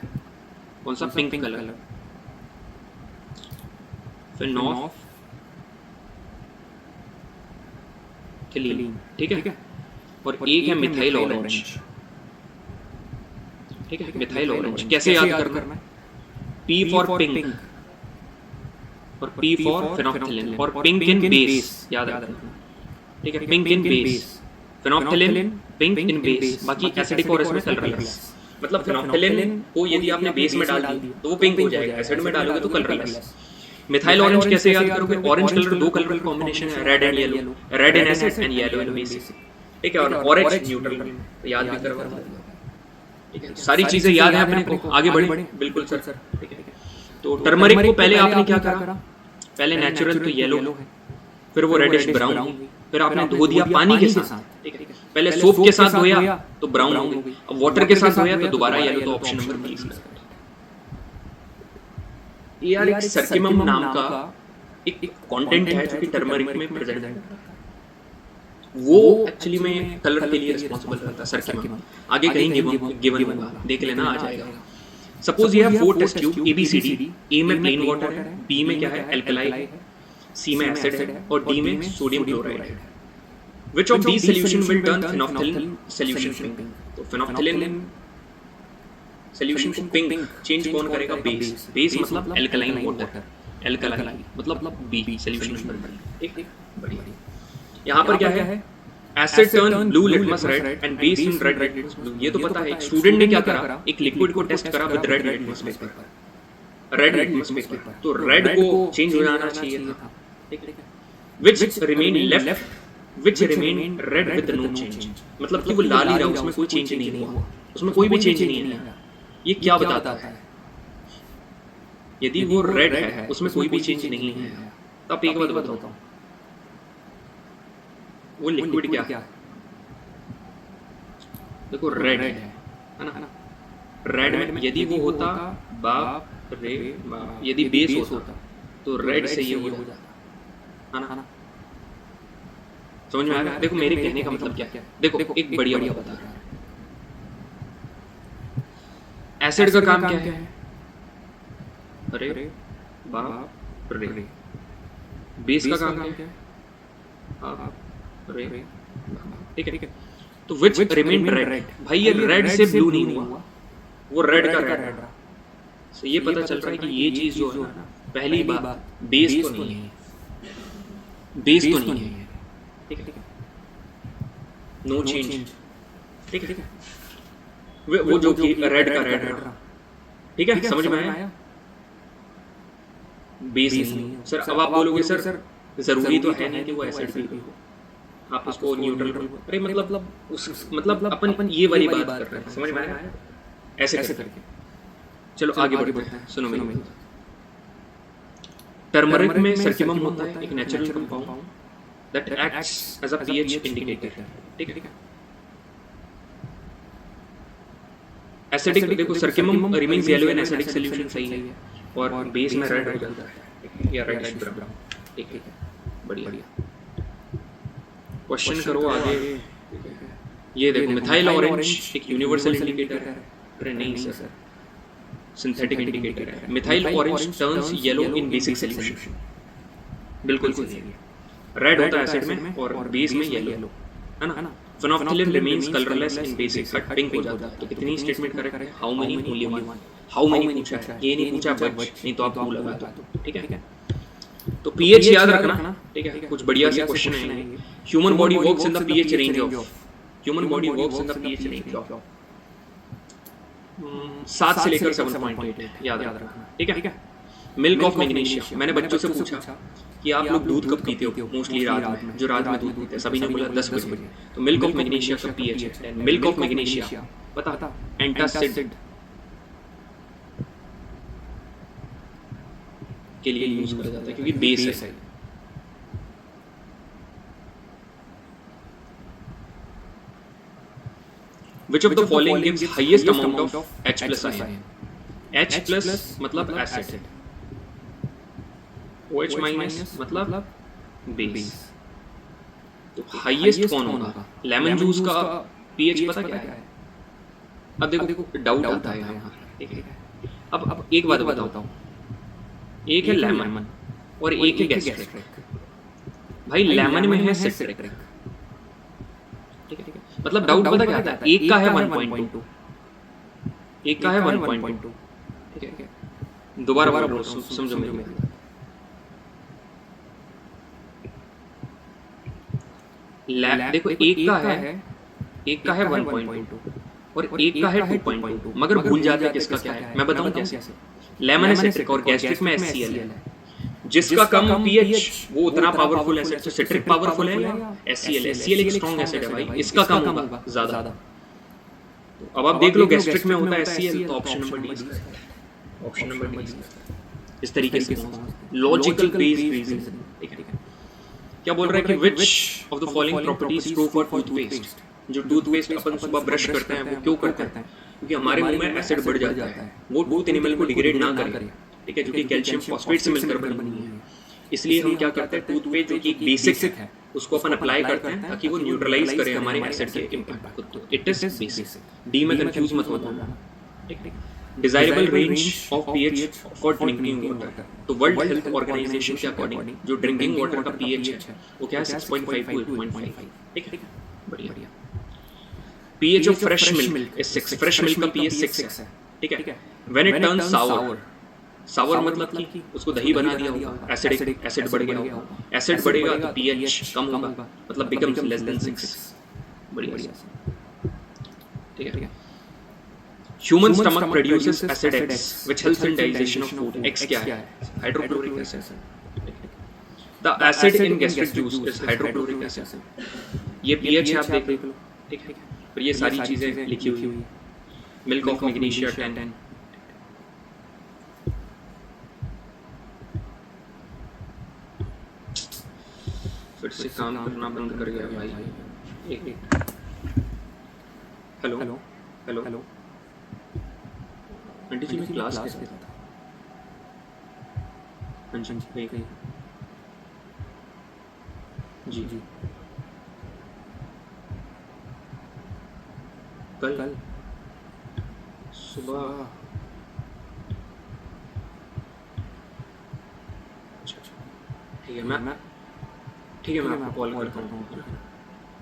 कौन सा, पिंक कलर, फेनोल्फथालीन, ठीक है। और एक है मिथाइल ऑरेंज, ठीक है, मिथाइल ऑरेंज कैसे याद करना है, P फॉर पिंक और P फॉर फेनोल्फथालीन, और पिंक इन बेस याद रखना, ठीक है, pink in base, phenolphthalein pink in base. बाकी एसिडिक और इसमें कलरलेस, मतलब फेनोल्फथालीन को यदि आपने बेस में डाल दी तो वो पिंक हो जाएगा, एसिड में डालोगे तो कलरलेस। मिथाइल ऑरेंज कैसे याद करोगे, ऑरेंज कलर दो कलर का कॉम्बिनेशन है, red and yellow, red in acid and yellow in base, ठीक है। और ऑरेंज न्यूट्रल, तो याद भी करवा दिया, ठीक है। सारी चीजें याद है अपने को, आगे बढ़े, बिल्कुल सर, ठीक है। तो टर्मरिक को पहले आपने क्या करा, पहले नेचुरल तो येलो, फिर वो रेडिश ब्राउन, फिर आपने धो दिया पानी के साथ, ठीक है। पहले सोप के साथ धोया तो ब्राउन हो गई, अब वाटर के साथ धोया तो दोबारा येलो, तो ऑप्शन नंबर 20। ये यार एक सर्किमम नाम का एक कंटेंट है जो कि टर्मरिक में प्रेजेंट है, वो एक्चुअली में कलर के लिए रिस्पांसिबल रहता है, सर्किमम। आगे कहीं गिवन होगा, देख लेना, आ जाएगा। सपोज ये है 4 टेस्ट ट्यूब ABCD, A में प्लेन वाटर है, B में क्या है, एल्कलाई है, C में एसिड है, और D में सोडियम क्लोराइड है। Which of these solution will turn phenolphthalein solution pink? तो phenolphthalein solution को पिंक चेंज कौन करेगा, बेस, बेस मतलब एल्कलाइन वाटर, एल्कलाई मतलब B, सॉल्यूशन नंबर, ठीक, बढ़िया। यहाँ पर क्या है, asset turn blue litmus red and base in red litmus blue. ये तो पता है, एक स्टूडेंट ने क्या करा, एक लिक्विड को टेस्ट करा with red litmus paper, red litmus paper, तो रेड को चेंज हो जाना चाहिए था, ठीक है। Which remain left, which remain red with no change, मतलब कि वो लाल ही रहा, उसमें कोई चेंज नहीं हुआ, उसमें कोई भी चेंज नहीं है। ये क्या बताता है, यदि वो रेड है उसमें कोई भी चेंज नहीं है, तो आप एक बात बताओ, वो लिक्विड क्या है, देखो रेड है ना, रेड में यदि वो होता, बाप रे बाप, यदि बेस होता तो रेड से ये हो जाता, है ना, समझ में आ गया। देखो मेरे कहने का मतलब क्या है, देखो एक बढ़िया बता रहा है, एसिड का काम क्या है, अरे बाप रे, बेस का काम क्या है, ठीक है। तो विच रिमेन रेड, भाई ये रेड से ब्लू नहीं हुआ, वो रेड का रेड रहा। तो ये पता चल रहा है कि ये चीज जो है ना, पहली बात बेस तो नहीं है, बेस तो नहीं है, ठीक है, नो चेंज, ठीक है। वो जो कि रेड का रेड रहा, ठीक है, समझ में आया, बेस नहीं है। सर अब आप बोलोगे सर जरूरी तो है नहीं कि वो एसिड भी हो, आप उसको न्यूट्रल, अरे मतलब अपन ये वाली बात कर रहे हैं, समझ में आया, ऐसे करके। चलो आगे बढ़ते हैं, सुनो मेरी बात। टर्मरिक में सर्किमम होता है, एक natural compound that acts as a pH indicator, ठीक है। एसिडिक देखो curcumin remains yellow in acidic solution सही है, और बेस में रेड हो जाता है या रेडिश ब्राउन। ठीक है, बढ़िया। क्वेश्चन करो आगे। ये देखो मिथाइल ऑरेंज एक यूनिवर्सल इंडिकेटर है। अरे नहीं सर, सिंथेटिक इंडिकेटर है। Methyl orange turns yellow in basic solution, बिल्कुल सही है। रेड होता है एसिड में और बेस में येलो, है ना। Phenolphthalein remains colourless in basic, but pink हो जाता है। तो कितनी स्टेटमेंट करेक्ट है? How many? Only one. How many पूछा है, ये नहीं पूछा बच, नहीं तो आप टू लगा दो। ठीक है, तो पीएच याद रखना। ठीक है, कुछ बढ़िया से क्वेश्चन आएंगे। Human body works in the pH range of, human body works in the pH range of 7 से लेकर 7.8 याद रखना। ठीक है। मिल्क ऑफ मैग्नीशिया, मैंने बच्चों से पूछा कि आप लोग दूध कब पीते हो? मोस्टली रात में, जो रात में दूध पीते हैं सभी ने बोला 10 बजे। तो मिल्क ऑफ मैग्नीशिया का पीएच है। मिल्क ऑफ मैग्नीशिया पता, एंटासिड के लिए यूज किया जाता है क्योंकि बेस है। Which of the following gives highest amount of H plus ion? H plus मतलब एसिड, OH माइनस मतलब बेस। तो हाईएस्ट कौन होगा? लेमन जूस का पीएच पता क्या है? अब देखो डाउट आता है यहाँ। ठीक है, अब एक बात बताता हूँ, एक है लेमन और एक है गैस्ट्रिक। भाई लेमन में है सिट्रिक। ठीक है, मतलब डाउट पता क्या आता है? एक का है 1.2, एक का है 1.2। ठीक है, दोबारा बोल रहा हूँ, समझो मेरी बात। देखो एक का है 1.2 और एक का है 2.2, मगर भूल जाते हैं किसका क्या है। मैं बताऊं कैसे? लेमन है सिट्रिक और गैस्ट्रिक में HCl है। जिसका कम पीएच वो उतना पावरफुल एसिड। तो सिट्रिक पावरफुल है या HCl? HCl एक स्ट्रॉन्ग एसिड है भाई, इसका कम होगा ज्यादा। तो अब आप देख लो गैस्ट्रिक में होता है HCl, तो option number D, option number D. इस तरीके से लॉजिकल बेस्ड रीजन। ठीक है, क्या बोल रहा है कि which of the following properties true for toothpaste? जो टूथपेस्ट अपन सुबह ब्रश करते हैं वो क्यों करते हैं? क्योंकि हमारे मुंह में एसिड बढ़ जाता है, वो टूथ एनिमल को डिग्रेड ना करे। ठीक है, जो कि कैल्शियम फॉस्फेट से मिलकर बनी है। इसलिए हम क्या करते हैं, टूथपेस्ट जो कि बेसिक है उसको अपन अप्लाई करते हैं ताकि वो न्यूट्रलाइज करे हमारे एसिड के इम्पैक्ट को। तो इट इज बेसिक। डी में कंफ्यूज मत होना। ठीक, desirable range of pH for drinking water. तो वर्ल्ड हेल्थ ऑर्गेनाइजेशन के अकॉर्डिंग जो ड्रिंकिंग वाटर का पीएच है वो क्या है? 6.5 टू 8.5। ठीक है, बढ़िया। PH of fresh milk is 6। Fresh milk का पीएच 6 है। ठीक है, व्हेन इट टर्न्स सावर, सावर मतलब कि उसको दही बना दिया होगा, एसिड बढ़ गया होगा। एसिड बढ़ेगा तो पीएच कम होगा, मतलब बिकम्स लेस देन 6। बढ़िया। ठीक है, human stomach produces acid X which helps in digestion of food। X क्या है? Hydrochloric acid. The acid in gastric juice is hydrochloric acid. ये पीएच है, आप देख लो। ठीक है, और ये सारी चीजें लिखी हुई है। Milk of magnesia 10। फिर से काम करना बंद कर गया भाई। एक हेलो आंटी जी, मैं क्लास कैसे था? हाँ जी, जी कल सुबह। अच्छा, ठीक है, मैं आपको कॉल करता हूँ।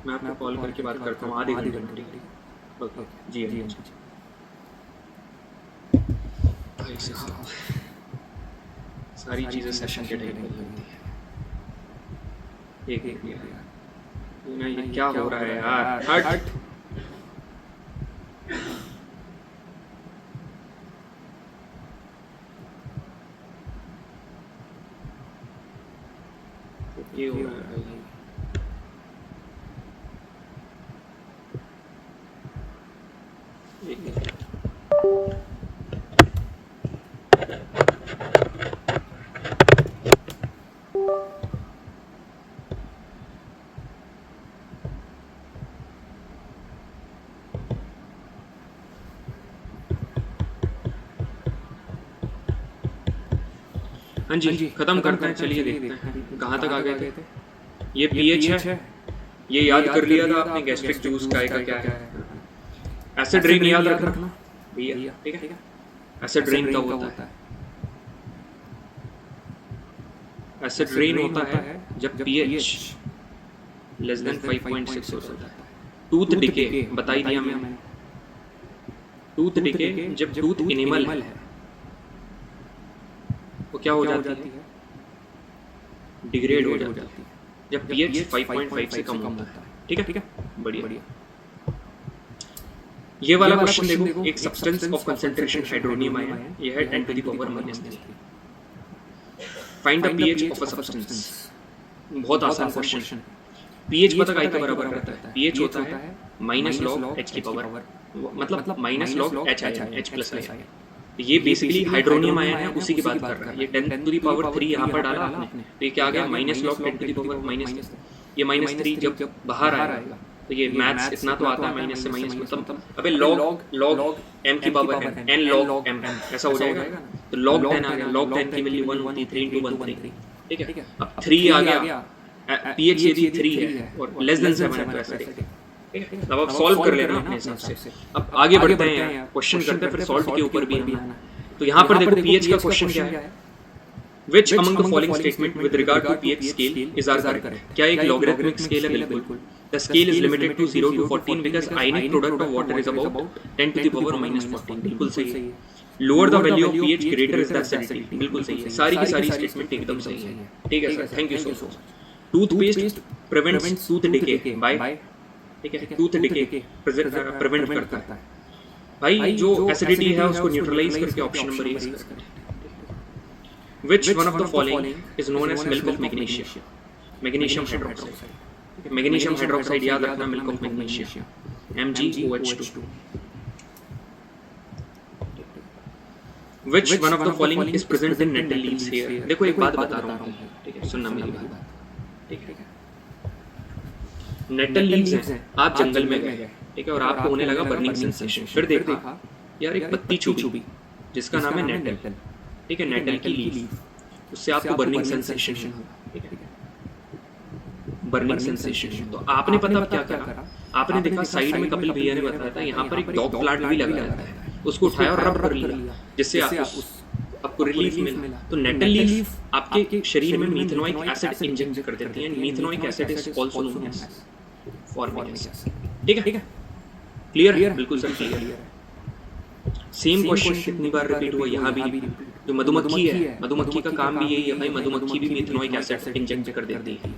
मैं आपको कॉल करके बात करता हूँ आधे घंटे। ओके जी। भाई साहब, सारी चीजें सेशन के टाइम पर होती है। एक ये क्या हो रहा है यार? हट। ये हो रहा है भाई। हाँ जी, खत्म करते हैं। चलिए देखते हैं कहाँ तक आ गए थे। ये पीएच है, ये याद कर लिया था आपने। गैस्ट्रिक जूस काय का क्या है। एसिड रेन याद रखना भैया, ठीक है। एसिड रेन कब होता है? एसिड रेन होता है जब पीएच लेस देन 5.6 हो जाता है। टूथ डिके बता ही दिया मैंने। टूथ डिके जब टूथ एनिमल है वो क्या हो जाती है? डिग्रेड हो जाती है जब पीएच 5.5 से कम होता है। ठीक है, बढ़िया। ये वाला क्वेश्चन देखो, एक substance of concentration hydronium ion, ये है 10 to the power -3। Find the pH of a substance. बहुत आसान क्वेश्चन। पीएच पता काय के बराबर रहता है? पीएच होता है माइनस लॉग एच की पावर, मतलब minus log H ion, H plus ion. ये बेसिकली हाइड्रोनियम आयन है, उसी की बात कर रहा है। ये 10 टू द पावर 3 यहाँ पर डाला आपने, तो ये क्या आ गया? Minus log 10 to the power -3। ये -3 जब बाहर आएगा तो ये मैथ्स इतना तो आता है, माइनस से माइनस मतलब अबे लॉग एम की पावर है, एन लॉग एम, ऐसा हो जाएगा। तो लॉग 10 आ गया, लॉग 10 की वैल्यू 1 होती है, 3 × 1 3। ठीक है, अब 3 आ गया, पीएच यदि 3 है और लेस देन 7 है तो ऐसा ठीक है। अब आप सॉल्व कर लेना अपने हिसाब से। अब आगे बढ़ते हैं, क्वेश्चन करते हैं फिर सॉल्ट के ऊपर भी आना। तो यहाँ पर देखो पीएच का क्वेश्चन क्या है? Which among the following statement with regard to pH scale is are correct? क्या एक logarithmic scale है? बिल्कुल। The scale is limited to 0 to 14 because ionic product of water is about 10 to the power -14। बिल्कुल सही है। Lower the value of pH, greater is the acidity। बिल्कुल सही है। सारी की सारी स्टेटमेंट एकदम सही है। ठीक है sir, thank you so much. Toothpaste prevents tooth decay by, ठीक है, टूथ डिके प्रिवेंट करता है। भाई जो एसिडिटी है उसको न्यूट्रलाइज करके ऑप्शन नंबर ए करें। Which one of the following is known as milk of magnesium? Magnesium hydroxide। Magnesium hydroxide याद रखना, milk of magnesium, MgOH2। Which one of the following is present in nettle leaves here? देखो एक बात बता रहा हूँ, ठीक है, सुनना मेरी बात, ठीक है। नेटल लीव्स हैं, आप जंगल में गए, ठीक है, और आपको होने लगा बर्निंग सेंसेशन। फिर देखा यार एक पत्ती चुभी जिसका नाम है नेटल, ठीक है, नेटल की लीफ, उससे आपको बर्निंग सेंसेशन होगा, ठीक है, बर्निंग सेंसेशन। तो आपने पता क्या करा? आपने देखा साइड में कपिल भैया ने बताया था यहाँ पर एक डॉग प्लांट भी लगा रहता है, उसको उठाया और रब कर लिया जिससे आपको रिलीफ मिला। तो नेटल लीफ आपके शरीर में मीथेनोइक एसिड इंजेक्ट कर देती है। Methanoic acid is also known as formic acid. ठीक है, क्लियर? बिल्कुल सर, क्लियर है। सेम क्वेश्चन कितनी बार रिपीट हुआ यहाँ भी। जो मधुमक्खी है, मधुमक्खी का काम भी यही है भाई, मधुमक्खी भी मीथेनोइक एसिड इंजेक्ट कर देती है।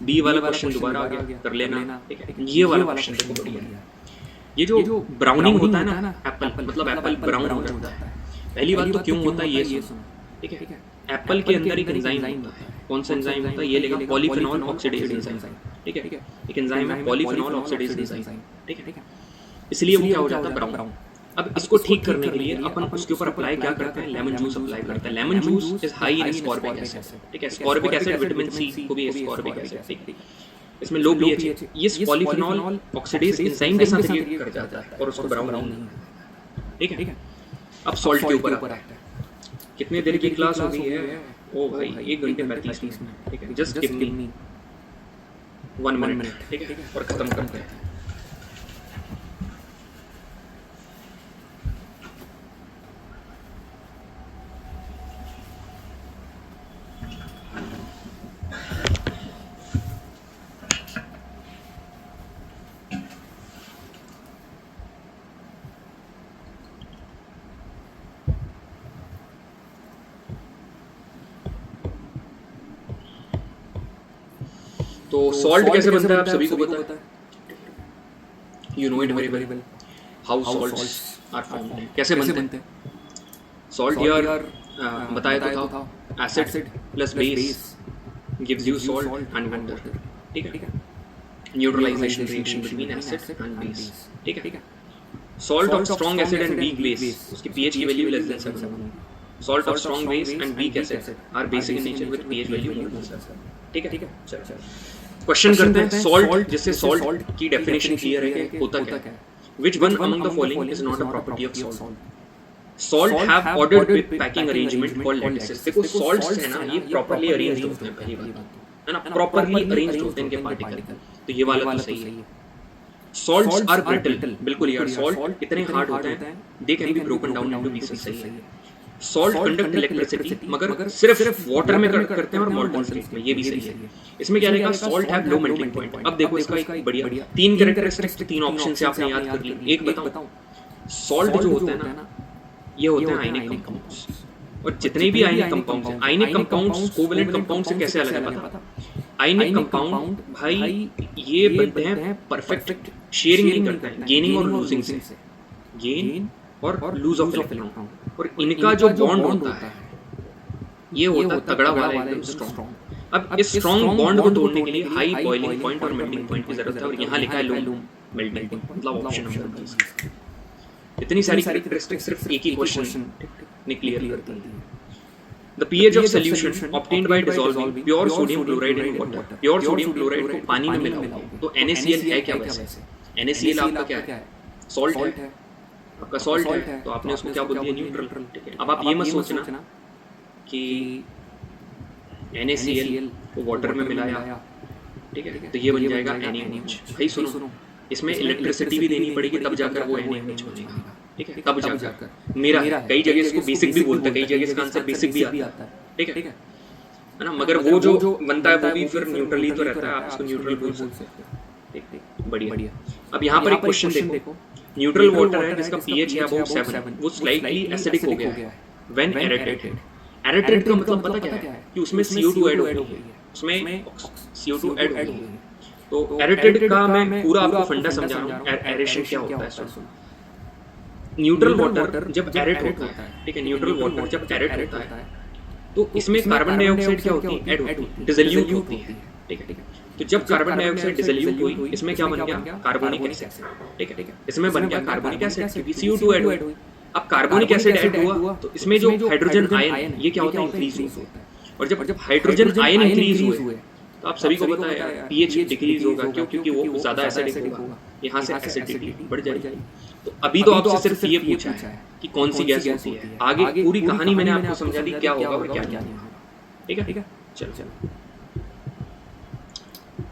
बी वाला क्वेश्चन दोबारा आ गया, कर लेना, ठीक है। ये वाला क्वेश्चन देखो बढ़िया है। ये जो ब्राउनिंग होता है ना एप्पल, मतलब एप्पल ब्राउन हो जाता है। पहली बात तो क्यों होता है ये सुनो, ठीक है। एप्पल के अंदर एक एंजाइम होता है। कौन सा एंजाइम होता है? ये लेगा पॉलीफेनॉल ऑक्सीडेज एंजाइम, ठीक है। एक एंजाइम है पॉलीफेनॉल ऑक्सीडेज एंजाइम, ठीक है। इसलिए वो क्या हो जाता है? ब्राउन। अब इसको ठीक करने के लिए अपन उसके ऊपर अप्लाई क्या करते हैं? लेमन जूस अप्लाई करते हैं। Lemon juice is high in ascorbic acid, ठीक है। एस्कॉर्बिक एसिड विटामिन सी को भी एस्कॉर्बिक एसिड, ठीक है, इसमें लो पीएच है। ये पॉलीफेनॉल ऑक्सीडेज एंजाइम के साथ रिएक्ट कर जाता है और उसको ब्राउन नहीं होता, ठीक है। अब सॉल्ट के ऊपर आता है। कितने देर की क्लास हो गई है? ओ भाई 1 घंटे 35 मिनट, ठीक है। जस्ट गिव मी 1 मिनट, ठीक है, और खत्म करते हैं। तो सॉल्ट कैसे बनता है आप सभी को पता है, you know it very well. How salts are formed, कैसे बनते हैं सॉल्ट? यार बताया तो था, acid plus base gives you salt and water, ठीक है। Neutralisation reaction between acid and base, ठीक है। Salt of strong acid and weak base, उसकी पीएच की value less than 7। Salt of strong base and weak acid are basic in nature with pH value more than 7, ठीक है। चलो question करते हैं salt, जिससे सॉल्ट की डेफिनेशन क्लियर है कि होता क्या है। Which one among the following is not a property of salt? Salt have ordered packing arrangement called lattices. देखो सॉल्ट्स है ना, ये प्रॉपर्ली अरेंज्ड होते हैं, पहली बात है ना, प्रॉपर्ली अरेंज्ड होते हैं इनके पार्टिकल, तो ये वाला तो सही है। सॉल्ट्स आर ब्रिटल, बिल्कुल यार, सॉल्ट इतने हार्ड होते हैं, they can be broken down into pieces, सही है। सॉल्ट कंडक्ट इलेक्ट्रिसिटी, मगर सिर्फ वाटर में करते हैं और मॉल्टन सॉल्ट में, ये भी सही है। इसमें क्या रहेगा, salt have low melting point. अब देखो इसका एक बढ़िया तीन कैरेक्टरिस्टिक्स, तीन ऑप्शन से आपने याद कर ली। एक बताऊं, सॉल्ट जो होता है ना, ये होते हैं आयनिक कंपाउंड्स, और जितने भी आयनिक कंपाउंड्स हैं, आयनिक कंपाउंड्स कोवेलेंट कंपाउंड से कैसे अलग है पता? आयनिक कंपाउंड भाई ये बनते हैं परफेक्ट, शेयरिंग नहीं करते हैं, गेनिंग और लूजिंग से, गेन और लूज ऑफ इलेक्ट्रॉन, और इनका जो बॉन्ड होता है ये होता है तगड़ा वाला, एकदम स्ट्रॉन्ग। अब इस स्ट्रॉन्ग बॉन्ड को तोड़ने के लिए हाई बॉइलिंग पॉइंट और मेल्टिंग पॉइंट की जरूरत है, और यहाँ लिखा है लो मेल्टिंग पॉइंट, मतलब ऑप्शन नंबर 20। इतनी सारी कैरेक्टरिस्टिक्स सिर्फ एक ही क्वेश्चन ने क्लियर कर दी। The pH of solution obtained by dissolving pure sodium chloride in water, pure sodium chloride को पानी में मिलाओ तो NaCl है क्या? वैसे NaCl आपका क्या है? सॉल्ट है, आपका सॉल्ट है, तो आपने उसको क्या बोल दिया? न्यूट्रल, ठीक है। अब आप ये मत सोचना कि NaCl को वाटर में मिलाया, ठीक है, तो ये बन जाएगा NaOH। भाई सुनो, इसमें इलेक्ट्रिसिटी भी देनी पड़ेगी, तब जाकर वो NaOH बनेगा, ठीक है, तब जाकर। मेरा कई जगह इसको बेसिक भी बोलते हैं, कई जगह इसका आंसर बेसिक भी आता है, ठीक है ना, मगर वो जो बनता है वो भी फिर न्यूट्रल ही तो रहता है, आप इसको न्यूट्रल बोल सकते हैं, ठीक, बढ़िया। अब यहाँ पर एक क्वेश्चन देखो, न्यूट्रल वाटर है जिसका पीएच है अबाउट 7, वो स्लाइटली एसिडिक हो गया है व्हेन एरेटेड। एरेटेड का मतलब पता क्या है? कि उसमें CO2 ऐड हो गई है, उसमें CO2 ऐड हो गई है। तो एरेटेड का मैं पूरा आपको फंडा समझा रहा हूँ, एरेशन क्या होता है। सुन, न्यूट्रल वाटर जब एरेट होता है, ठीक है, न्यूट्रल वाटर जब एरेट होता है तो इसमें कार्बन डाइऑक्साइड क्या होती है? ऐड होती है, डिसोल्यूट होती है, ठीक है। तो जब कार्बन डाइऑक्साइड डिसोल्यूट हुई, इसमें क्या बन गया? कार्बोनिक एसिड, ठीक है, इसमें बन गया कार्बोनिक एसिड, क्योंकि CO2 ऐड हुई। अब कार्बोनिक एसिड ऐड हुआ तो इसमें जो हाइड्रोजन आयन ये क्या होता है? इंक्रीज होता है, और जब हाइड्रोजन आयन इंक्रीज हुए तो आप सभी को पता है पीएच डिक्रीज होगा, क्यों? क्योंकि वो ज्यादा एसिडिक होगा, यहाँ से एसिडिटी बढ़ जाएगी। तो अभी तो आपसे सिर्फ ये पूछा है कि कौन सी गैस होती है, आगे पूरी कहानी मैंने आपको समझा दी क्या होगा और क्या नहीं, ठीक है। चलो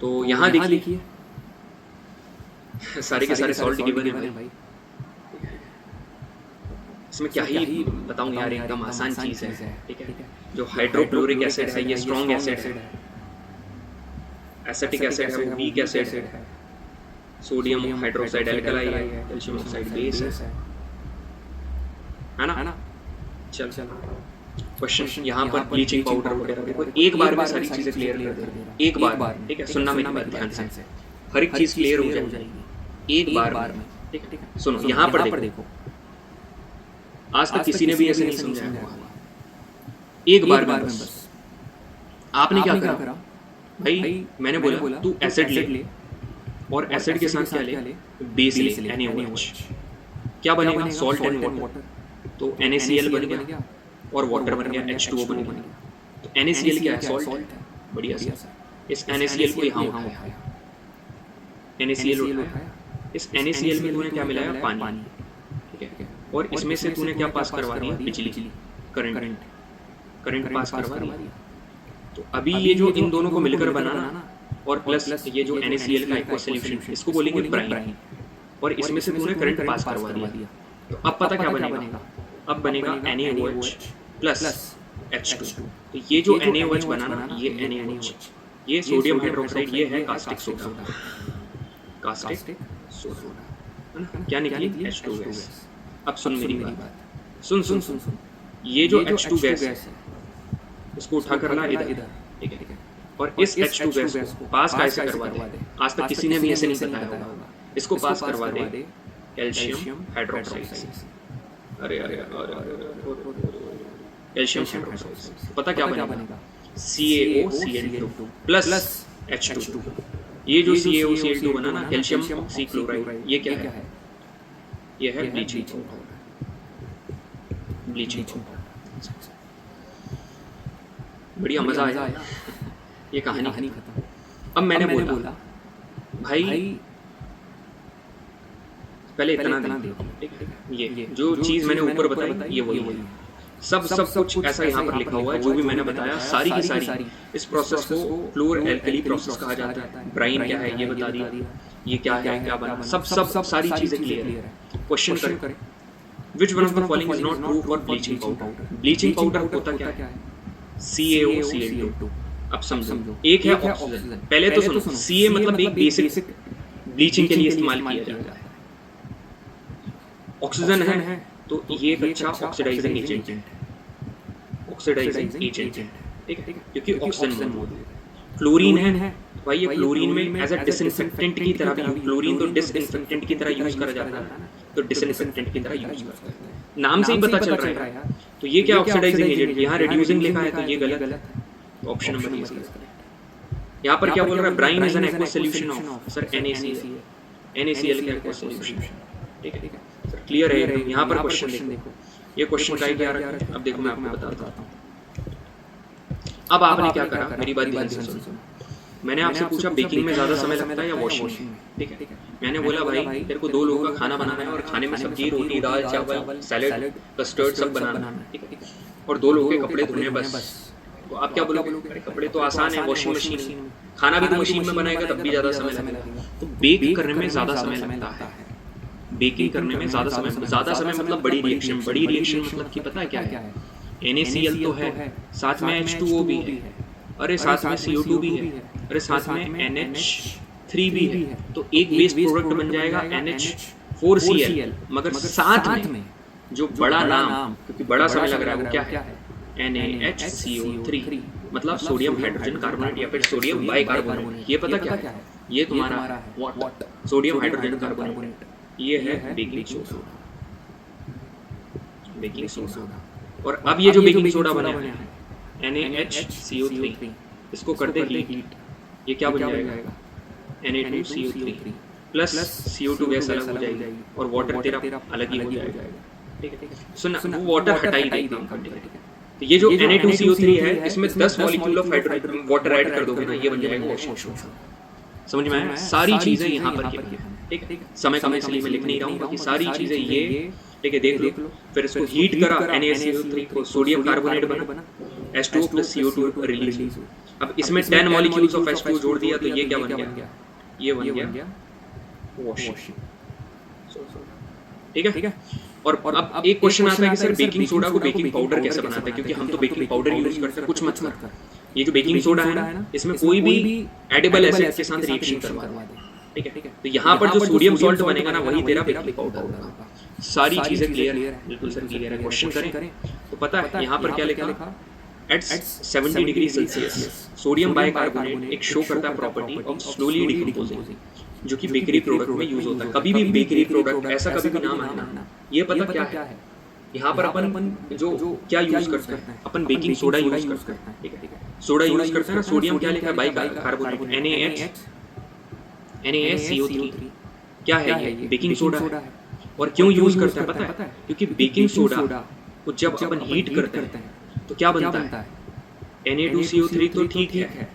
तो यहाँ देखिए सारे के सारे सॉल्ट गिवन है भाई, इसमें क्या ही बताऊं यार, एकदम आसान चीज है, ठीक है। जो हाइड्रोक्लोरिक एसिड है ये स्ट्रॉन्ग एसिड है, एसिटिक एसिड है वो वीक एसिड है, सोडियम हाइड्रोक्साइड अल्कलाई है, कैल्शियम ऑक्साइड बेस है ना। चल क्वेश्चन यहाँ पर ब्लीचिंग पाउडर वगैरह देखो, एक बार में सारी चीजें क्लियर कर दे, एक बार, ठीक है। सुनना मेरी बात ध्यान से, हर एक चीज क्लियर हो जाएगी एक बार में, ठीक है। सुनो यहाँ पर देखो, आज तक किसी ने भी ऐसे नहीं समझाया होगा, एक बार में बस। आपने क्या करा भाई? मैंने बोला तू एसिड ले और एसिड के साथ क्या ले? बेस ले, NaOH। क्या बनेगा? सॉल्ट एंड वाटर, तो NaCl बन गया और वाटर बन गया, H2O बन गया। तो NaCl क्या है? सॉल्ट है, बढ़िया सा। इस NaCl को यहाँ उठाया, NaCl उठाया, इस NaCl में तूने क्या मिलाया? पानी, ठीक है। और इसमें से तूने क्या पास करवा दिया? बिजली, करंट पास करवा दिया। तो अभी ये जो इन दोनों को मिलकर बनाना और प्लस ये जो NaCl का एक्वा सॉल्यूशन, इसको बोलेंगे ब्राइन, और इसमें से तूने करंट पास करवा दिया। तो अब पता क्या बनेगा? अब बनेगा NaOH प्लस H2। तो ये जो NaOH बना ना, ये NaOH, ये सोडियम हाइड्रोक्साइड, ये है कास्टिक सोडा, कास्टिक सोडा, है ना। क्या निकली? H2 gas. अब सुन मेरी बात, सुन, ये जो H2 गैस है इसको उठा कर ला इधर, ठीक है, और इस H2 गैस को पास कैसे करवा दे? आज तक किसी ने भी ऐसे नहीं बताया होगा। इसको पास करवा दे कैल्शियम हाइड्रोक्साइड से। अरे कैल्शियम हाइड्रोक्साइड, पता क्या बनेगा? CaOCl2 plus H2। ये जो CaOCl2 बना ना, कैल्शियम ऑक्सी क्लोराइड, ये क्या है? ये है ब्लीचिंग पाउडर। बढ़िया, मजा आया ये कहानी खत्म। अब मैंने बोला भाई पहले इतना देखो, ठीक है, ये जो चीज़ मैंने ऊपर बताई ये वही है। सब कुछ ऐसा यहाँ पर लिखा हुआ है, जो भी मैंने बताया सारी की सारी। इस प्रोसेस को फ्लोर एल्कली प्रोसेस कहा जाता है। ब्राइन क्या है ये बता दिया, ये क्या है, क्या बना, सब सारी चीज़ें क्लियर है। क्वेश्चन करें, which one of the following is not true for bleaching powder. Bleaching powder होता क्या है? CaOCl2। अब समझो, एक है ऑक्सीजन। पहले तो सुनो, Ca मतलब एक बेसिक ब्लीचिंग के लिए इस्तेमाल किया जाता है। ऑक्सीजन है तो ये एक अच्छा ऑक्सीडाइजिंग एजेंट है, ऑक्सीडाइजिंग एजेंट है, ठीक है, क्योंकि ऑक्सीजन मौजूद है। क्लोरीन है भाई, ये क्लोरीन में एज अ डिसइंफेक्टेंट की तरह भी, क्लोरीन तो डिसइंफेक्टेंट की तरह यूज करा जाता है, तो डिसइंफेक्टेंट की तरह यूज करते हैं, नाम से ही पता चल रहा है। तो ये क्या ऑक्सीडाइजिंग एजेंट, यहाँ रिड्यूसिंग लिखा है तो ये गलत है, ऑप्शन नंबर ए। यहाँ पर क्या बोल रहा है? Brine is an aqueous solution of sir NaCl, NaCl का एक्वस सॉल्यूशन, ठीक है सर, क्लियर है। यहाँ पर क्वेश्चन देखो, ये क्वेश्चन का क्या रखा है, अब देखो मैं आपको बताता हूँ। अब आपने क्या करा, मेरी बात ध्यान से सुनो। मैंने आपसे पूछा बेकिंग में ज्यादा समय लगता है या वॉशिंग में, ठीक है। मैंने बोला भाई तेरे को 2 लोगों का खाना बनाना है और खाने में सब्जी, रोटी, दाल, चावल, सैलेड, कस्टर्ड सब बनाना है, ठीक है, और 2 लोगों के कपड़े धोने बस। तो आप क्या बोलोगे? कपड़े तो आसान है, वॉशिंग मशीन में, खाना भी तो मशीन में बनाएगा तब भी ज्यादा समय लगेगा। तो बेक करने में ज्यादा समय लगता है, बेकिंग करने में ज्यादा समय मतलब बड़ी रिएक्शन मतलब कि पता है क्या है? NaCl तो है, साथ में H2O भी है, अरे साथ में CO2 भी है, अरे साथ में NH3 भी है, तो एक बेस प्रोडक्ट बन जाएगा NH4Cl। मगर साथ में जो बड़ा नाम, क्योंकि बड़ा समय लग रहा है, वो क्या है? NaHCO3, मतलब सोडियम हाइड्रोजन कार्बोनेट या फिर सोडियम बाइकार्बोनेट। ये पता क्या है? ये तुम्हारा व्हाट? Sodium hydrogen carbonate. ये है बेकिंग सोडा, बेकिंग सोडा। और अब ये जो बेकिंग सोडा बना है NaHCO3, इसको कर दे हीट, ये क्या बन जाएगा? Na2CO3 प्लस CO2 गैस अलग हो जाएगी और वाटर तेरा अलग ही हो जाएगा, ठीक है। सुन, वो वाटर हटा ही देगा, तो ये जो Na2CO3 है इसमें 10 मॉलिक्यूल ऑफ वाटर ऐड कर दोगे ना, ये बन जाएगा वॉशिंग सोडा। समझ में आया? सारी चीजें यहाँ पर की, ठीक है। समय कम इसलिए मैं लिख नहीं रहा हूँ, बाकी सारी चीजें ये, ठीक है, देख लो। फिर इसको हीट करा, NaCO3 को सोडियम कार्बोनेट बना, H2O प्लस CO2 रिलीज। अब इसमें 10 मॉलिक्यूल्स ऑफ H2O जोड़ दिया तो ये क्या बन गया? ये बन गया वॉशिंग, ठीक है। और अब एक क्वेश्चन आता है कि सर बेकिंग सोडा को बेकिंग पाउडर कैसे बनाते हैं, क्योंकि हम तो बेकिंग पाउडर यूज करते हैं। कुछ मत कर, ये जो बेकिंग सोडा है ना, इसमें कोई भी एडिबल एसिड के साथ रिएक्शन करवा दे, ठीक है। तो यहाँ पर जो सोडियम सॉल्ट बनेगा ना, वही तेरा बेकिंग पाउडर होगा। सारी चीजें क्लियर है, बिल्कुल सर क्लियर है। क्वेश्चन करें तो पता है यहाँ पर क्या लिखा? At 70 degree Celsius sodium bicarbonate एक शो करता है प्रॉपर्टी ऑफ स्लोली डिकम्पोजिंग, जो कि बेकरी प्रोडक्ट में यूज होता है। कभी भी बेकरी प्रोडक्ट ऐसा कभी भी नाम है ना, ये पता क्या है? यहाँ पर अपन जो क्या यूज करते हैं, अपन बेकिंग सोडा यूज करते हैं, ठीक है। सोडा यूज करते हैं ना, सोडियम क्या लिखा है? बाइकार्बोनेट, NaCO3 क्या है? ये बेकिंग सोडा है। और क्यों यूज करते हैं पता है? क्योंकि बेकिंग सोडा को जब अपन हीट करते हैं तो क्या बनता है? Na2CO3 तो ठीक है,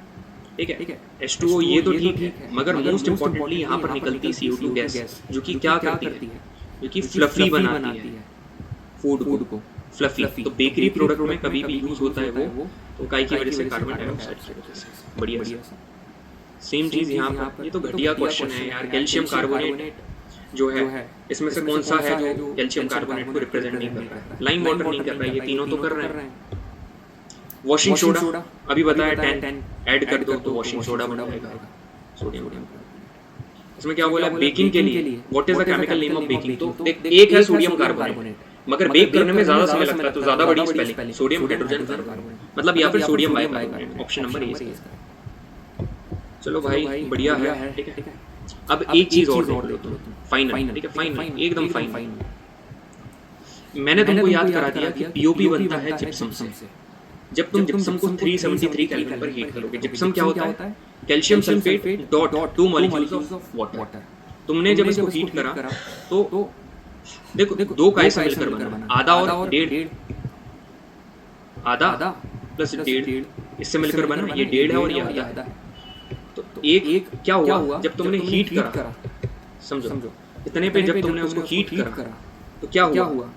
ठीक है, H2O ये तो ठीक है, मगर मोस्ट इम्पोर्टेंटली यहाँ पर निकलती CO2 गैस, जो कि क्या करती है? जो कि फ्लफी बनाती है फूड को, फ्लफी। तो बेकरी प्रोडक्ट में कभी भी यूज होता है वो, तो काई की वजह से? कार्बन डाइऑक्साइड की वजह से। बढ़िया सेम चीज यहाँ पर। ये तो घटिया क्वेश्चन है यार। कैल्शियम कार्बोनेट जो है, इसमें से कौन सा है जो कैल्शियम कार्बोनेट को रिप्रेजेंट नहीं कर रहा है? लाइम वाटर नहीं कर रहा है, ये तीनों तो कर रहे हैं। वॉशिंग सोडा अभी बताया 10 ऐड कर दो तो वॉशिंग सोडा बन जाएगा, सोडियम। इसमें क्या बोला? बेकिंग के लिए what is the chemical name of baking? तो एक है सोडियम कार्बोनेट, मगर बेक करने में ज्यादा समय लगता है, तो ज्यादा बड़ी स्पेलिंग सोडियम हाइड्रोजन कार्बोनेट, मतलब या फिर sodium bicarbonate. Option number A. चलो भाई बढ़िया है, ठीक है। अब एक चीज और देख लो तुम, फाइनल, ठीक है, फाइनल, एकदम फाइनल। मैंने तुमको याद करा दिया कि पीओपी बनता है जिप्सम से। जब तुम जिप्सम को 373 केल्विन पर हीट करोगे, जिप्सम क्या होता है? Calcium sulphate dot 2 molecules of water. तुमने जब इसको हीट करा तो देखो 2 का ऐसा मिलकर बना, आधा और डेढ़, आधा प्लस डेढ़, इससे मिलकर बना ये 1.5 है और ये आधा है। तो एक क्या हुआ? जब तुमने हीट करा, समझो इतने पे जब तुमने उसको हीट करा तो क्या हुआ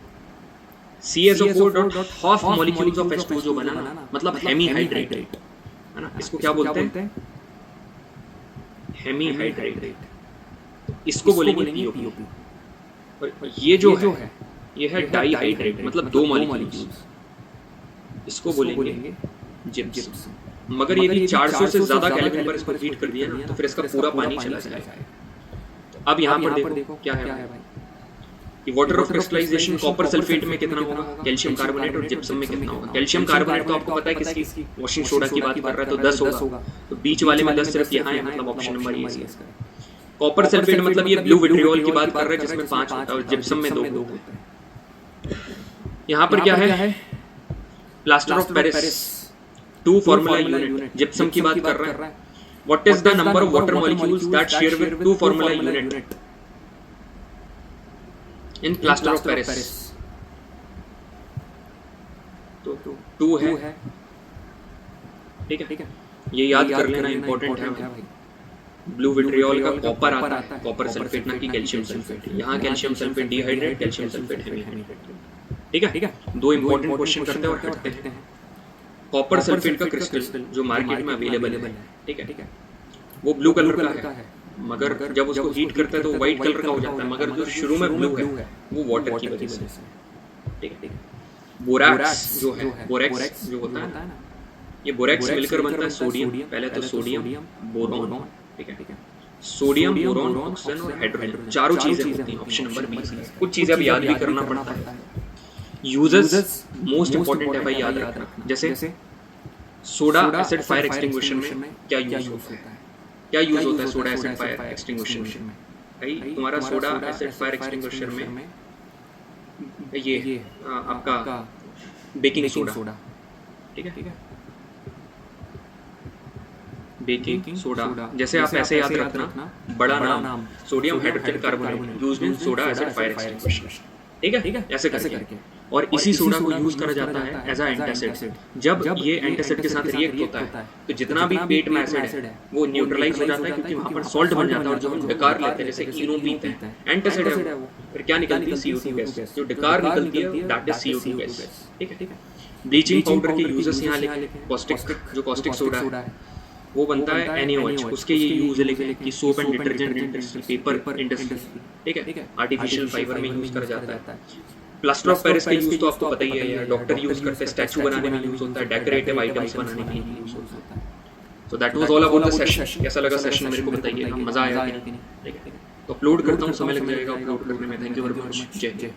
CSO4 dot half molecules of H2 जो बना ना, मतलब हेमीहाइड्रेट है ना, इसको क्या बोलते हैं? हेमीहाइड्रेट। इसको बोलेंगे POP। और ये जो है ये है डाईहाइड्रेट, मतलब दो मॉलिक्यूल्स, इसको बोलेंगे जिप्सम। मगर यदि 400 से ज्यादा केल्विन पर इसको हीट कर दिया ना तो फिर इसका पूरा पानी चला जाएगा। तो अब यहाँ पर देखो क्या है भाई कि water of crystallisation copper sulphate में कितना होगा, कैल्शियम कार्बोनेट और जिप्सम में कितना होगा। कैल्शियम कार्बोनेट तो आपको पता है किसकी, वॉशिंग सोडा की बात कर रहा है, तो 10 होगा। तो बीच वाले में 10 सिर्फ यहाँ है, मतलब ऑप्शन नंबर ये है। कॉपर सल्फेट मतलब ये ब्लू विट्रियोल की बात कर रहे हैं जिसमें 5 होता है और जिप्सम में 2 होता है। यहाँ पर क्या है, plaster of Paris 2 formula unit, gypsum की बात कर रहा है। What is the number of water molecules that share with 2 formula unit in plaster of Paris? तो 2 है, ठीक है, ये याद कर लेना, इंपॉर्टेंट है भाई। ब्लू विट्रियोल का कॉपर आता है, कॉपर सल्फेट ना कि कैल्शियम सल्फेट। यहाँ calcium sulphate dehydrate, calcium sulphate hemihydrate, ठीक है। 2 इंपॉर्टेंट क्वेश्चन करते हैं और हटते हैं। कॉपर सल्फेट का क्रिस्टल जो मार्केट में अवेलेबल है, ठीक है, वो ब्लू कलर का है, मगर जब उसको हीट करते हैं तो व्हाइट कलर का हो जाता है। मगर जो शुरू में ब्लू है वो वाटर की वजह से, ठीक है। बोरैक्स जो है, बोरेक्स जो होता है ना, ये बोरेक्स मिलकर बनता है सोडियम। पहले तो सोडियम, बोरॉन, ठीक है, सोडियम, बोरॉन, ऑक्सीजन और हाइड्रोजन, चारों चीजें होती हैं। Option number B. कुछ चीजें अब याद भी करना पड़ता है। यूजेस मोस्ट इंपॉर्टेंट है भाई, याद रखना। जैसे सोडा एसिड फायर एक्सटिंग्विशर में क्या यूज होता है? क्या यूज होता है सोडा एसिड फायर एक्सटिंग्विशर में? भाई तुम्हारा सोडा एसिड फायर एक्सटिंग्विशर में ये आपका बेकिंग सोडा, ठीक है, बेकिंग सोडा। जैसे आप ऐसे याद रखना, बड़ा नाम sodium hydrogen carbonate used in soda acid fire extinguisher, ठीक है, ऐसे करके। और इसी सोडा को यूज करा जाता है एज अ एंटासिड। जब ये एंटासिड के साथ रिएक्ट होता है तो जितना भी पेट में एसिड है वो न्यूट्रलाइज हो जाता है, क्योंकि वहां पर सॉल्ट बन जाता है। और जो हम डकार लेते हैं, जैसे इनो पीते हैं, एंटासिड है वो, फिर क्या निकलती है? CO2 gas. जो डकार निकलती है दैट इज CO2 गैस, ठीक है। ब्लीचिंग पाउडर के यूजेस यहाँ लिखे। कॉस्टिक, जो कॉस्टिक सोडा है वो बनता है NaOH, उसके ये यूज लिखे कि soap and detergent industry, paper industry, ठीक है, आर्टिफिशियल फाइबर में यूज करा जाता है। प्लास्टर ऑफ पेरिस का यूज तो आपको पता ही है यार, डॉक्टर यूज करते हैं, स्टैचू बनाने में यूज होता है, डेकोरेटिव आइटम्स बनाने के लिए यूज होता है। So that was all about the session. कैसा लगा सेशन मेरे को बताइएगा, मजा आया कि नहीं, ठीक है। तो अपलोड करता हूँ, समय लग जाएगा अपलोड करने में। थैंक यू वेरी मच, जय हिंद।